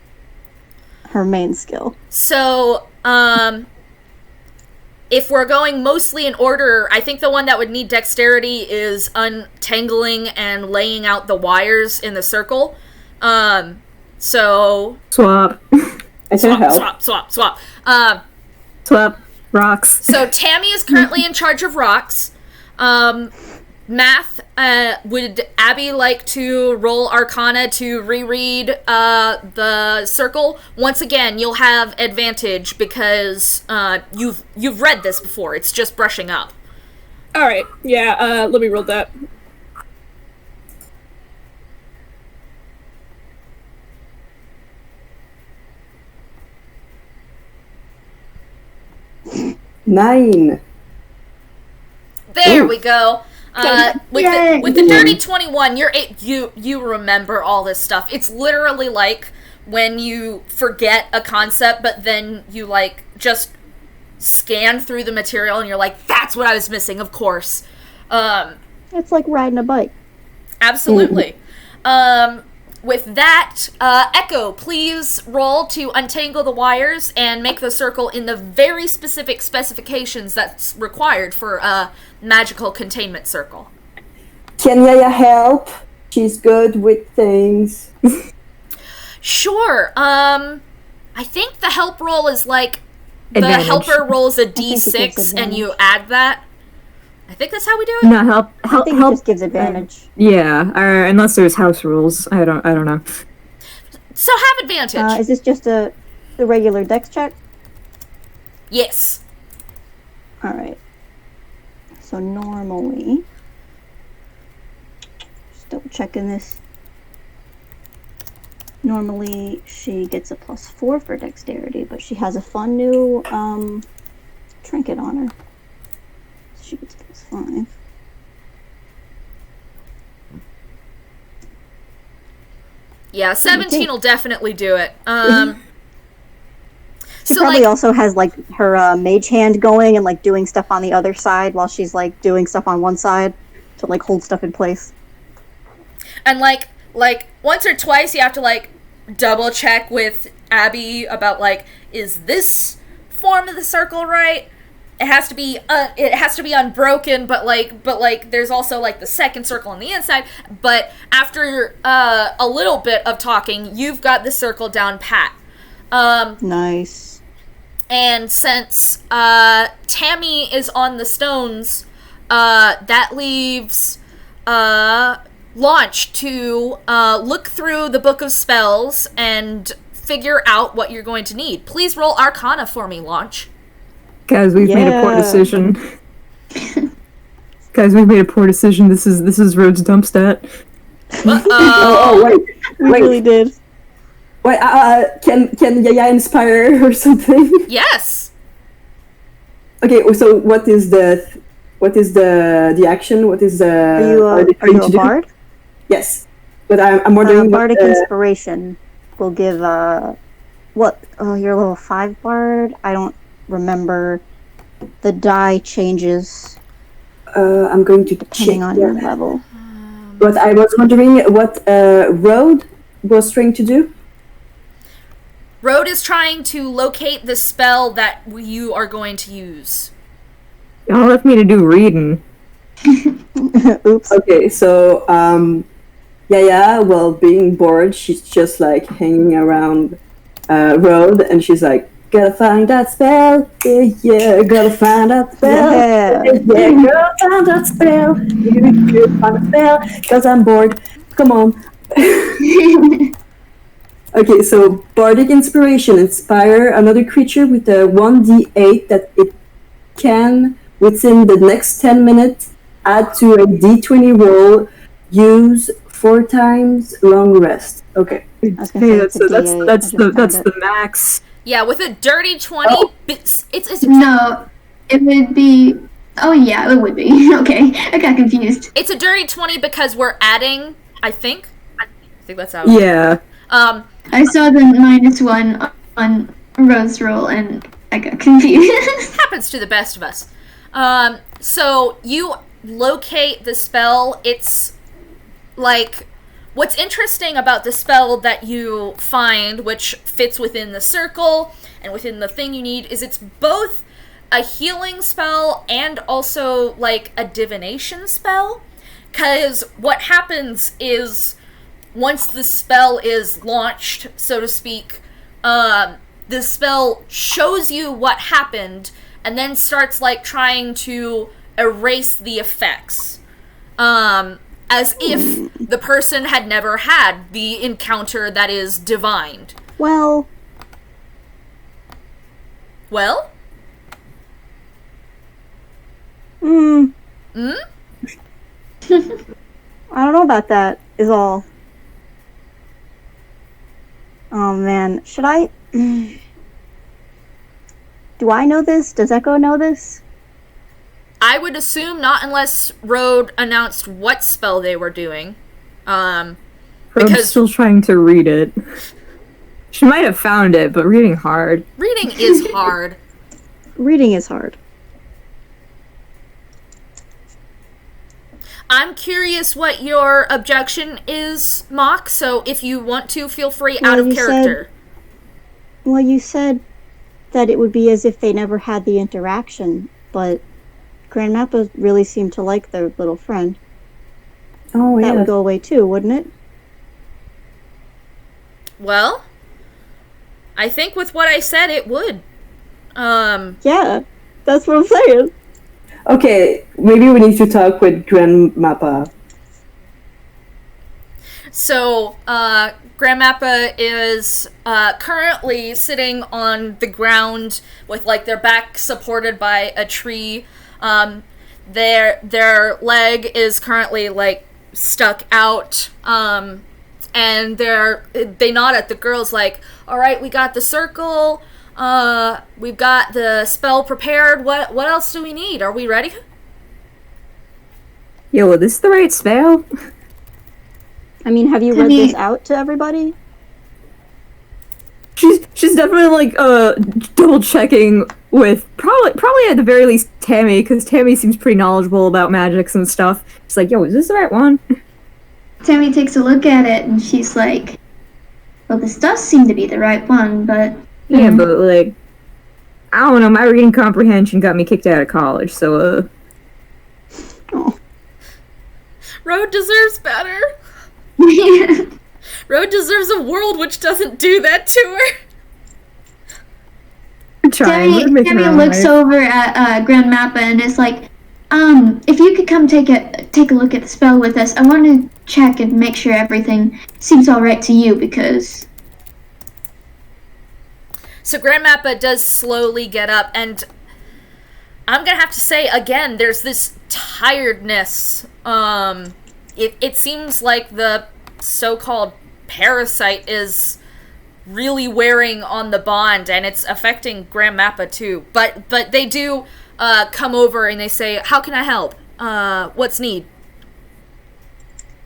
skill. So, if we're going mostly in order, I think the one that would need dexterity is untangling and laying out the wires in the circle. So... Swap. I can help. Swap. Swap. Rocks. So Tammy is currently in charge of rocks. Math, would Abby like to roll Arcana to reread the circle? Once again, you'll have advantage because you've read this before. It's just brushing up. Alright, yeah, let me roll that. Nine. There we go. With the Yay. dirty 21, you remember all this stuff. It's literally like when you forget a concept, but then you just scan through the material and you're like, that's what I was missing, of course. It's like riding a bike. Absolutely. With that, Echo, please roll to untangle the wires and make the circle in the very specific specifications that's required for a magical containment circle. Can Yaya help? She's good with things. Sure. I think the help roll is the Advantage. helper rolls a think it gives d6 and you advantage. add that. I think that's how we do it. No, help. I think it just gives advantage. Yeah, or unless there's house rules. I don't know. So have advantage. Is this just a regular dex check? Yes. Alright. So normally, just double checking this. Normally she gets a +4 for dexterity, but she has a fun new trinket on her. So she gets +5. Yeah, 17 will definitely do it. She So, probably like- also has like her mage hand going and like doing stuff on the other side while she's like doing stuff on one side to like hold stuff in place. And like once or twice you have to like double check with Abby about like, is this form of the circle right? It has to be unbroken, but there's also like the second circle on the inside. But after a little bit of talking, you've got the circle down pat. Nice. And since Tammy is on the stones, that leaves Launch to look through the Book of Spells and figure out what you're going to need. Please roll Arcana for me, Launch. Guys, we've made a poor Yeah. decision. Guys, we've made a poor decision. This is Rhode's dump stat. Oh, wait. We really did. Wait, can Yaya inspire her or something? Yes. Okay, so what is the action? What is the... Are you trying a to do? bard? Yes. But I'm wondering what... Bardic Inspiration will give what? Oh, you're a level 5 bard? I don't remember. The die changes I'm going to depending check on your level. But I was wondering what Rhode was trying to do. Rhode is trying to locate the spell that you are going to use. Y'all left me to do reading. Oops. Okay, so Yaya, well, being bored, she's just like hanging around Rhode, and she's like, gotta find that spell, yeah, gotta find that spell, Yeah. yeah, gotta find that spell, you find a spell, cause I'm bored, come on. Okay, so Bardic Inspiration, inspire another creature with a 1d8 that it can, within the next 10 minutes, add to a d20 roll, use 4 times long rest. Okay. I was gonna Hey, say that's it's a that's D8. that's I the just that's found the max. Yeah, with a dirty 20, Oh. it's No, it would be. Oh yeah, it would be. Okay, I got confused. it's a dirty 20 because we're adding, I think that's how. Yeah. I saw the -1 on Rose roll and I got confused. Happens to the best of us. So you locate the spell. It's like, what's interesting about the spell that you find, which fits within the circle and within the thing you need, is it's both a healing spell and also like a divination spell. Because what happens is, once the spell is launched, so to speak, the spell shows you what happened and then starts like trying to erase the effects. As if the person had never had the encounter that is divined. Well, Well? I don't know about that, is all. Oh man, should I... Do I know this? Does Echo know this? I would assume not, unless Rhode announced what spell they were doing. I'm Because- still trying to read it. She might have found it, but reading hard. Reading is hard. Reading is hard. I'm curious what your objection is, Mock, so if you want to, feel free out Well, of you character. Well, you said that it would be as if they never had the interaction, but Grand Mapa really seemed to like their little friend. Oh, That yeah. would go away too, wouldn't it? Well, I think with what I said, it would. Yeah, that's what I'm saying. Okay, maybe we need to talk with Grand Mapa. So, Grand Mappa is currently sitting on the ground with like their back supported by a tree. Their leg is currently like stuck out, and they nod at the girls like, "All right, we got the circle. We've got the spell prepared. What else do we need? Are we ready?" Yo, is this the right spell? I mean, have you read this out to everybody? She's definitely like double checking with probably at the very least Tammy, because Tammy seems pretty knowledgeable about magics and stuff. She's like, yo, is this the right one? Tammy takes a look at it and she's like, well, this does seem to be the right one, but... Yeah, but like, I don't know, my reading comprehension got me kicked out of college, so Oh. Rhode deserves better. Yeah. Rhode deserves a world which doesn't do that to her. I'm trying. Tammy looks over at Grand Mappa and is like, if you could come take a look at the spell with us, I want to check and make sure everything seems all right to you, because... So Grand Mappa does slowly get up, and I'm gonna have to say again, there's this tiredness. It seems like the so-called parasite is really wearing on the bond, and it's affecting Grand Mappa too. But they do come over and they say, "How can I help? What's need?"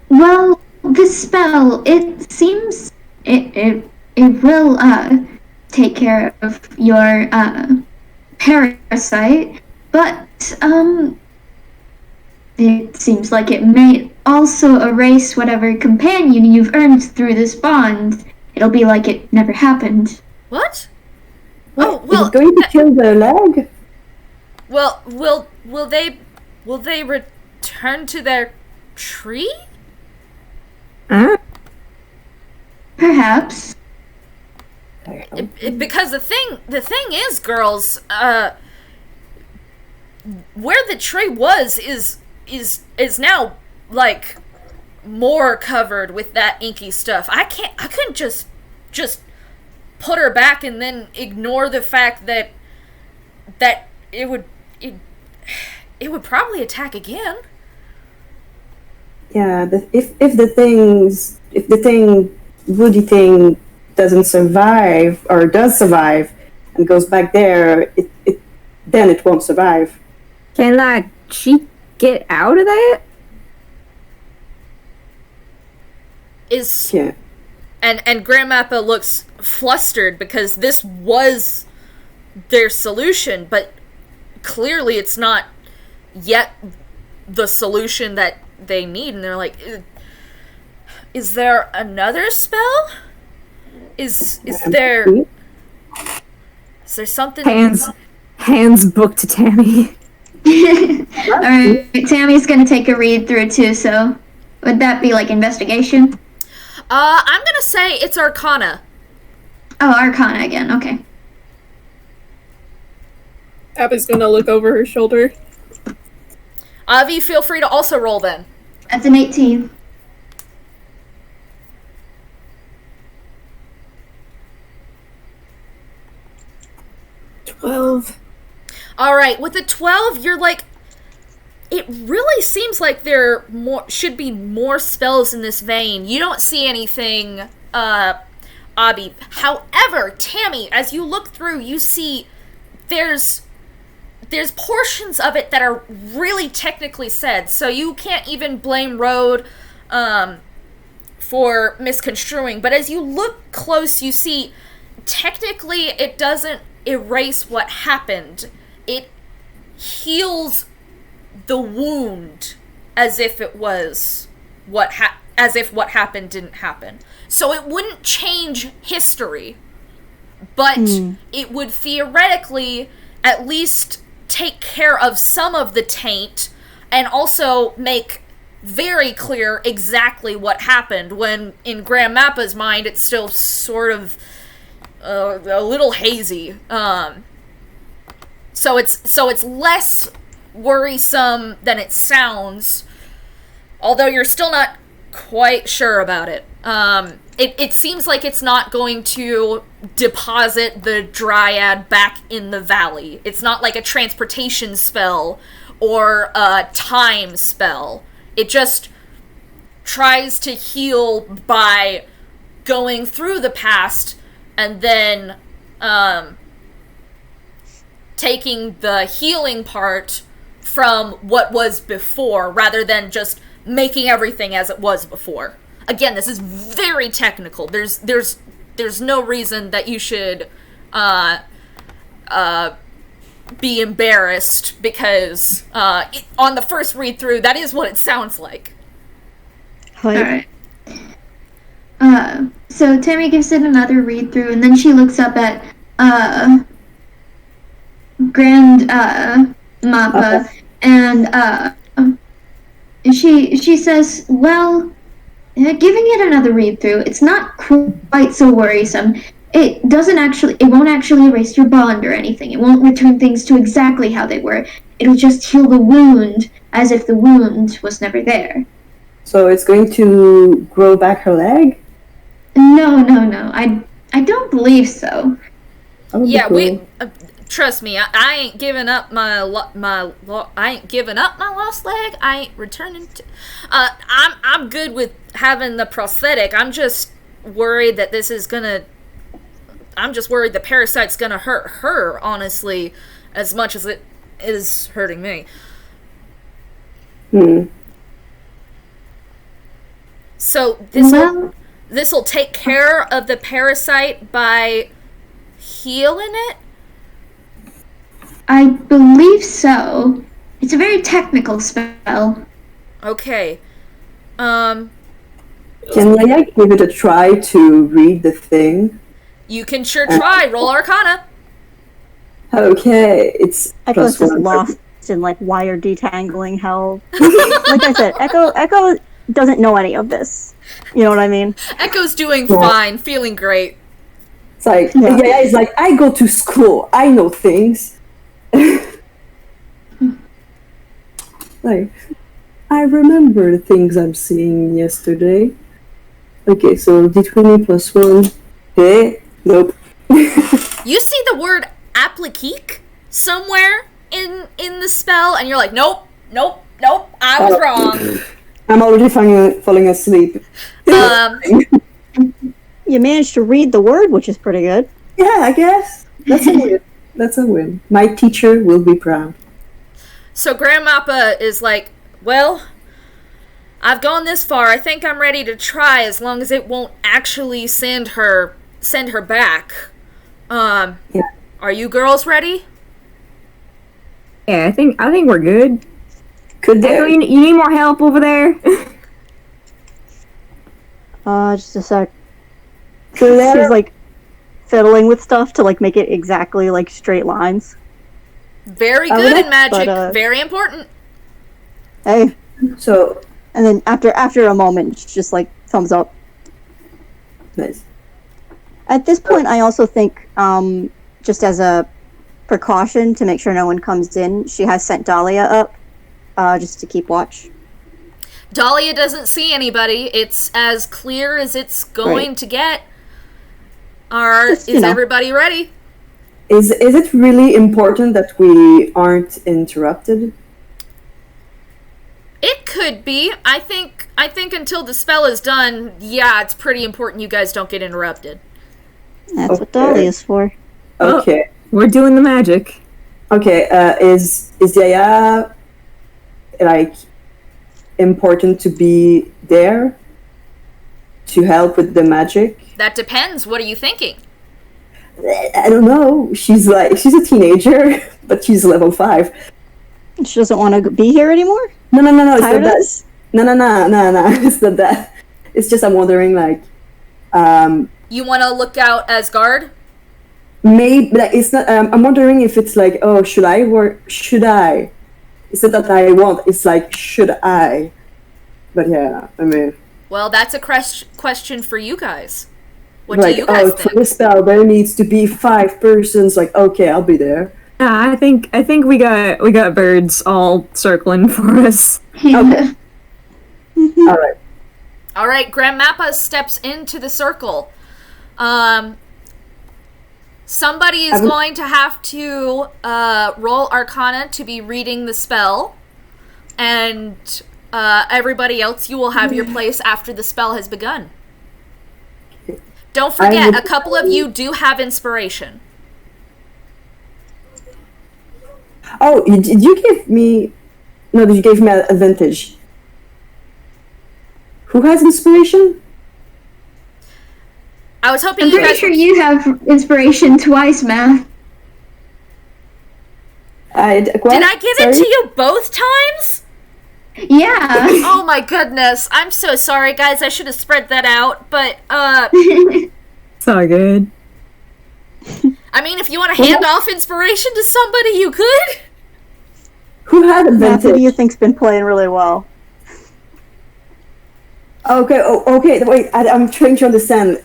Well, this spell, it seems it will take care of your parasite, but it seems like it may also erase whatever companion you've earned through this bond. It'll be like it never happened. What? What? Oh, well, Is it going to kill the leg? Well, will they return to their tree? Huh? Perhaps. Because the thing is, girls, where the tree was is now like more covered with that inky stuff. I couldn't just put her back and then ignore the fact that it would probably attack again. Yeah, if the woody thing doesn't survive, or does survive and goes back there, then it won't survive. Can like she get out of that? Yeah. And Grand Mappa looks flustered because this was their solution, but clearly it's not yet the solution that they need, and they're like, is there another spell? Is there something? Hands book to Tammy. Alright, Tammy's gonna take a read through too, so would that be like investigation? I'm gonna say it's Arcana. Oh, Arcana again, okay. Abby's gonna look over her shoulder. Avi, feel free to also roll then. That's an 18. Alright, with a 12, you're like, it really seems like there should be more spells in this vein. You don't see anything, Abby. However, Tammy, as you look through, you see there's portions of it that are really technically said, so you can't even blame Rhode for misconstruing. But as you look close, you see technically it doesn't erase what happened. It heals the wound as if it was what happened didn't happen. So it wouldn't change history, but it would theoretically at least take care of some of the taint and also make very clear exactly what happened, when in Grand Mappa's mind it's still sort of a little hazy. So it's less worrisome than it sounds, although you're still not quite sure about it. It seems like it's not going to deposit the dryad back in the valley. It's not like a transportation spell or a time spell. It just tries to heal by going through the past and then taking the healing part from what was before rather than just making everything as it was before. Again, this is very technical. There's no reason that you should be embarrassed because on the first read through, that is what it sounds like. Alright. So Tammy gives it another read through, and then she looks up at Grand Mapa, and she says, well, giving it another read through, it's not quite so worrisome. It won't actually erase your bond or anything. It won't return things to exactly how they were. It'll just heal the wound as if the wound was never there. So it's going to grow back her leg? No. I don't believe so. Yeah, cool. Trust me, I ain't giving up I ain't giving up my lost leg. I ain't returning to. I'm good with having the prosthetic. I'm just worried that this is gonna. I'm just worried the parasite's gonna hurt her, honestly, as much as it is hurting me. So this'll take care of the parasite by healing it? I believe so. It's a very technical spell. Okay. Can Yaya give it a try to read the thing? You can sure try. Roll Arcana. Okay, it's Echo's just lost in like wire detangling hell. Like I said, Echo doesn't know any of this. You know what I mean? Echo's doing fine, feeling great. It's like Yaya is like, I go to school, I know things. Like, I remember the things I'm seeing yesterday. Okay, so D20 plus 1. Hey, nope. You see the word applique somewhere in the spell, and you're like, nope, I was wrong. I'm already falling asleep. You managed to read the word, which is pretty good. Yeah, I guess. That's a win. My teacher will be proud. So Grand Mapa is like, well, I've gone this far. I think I'm ready to try, as long as it won't actually send her back. Yeah. Are you girls ready? Yeah, I think we're good. Echo, you need more help over there? Just a sec. She's like fiddling with stuff to like make it exactly like straight lines. Very good in magic. Very important. Hey. So, and then after a moment, it's just like thumbs up. Nice. At this point, I also think, just as a precaution to make sure no one comes in, she has sent Dahlia up, just to keep watch. Dahlia doesn't see anybody. It's as clear as it's going to get. Is everybody ready? Is it really important that we aren't interrupted? It could be. I think until the spell is done, yeah, it's pretty important you guys don't get interrupted. That's what Dahlia's for. Okay. Oh, we're doing the magic. Okay, is Yaya like important to be there to help with the magic? That depends. What are you thinking? I don't know. She's a teenager, but she's level 5. She doesn't want to be here anymore? No. It's not Tiredness? that. No. It's not that. It's just I'm wondering, like, you want to look out as guard? maybe like, it's not. I'm wondering if it's like, oh, should I or should I? It's not that I want. It's like, should I? But yeah, I mean. Well, that's a question for you guys. What Like, do you guys for think? this spell, there needs to be 5 persons. Like, okay, I'll be there. I think we got birds all circling for us. Okay. All right. All right, Grand Mapa steps into the circle. Somebody is going to have to roll Arcana to be reading the spell, and everybody else, you will have your place after the spell has begun. Don't forget, a couple of you do have inspiration. Oh, did you give me... No, you gave me an advantage. Who has inspiration? I was hoping I'm you pretty guys... sure you have inspiration twice, Math. Did I give it to you both times? Yeah. Oh my goodness. I'm so sorry, guys. I should have spread that out, but, It's all good. I mean, if you want to hand off inspiration to somebody, you could. Who had Math, who advantage? do you think's been playing really well? Okay, okay, wait, I'm trying to understand.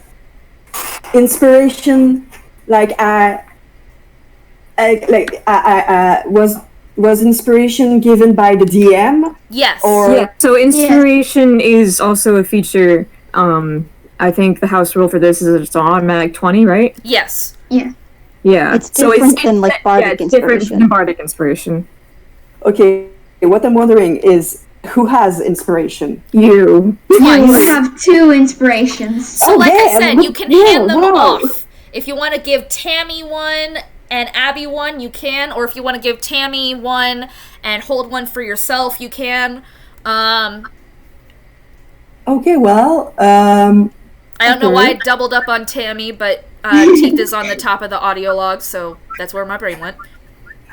Inspiration, was inspiration given by the DM? Yes. Or Yeah. So inspiration is also a feature. I think the house rule for this is it's an automatic 20, right? Yes. Yeah. Yeah. It's different than, like, bardic it's different inspiration. than bardic inspiration. Okay, what I'm wondering is who has inspiration? You. You have 2 inspirations. So like I yeah, said, you can yeah, hand them wow. off. If you want to give Tammy one and Abby one, you can. Or if you want to give Tammy one and hold one for yourself, you can. Okay, well, I don't know why I doubled up on Tammy, but Teeth is on the top of the audio log, so that's where my brain went.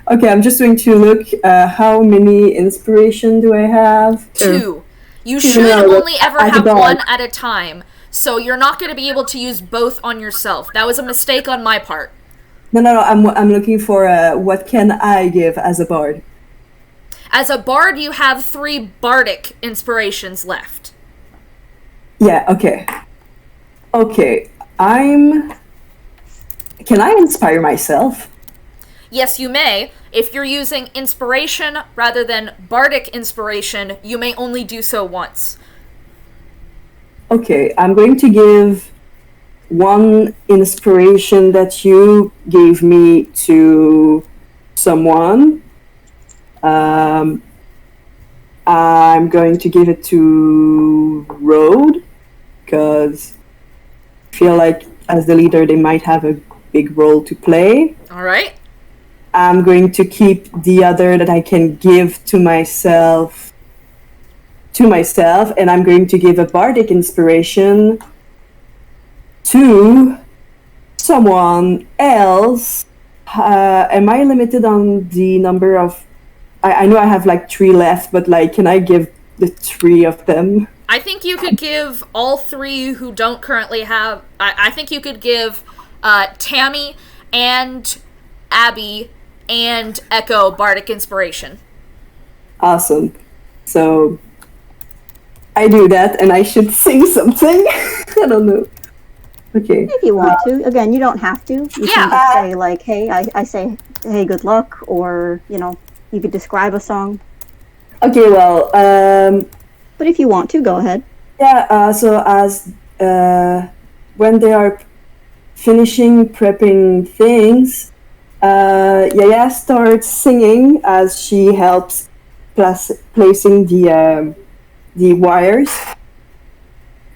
okay, I'm just going to look, how many inspiration do I have? 2. You should No, only ever I have don't. one at a time, so you're not going to be able to use both on yourself. That was a mistake on my part. No, I'm looking for, what can I give as a bard? As a bard, you have 3 bardic inspirations left. Yeah, okay. Okay, can I inspire myself? Yes, you may. If you're using inspiration rather than bardic inspiration, you may only do so once. Okay, I'm going to give one inspiration that you gave me to someone. I'm going to give it to Rhode, because I feel like as the leader they might have a big role to play. Alright? I'm going to keep the other that I can give to myself, and I'm going to give a bardic inspiration to someone else. Am I limited on the number of... I know I have 3 left, but can I give the 3 of them? I think you could give all 3 who don't currently have... I think you could give Tammy and Abby and Echo bardic inspiration. Awesome. So I do that, and I should sing something. I don't know. Okay. If you want to. Again, you don't have to. You can just say, hey, I say, hey, good luck, or, you could describe a song. Okay, well, But if you want to, go ahead. yeah, so as when they are finishing prepping things, Yaya starts singing as she helps placing the wires,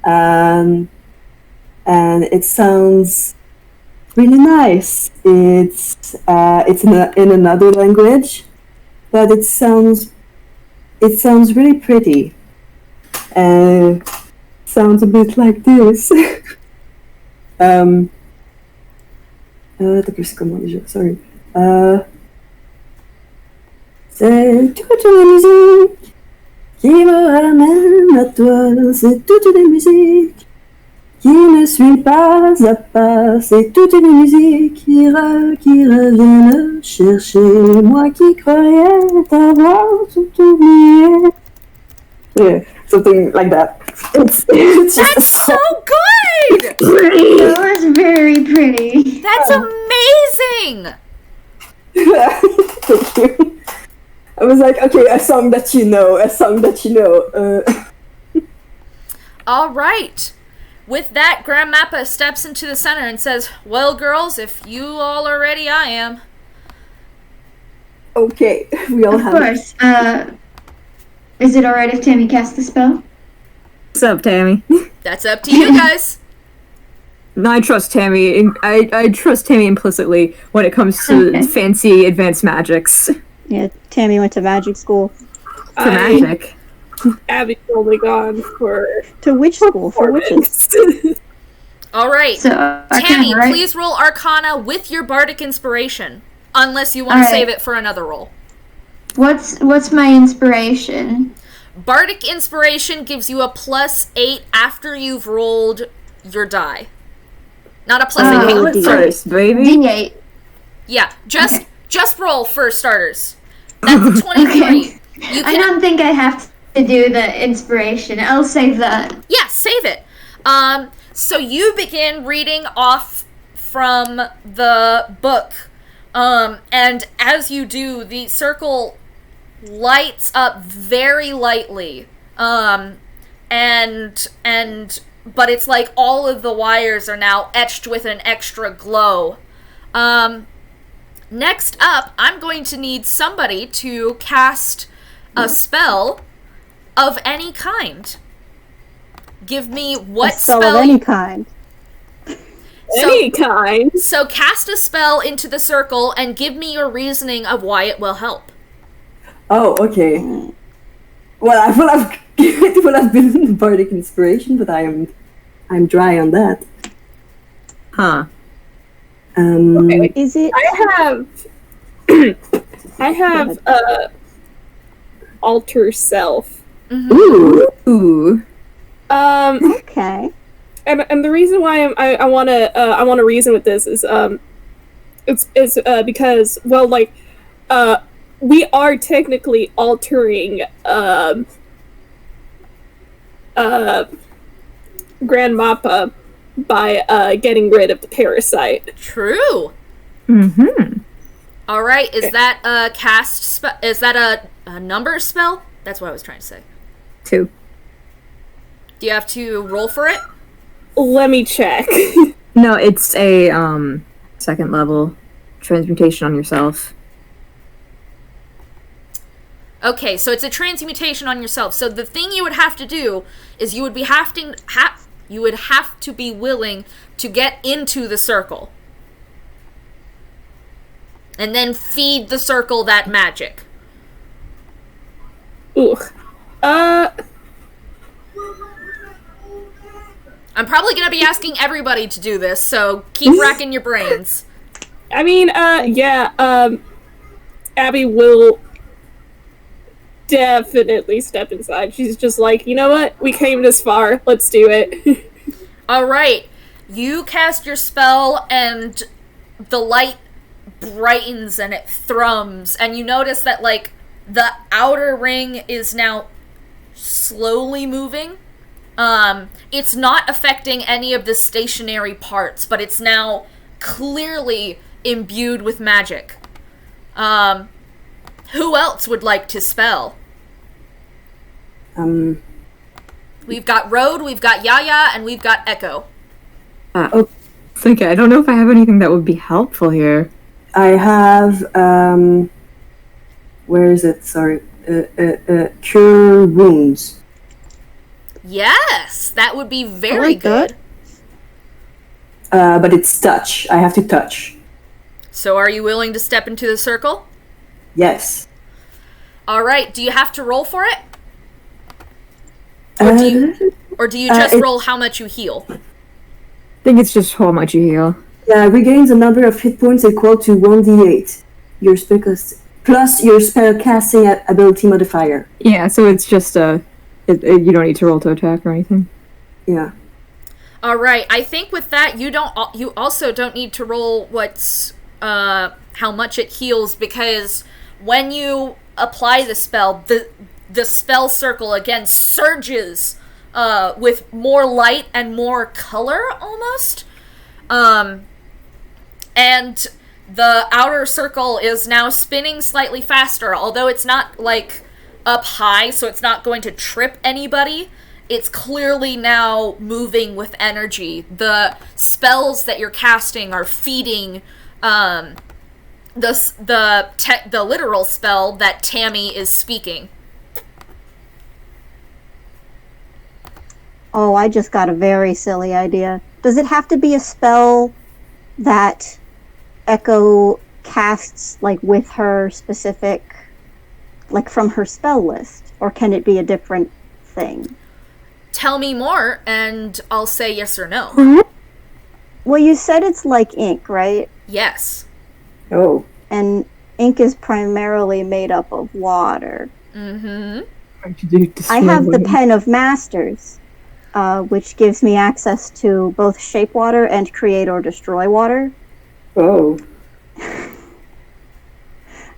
and it sounds really nice. It's in another language, but it sounds really pretty. Sounds a bit like this. Attends, c'est comment déjà? Sorry. C'est toute la musique qui me ramène à toi. C'est toute la musique qui ne suit pas à pas. C'est toute la musique qui revient me chercher. Moi qui croyais t'avoir tout oublié. Yeah, something like that. It's just That's so good! That was very pretty. That's amazing! Thank you. I was like, okay, a song that you know. All right. With that, Grand Mappa steps into the center and says, "Well, girls, if you all are ready, I am." Okay, we all Of have. course. Is it alright if Tammy casts the spell? What's up, Tammy? That's up to you guys. I trust Tammy. I trust Tammy implicitly when it comes to Okay. fancy advanced magics. Yeah, Tammy went to magic school. For magic. Abby's only gone for To witch school for witches. performance. All right. So, Tammy, right? please roll Arcana with your Bardic Inspiration. Unless you want to All right. save it for another roll. What's my inspiration? Bardic Inspiration gives you a +8 after you've rolled your die. Not a +8. Oh, Sorry. First, baby. D8. Yeah, Okay. just roll for starters. That's 23. Okay. You I can, don't think I have to do the inspiration. I'll save that. yeah, save it. So you begin reading off from the book. And as you do, the circle lights up very lightly. But it's like all of the wires are now etched with an extra glow. Next up, I'm going to need somebody to cast a spell of any kind. Give me what A spell of any kind. Any kind. So cast a spell into the circle and give me your reasoning of why it will help. Oh, okay. Well, I would have been Bardic Inspiration, but I'm dry on that. Huh. Okay. Is it? I have alter self. Ooh. Okay. And the reason why I want to reason with this is it's because, well, like, we are technically altering Grand Mapa by getting rid of the parasite. True. Mm-hmm. All right. Is that a cast spell? Is that a number spell? That's what I was trying to say. 2. Do you have to roll for it? Let me check. No, it's a second level transmutation on yourself. Okay, so it's a transmutation on yourself. So the thing you would have to do is you would have to be willing to get into the circle. And then feed the circle that magic. Ooh. I'm probably going to be asking everybody to do this, so keep racking your brains. I mean, yeah, Abby will definitely step inside. She's just like, you know what? We came this far. Let's do it. All right. You cast your spell, and the light brightens and it thrums, and you notice that, like, the outer ring is now slowly moving. It's not affecting any of the stationary parts, but it's now clearly imbued with magic. Who else would like to spell? We've got Rhode, we've got Yaya, and we've got Echo. Okay, I don't know if I have anything that would be helpful here. I have, where is it? Sorry. Cure wounds. Yes, that would be very like that. good. But it's touch. I have to touch. So are you willing to step into the circle? Yes. All right, do you have to roll for it? Or do you just roll how much you heal? I think it's just how much you heal. Yeah, regains a number of hit points equal to 1d8. Your spell plus your spell casting ability modifier. Yeah, so it's just you don't need to roll to attack or anything. Yeah. All right, I think with that you also don't need to roll what's how much it heals, because when you apply the spell, the spell circle again surges with more light and more color almost. And The outer circle is now spinning slightly faster, although it's not, like, up high, so it's not going to trip anybody. It's clearly now moving with energy. The spells that you're casting are feeding the literal spell that Tammy is speaking. Oh, I just got a very silly idea. Does it have to be a spell that Echo casts, like, with her specific, like, from her spell list? Or can it be a different thing? Tell me more, and I'll say yes or no. Well, you said it's like ink, right? Yes. Oh. And ink is primarily made up of water. Mm-hmm. I have the Pen of Masters, which gives me access to both shape water and create or destroy water. Oh.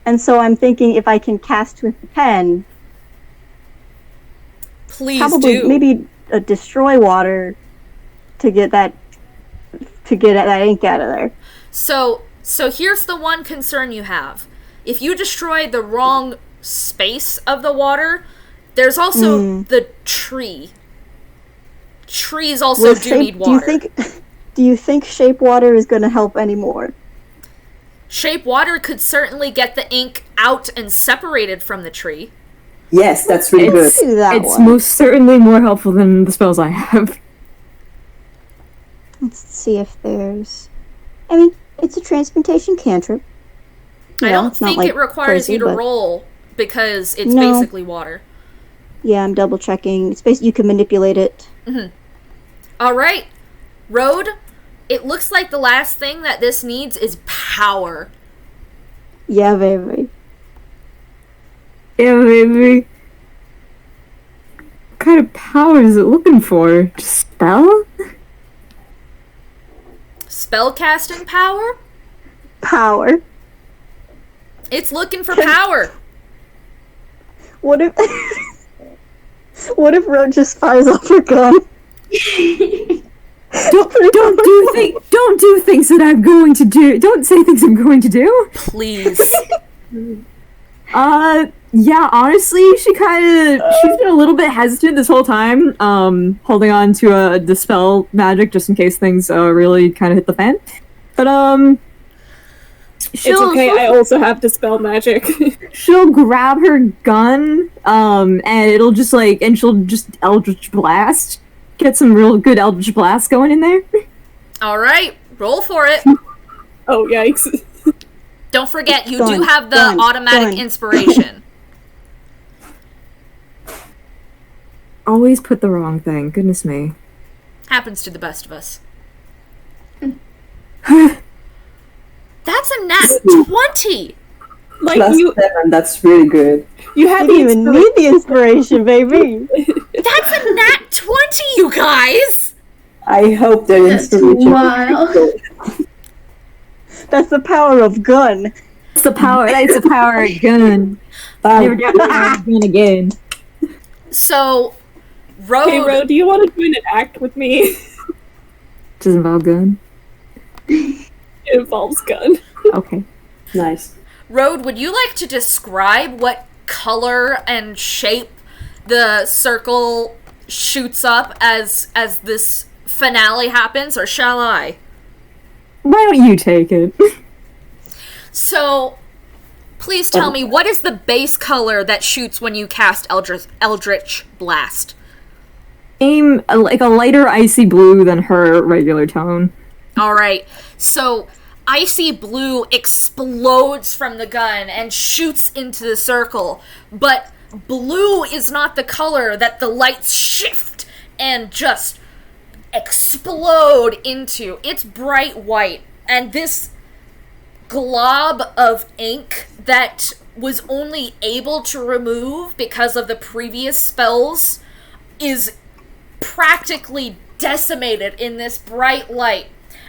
And so I'm thinking if I can cast with the pen, Please probably do. maybe a destroy water to get that ink out of there. So here's the one concern you have. If you destroy the wrong space of the water, there's also the tree. Trees also need water. Do you think shape water is going to help anymore? Shape water could certainly get the ink out and separated from the tree. Yes, that's really good. It's most certainly more helpful than the spells I have. Let's see if there's... I mean, it's a transmutation cantrip. I don't it's not, think like, it requires crazy, you to but- roll because it's No. basically water. Yeah, I'm double checking. It's basically, you can manipulate it. All right, Rhode, it looks like the last thing that this needs is power. Yeah, baby. Yeah, baby. What kind of power is it looking for? Just spell? Spellcasting power? Power. It's looking for power. What if... what if Rhode just fires off her gun? Don't do things that I'm going to do. Don't say things I'm going to do. Please. Yeah, honestly, she's been a little bit hesitant this whole time, holding on to dispel magic just in case things really kind of hit the fan. But It's okay, I also have dispel magic. she'll grab her gun, and it'll just and she'll just Eldritch Blast. Get some real good Eldritch Blast going in there. All right, roll for it. Oh, yikes. Don't forget, you do Done, have the done, automatic done. inspiration. Always put the wrong thing. Goodness me. Happens to the best of us. That's a nat 20! Like, Plus you 7, that's really good. you I had didn't the even need the inspiration, baby. That's a nat 20, you guys! I hope the That's inspiration. wild. That's the power of gun. It's the power. It's the power of gun. Never doubt the power of gun again. So, Rhode... Hey, Rhode, do you want to join an act with me? Does it involve gun? It involves gun. Okay. Nice. Rhode, would you like to describe what color and shape the circle shoots up as this finale happens, or shall I? Why don't you take it? So, please tell me, what is the base color that shoots when you cast Eldritch Blast? Aim like a lighter icy blue than her regular tone. Alright, so icy blue explodes from the gun and shoots into the circle, but blue is not the color that the lights shift and just explode into. It's bright white, and this glob of ink that was only able to remove because of the previous spells is practically decimated in this bright light.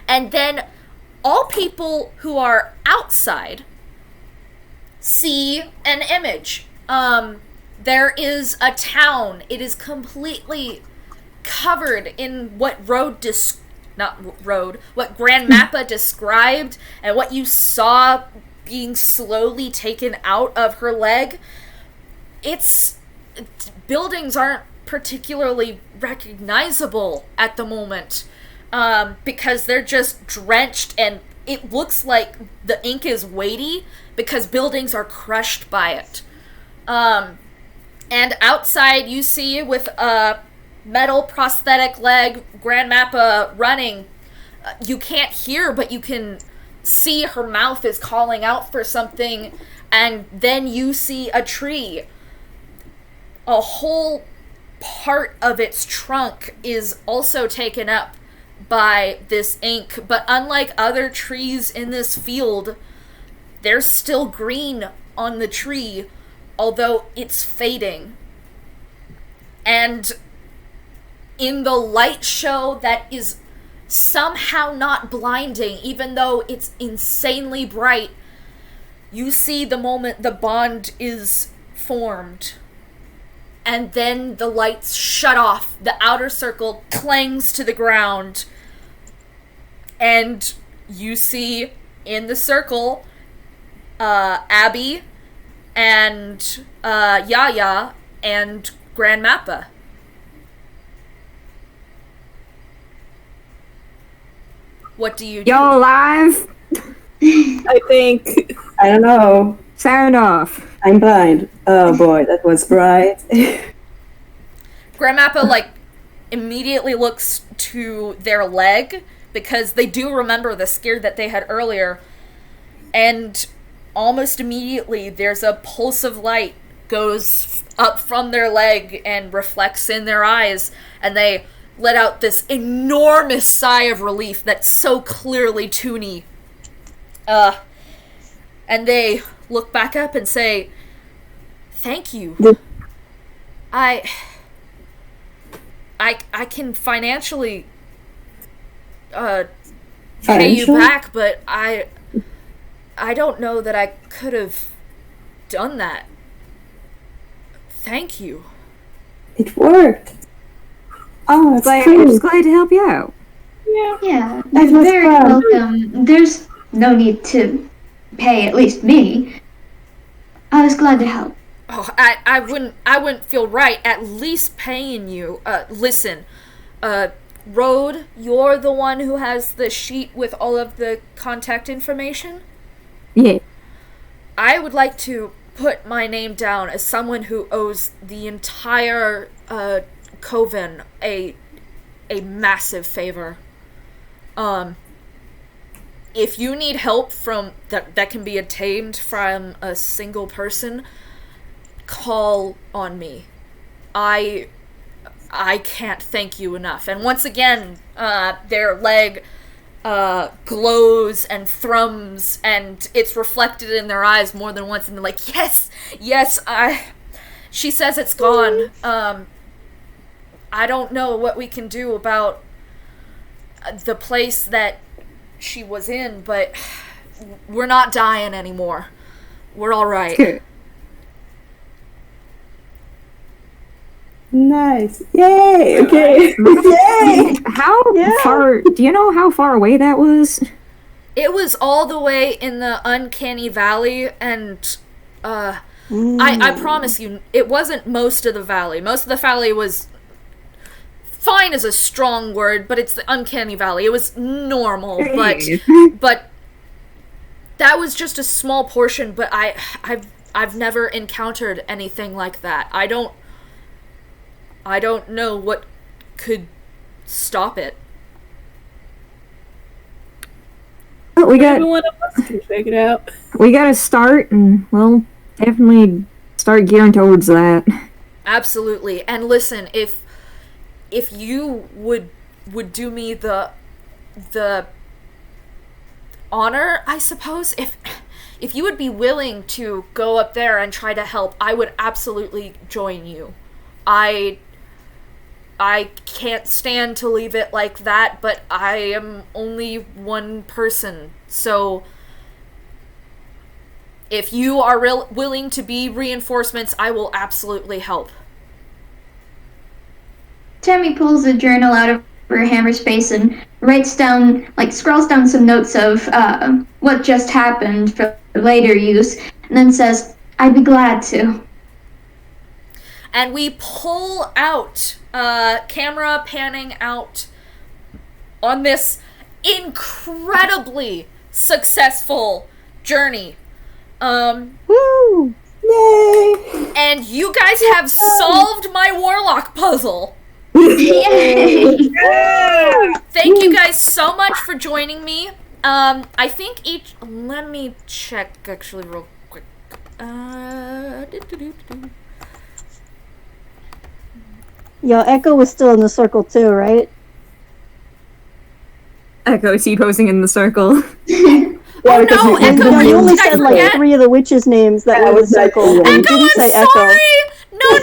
And then all people who are outside see an image. There is a town. It is completely covered in what Rhode what Grand Mapa described and what you saw being slowly taken out of her leg, buildings aren't particularly recognizable at the moment, because they're just drenched, and it looks like the ink is weighty because buildings are crushed by it. And outside you see, with a metal prosthetic leg, Grand Mappa running. You can't hear, but you can see her mouth is calling out for something, and then you see a tree. A whole part of its trunk is also taken up by this ink, but unlike other trees in this field, there's still green on the tree, although it's fading. And in the light show that is somehow not blinding, even though it's insanely bright, you see the moment the bond is formed. And then the lights shut off, the outer circle clangs to the ground, and you see in the circle Abby and Yaya and Grand Mapa. What do you do? Y'all alive? I think. I don't know. Sound off. I'm blind. Oh boy, that was bright. Grand Mappa, immediately looks to their leg, because they do remember the scare that they had earlier, and almost immediately there's a pulse of light goes up from their leg and reflects in their eyes, and they let out this enormous sigh of relief that's so clearly Toonie. And they look back up and say, "Thank you. I can financially pay you back, but I don't know that I could have done that. Thank you." It worked. Oh, it's I'm just glad to help you out. Yeah, That you're was very fun. welcome. There's no need to pay, at least me. I was glad to help. Oh, I wouldn't feel right at least paying you. Listen, Rhode, you're the one who has the sheet with all of the contact information? Yeah. I would like to put my name down as someone who owes the entire Coven a massive favor. If you need help from that can be obtained from a single person, call on me. I can't thank you enough. And once again, their leg glows and thrums, and it's reflected in their eyes more than once, and they're like, yes, she says it's gone. I don't know what we can do about the place that she was in, but we're not dying anymore. We're all right. Good. Nice. Yay. Okay. Yay. How far? Do you know how far away that was? It was all the way in the Uncanny Valley, and I promise you, it wasn't most of the valley. Most of the valley was... fine is a strong word, but it's the Uncanny Valley. It was normal, but that was just a small portion. But I've never encountered anything like that. I don't know what could stop it. We got. Maybe one of us can check it out. We got to start, and we'll definitely start gearing towards that. Absolutely. And listen, if you would do me the honor, I suppose, if you would be willing to go up there and try to help, I would absolutely join you. I can't stand to leave it like that, but I am only one person, so if you are willing to be reinforcements, I will absolutely help. Tammy pulls a journal out of her hammer space and writes down, like scrawls down some notes of what just happened for later use, and then says, "I'd be glad to." And we pull out, camera panning out on this incredibly successful journey. Woo! Yay! And you guys have solved my warlock puzzle. Yay! Thank you guys so much for joining me. I think let me check actually real quick. Yo, Echo was still in the circle too, right? Echo T-posing in the circle. Yeah, Oh, because no, you- Echo, No, you only did I said like forget? 3 of the witches' names that Yeah, were in I the was like, circle. oh, and you Echo, didn't I'm say sorry! Echo. No, I'm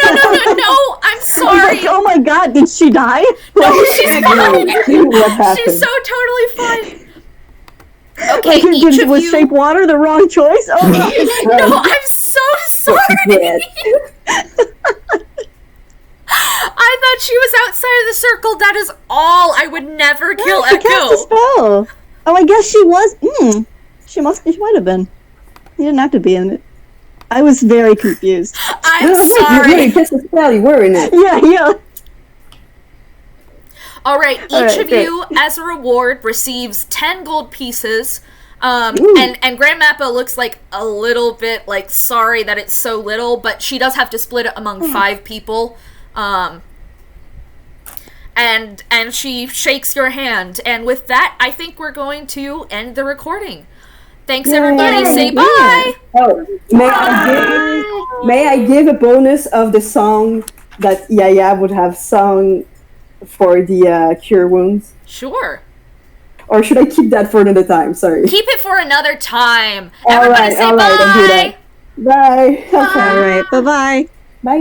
I was sorry. like, oh my god, did she die? No, she's fine. What happened? She's so totally fine. Okay, Like, each of was you... shape water the wrong choice? Oh no. No, I'm so sorry. Yes. I thought she was outside of the circle. That is all. I would never kill She cast a Echo. spell. Oh, I guess she was. She might have been. You didn't have to be in it. I was very confused. I'm You sorry. really just a spell, you were in it. Yeah. All right, each right, of great. you, as a reward, receives 10 gold pieces. And Grand Mapa looks like a little bit like sorry that it's so little, but she does have to split it among 5 people. And she shakes your hand. And with that, I think we're going to end the recording. Thanks, everybody. Say bye. Oh, may I give a bonus of the song that Yaya would have sung for the cure wounds? Sure. Or should I keep that for another time? Sorry. Keep it for another time. All Everybody right, say all right, I'll do bye. that. Bye. All right. Bye-bye. Bye.